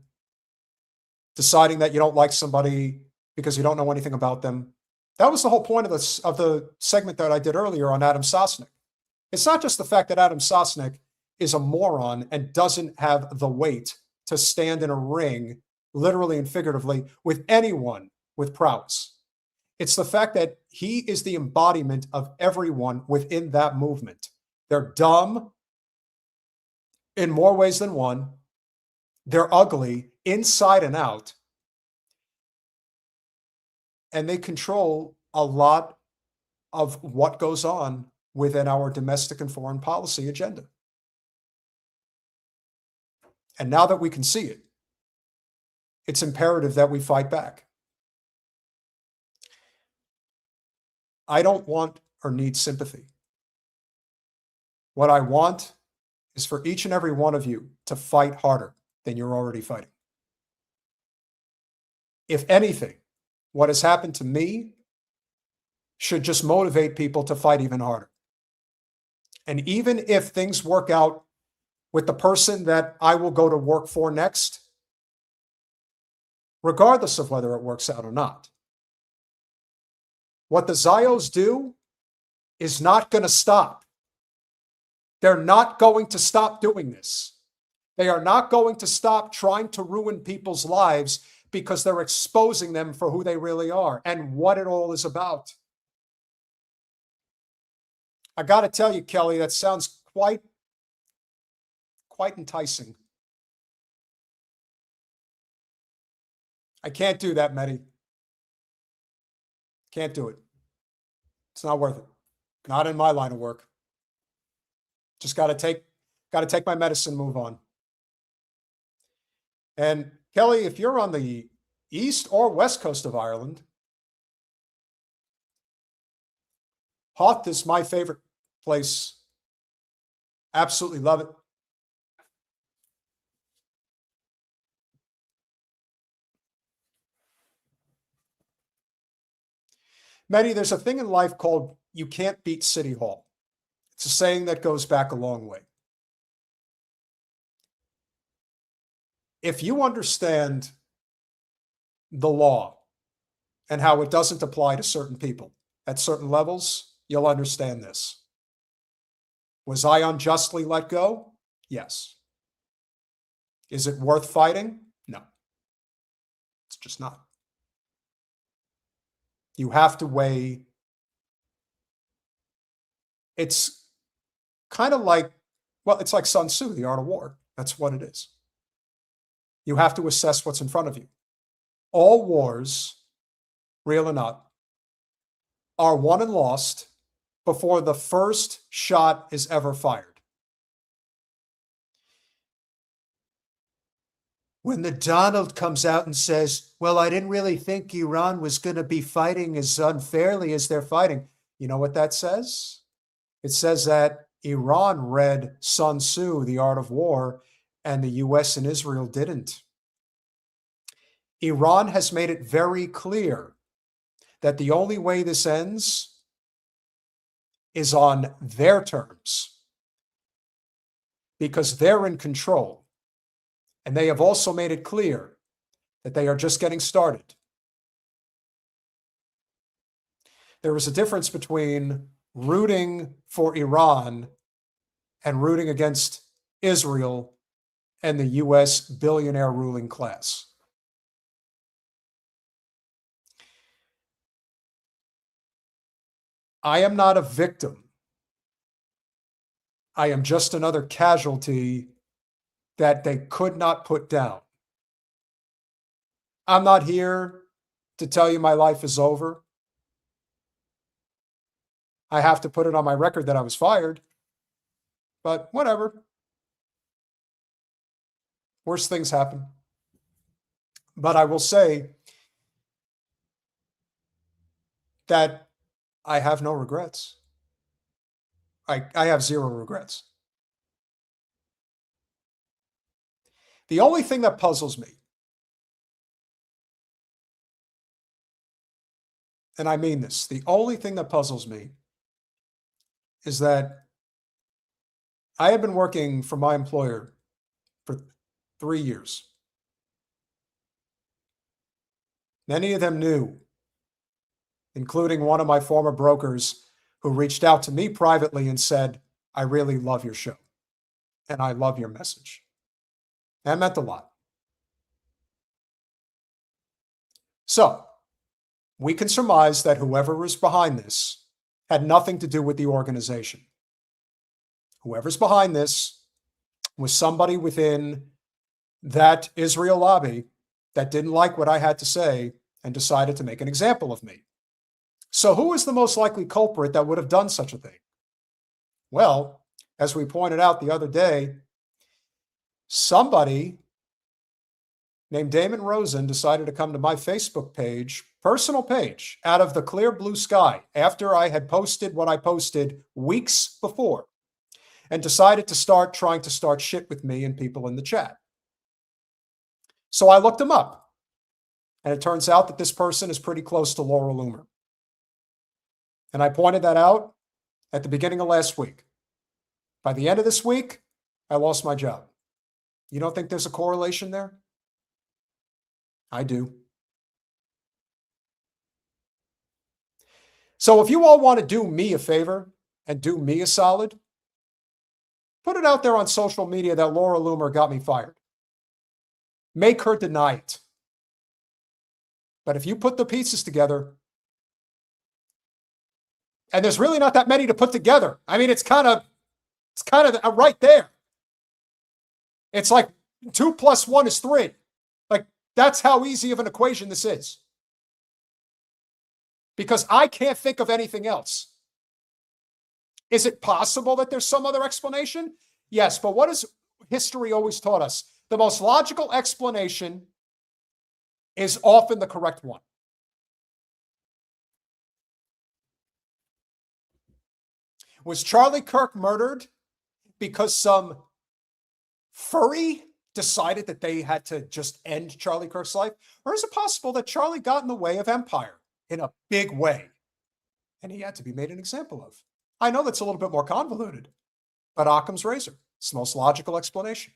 deciding that you don't like somebody because you don't know anything about them. That was the whole point of the segment that I did earlier on Adam Sosnick. It's not just the fact that Adam Sosnick is a moron and doesn't have the weight to stand in a ring, literally and figuratively, with anyone with prowess. It's the fact that he is the embodiment of everyone within that movement. They're dumb in more ways than one. They're ugly inside and out. And they control a lot of what goes on within our domestic and foreign policy agenda. And now that we can see it, it's imperative that we fight back. I don't want or need sympathy. What I want is for each and every one of you to fight harder than you're already fighting. If anything, what has happened to me should just motivate people to fight even harder. And even if things work out with the person that I will go to work for next, regardless of whether it works out or not, what the Zios do is not going to stop. They're not going to stop doing this. They are not going to stop trying to ruin people's lives because they're exposing them for who they really are and what it all is about. I got to tell you, Kelly, that sounds quite enticing. I can't do that, Mehdi. Can't do it. It's not worth it. Not in my line of work. Just got to take my medicine, move on. And Kelly, if you're on the east or west coast of Ireland, Howth is my favorite place. Absolutely love it. Mehdi, there's a thing in life called you can't beat City Hall. It's a saying that goes back a long way. If you understand the law and how it doesn't apply to certain people at certain levels, you'll understand this. Was I unjustly let go? Yes. Is it worth fighting? No. It's just not. You have to weigh. It's kind of like, well, it's like Sun Tzu, The Art of War. That's what it is. You have to assess what's in front of you. All wars, real or not, are won and lost before the first shot is ever fired. When the Donald comes out and says, well, I didn't really think Iran was going to be fighting as unfairly as they're fighting. You know what that says? It says that Iran read Sun Tzu, The Art of War, and the US and Israel didn't. Iran has made it very clear that the only way this ends is on their terms, because they're in control. And they have also made it clear that they are just getting started. There is a difference between rooting for Iran and rooting against Israel and the US billionaire ruling class. I am not a victim. I am just another casualty that they could not put down. I'm not here to tell you my life is over. I have to put it on my record that I was fired, but whatever. Worse things happen. But I will say that I have no regrets. I have zero regrets. The only thing that puzzles me, and I mean this, the only thing that puzzles me is that I have been working for my employer for 3 years. Many of them knew, including one of my former brokers who reached out to me privately and said, I really love your show and I love your message. That meant a lot. So we can surmise that whoever was behind this had nothing to do with the organization. Whoever's behind this was somebody within that Israel lobby that didn't like what I had to say and decided to make an example of me. So who is the most likely culprit that would have done such a thing? Well, as we pointed out the other day, somebody named Damon Rosen decided to come to my Facebook page, personal page, out of the clear blue sky after I had posted what I posted weeks before, and decided to start trying to start shit with me and people in the chat. So I looked him up, and it turns out that this person is pretty close to Laura Loomer. And I pointed that out at the beginning of last week. By the end of this week, I lost my job. You don't think there's a correlation there? I do. So if you all want to do me a favor and do me a solid, put it out there on social media that Laura Loomer got me fired. Make her deny it. But if you put the pieces together, and there's really not that many to put together. I mean, it's kind of right there. It's like 2 + 1 is 3. Like, That's how easy of an equation this is. Because I can't think of anything else. Is it possible that there's some other explanation? Yes, but what has history always taught us? The most logical explanation is often the correct one. Was Charlie Kirk murdered because some furry decided that they had to just end Charlie Kirk's life? Or is it possible that Charlie got in the way of empire in a big way and he had to be made an example of? I know that's a little bit more convoluted, but Occam's razor, it's the most logical explanation.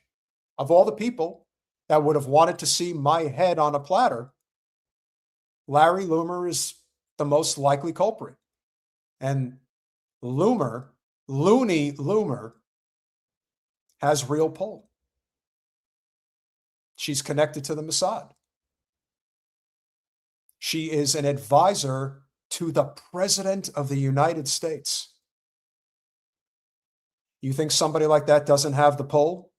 Of all the people that would have wanted to see my head on a platter, Larry Loomer is the most likely culprit. And Looney Loomer, has real pull. She's connected to the Mossad. She is an advisor to the President of the United States. You think somebody like that doesn't have the pull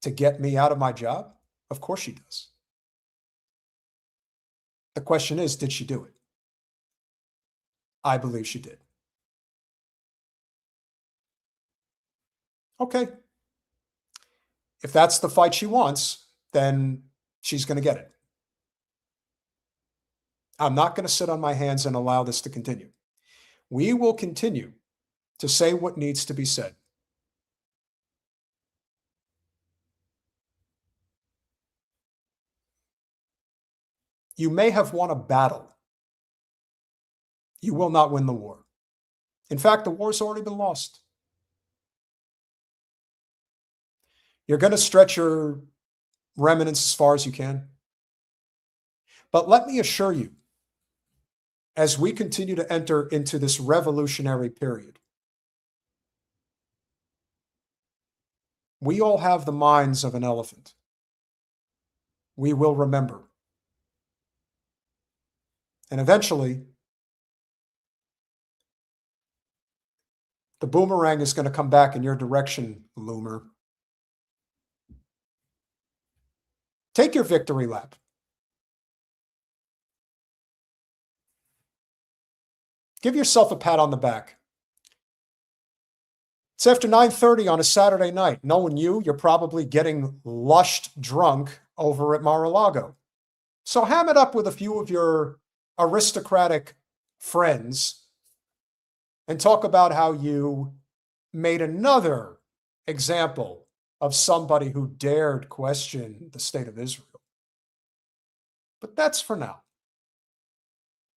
to get me out of my job? Of course she does. The question is, did she do it? I believe she did. Okay. If that's the fight she wants, then she's going to get it. I'm not going to sit on my hands and allow this to continue. We will continue to say what needs to be said. You may have won a battle. You will not win the war. In fact, the war's already been lost. You're going to stretch your remnants as far as you can. But let me assure you, as we continue to enter into this revolutionary period, we all have the minds of an elephant. We will remember. And eventually, the boomerang is going to come back in your direction, Loomer. Take your victory lap. Give yourself a pat on the back. It's after 9:30 on a Saturday night. Knowing you're probably getting lushed drunk over at Mar-a-Lago. So ham it up with a few of your aristocratic friends and talk about how you made another example of somebody who dared question the state of Israel. But that's for now.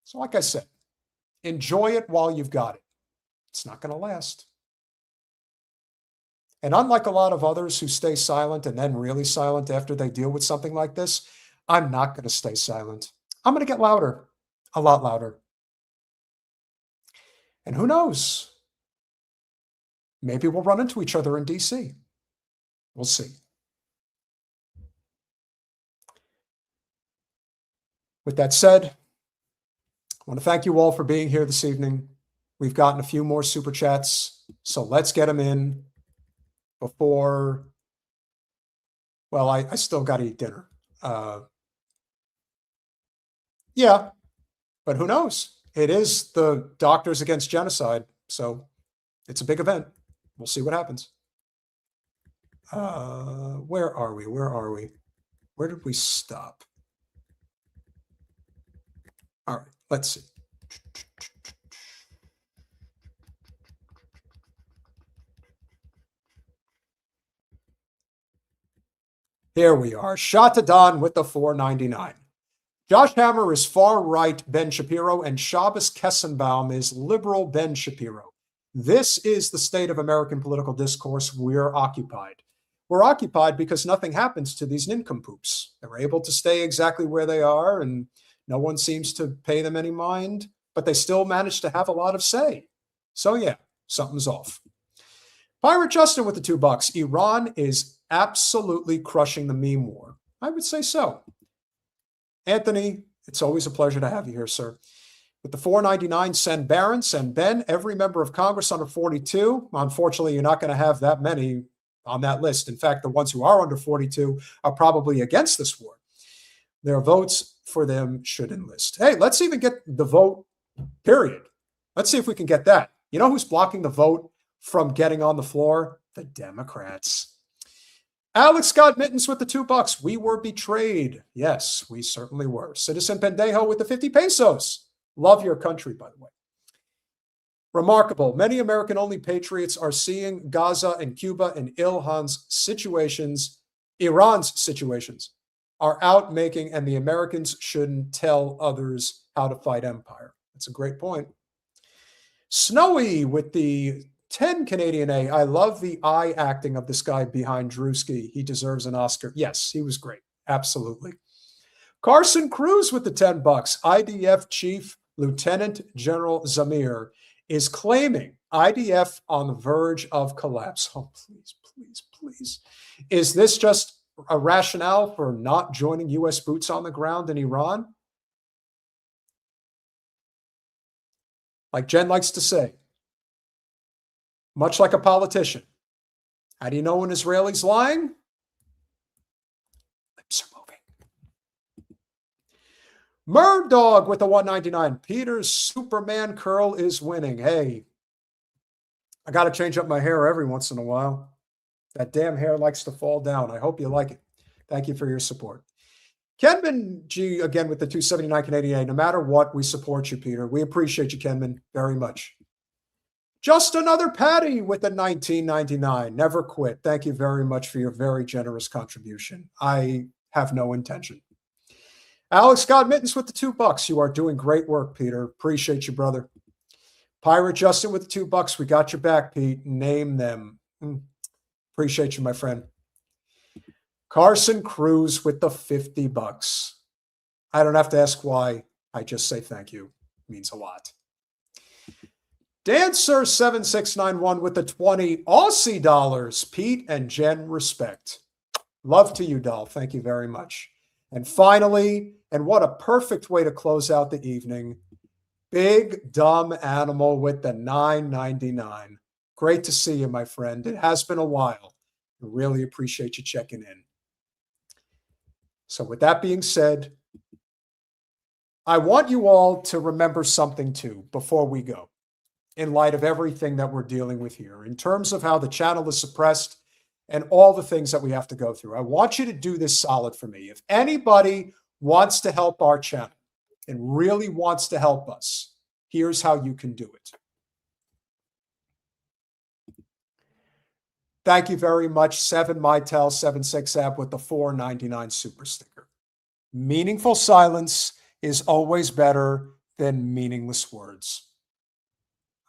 So like I said, enjoy it while you've got it. It's not going to last. And unlike a lot of others who stay silent and then really silent after they deal with something like this, I'm not going to stay silent. I'm going to get louder, a lot louder. And who knows? Maybe we'll run into each other in DC. We'll see. With that said, I want to thank you all for being here this evening. We've gotten a few more super chats, so let's get them in before, well, I still got to eat dinner. Yeah, but who knows? It is the Doctors Against Genocide, so it's a big event. We'll see what happens. Where are we? Where did we stop? All right, let's see. Here we are. Shot to Don with the 499. Josh Hammer is far-right Ben Shapiro, and Shabbos Kessenbaum is liberal Ben Shapiro. This is the state of American political discourse. We're occupied. We're occupied because nothing happens to these nincompoops. They're able to stay exactly where they are, and no one seems to pay them any mind, but they still manage to have a lot of say. So yeah, something's off. Pirate Justin with the $2. Iran is absolutely crushing the meme war. I would say so. Anthony, it's always a pleasure to have you here, sir. With the 499, send Barron, send Ben, every member of Congress under 42. Unfortunately, you're not going to have that many on that list. In fact, the ones who are under 42 are probably against this war. Their votes for them should enlist. Hey, let's even get the vote, period. Let's see if we can get that. You know who's blocking the vote from getting on the floor? The Democrats. Alex Scott Mittens with the $2. We were betrayed. Yes, we certainly were. Citizen Pendejo with the 50 pesos. Love your country, by the way. Remarkable. Many American-only patriots are seeing Gaza and Cuba and Iran's situations are out making, and the Americans shouldn't tell others how to fight empire. That's a great point. Snowy with the 10 Canadian A. I love the eye acting of this guy behind Druski. He deserves an Oscar. Yes, he was great. Absolutely. Carson Cruz with the $10. IDF Chief Lieutenant General Zamir is claiming IDF on the verge of collapse. Oh, please, please, please. Is this just a rationale for not joining U.S. boots on the ground in Iran? Like Jen likes to say, much like a politician, how do you know when Israeli's lying? Lips are moving. Murdog with the 199. Peter's Superman curl is winning. Hey, I got to change up my hair every once in a while. That damn hair likes to fall down. I hope you like it. Thank you for your support. Kenman G again with the 279 Canadian. No matter what, we support you, Peter. We appreciate you, Kenman, very much. Just another Patty with the 1999. Never quit. Thank you very much for your very generous contribution. I have no intention. Alex Scott Mittens with the $2. You are doing great work, Peter. Appreciate you, brother. Pirate Justin with the $2. We got your back, Pete. Name them. Appreciate you, my friend. Carson Cruz with the $50. I don't have to ask why. I just say thank you. It means a lot. Dancer7691 with the 20 Aussie dollars. Pete and Jen, respect. Love to you, doll. Thank you very much. And finally, and what a perfect way to close out the evening, Big Dumb Animal with the $9.99. Great to see you, my friend. It has been a while. I really appreciate you checking in. So with that being said, I want you all to remember something too before we go, in light of everything that we're dealing with here, in terms of how the channel is suppressed and all the things that we have to go through. I want you to do this solid for me. If anybody wants to help our channel and really wants to help us, here's how you can do it. Thank you very much, 7mytel76app with the $4.99 super sticker. Meaningful silence is always better than meaningless words.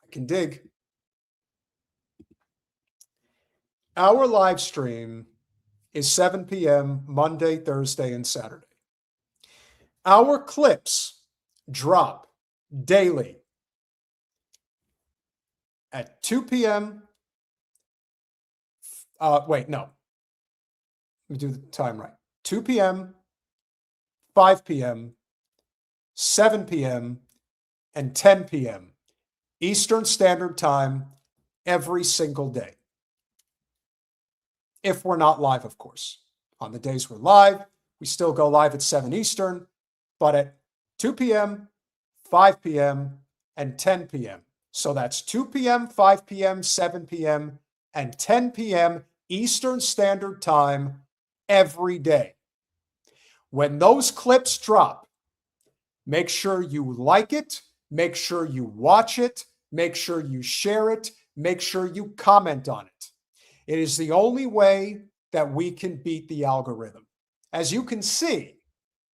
I can dig. Our live stream is 7 p.m. Monday, Thursday, and Saturday. Our clips drop daily at 2 p.m. Wait, no. Let me do the time right. 2 p.m., 5 p.m., 7 p.m., and 10 p.m. Eastern Standard Time every single day. If we're not live, of course. On the days we're live, we still go live at 7 Eastern, but at 2 p.m., 5 p.m., and 10 p.m. So that's 2 p.m., 5 p.m., 7 p.m., and 10 p.m. Eastern Standard Time every day. When those clips drop, make sure you like it, make sure you watch it, make sure you share it, make sure you comment on it. It is the only way that we can beat the algorithm. As you can see,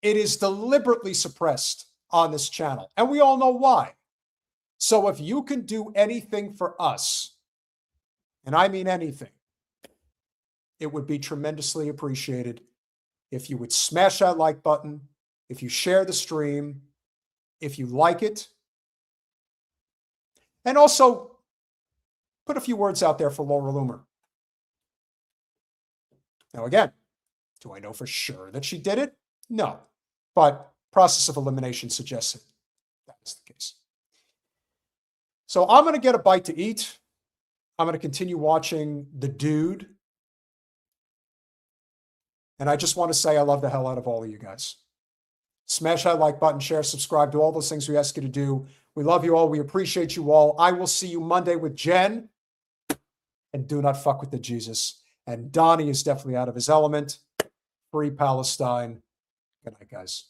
it is deliberately suppressed on this channel, and we all know why. So if you can do anything for us, and I mean anything, it would be tremendously appreciated if you would smash that like button, if you share the stream, if you like it, and also put a few words out there for Laura Loomer. Now, again, do I know for sure that she did it? No, but process of elimination suggests that is the case. So I'm going to get a bite to eat. I'm going to continue watching The Dude. And I just want to say I love the hell out of all of you guys. Smash that like button, share, subscribe, do all those things we ask you to do. We love you all. We appreciate you all. I will see you Monday with Jen. And do not fuck with the Jesus. And Donnie is definitely out of his element. Free Palestine. Good night, guys.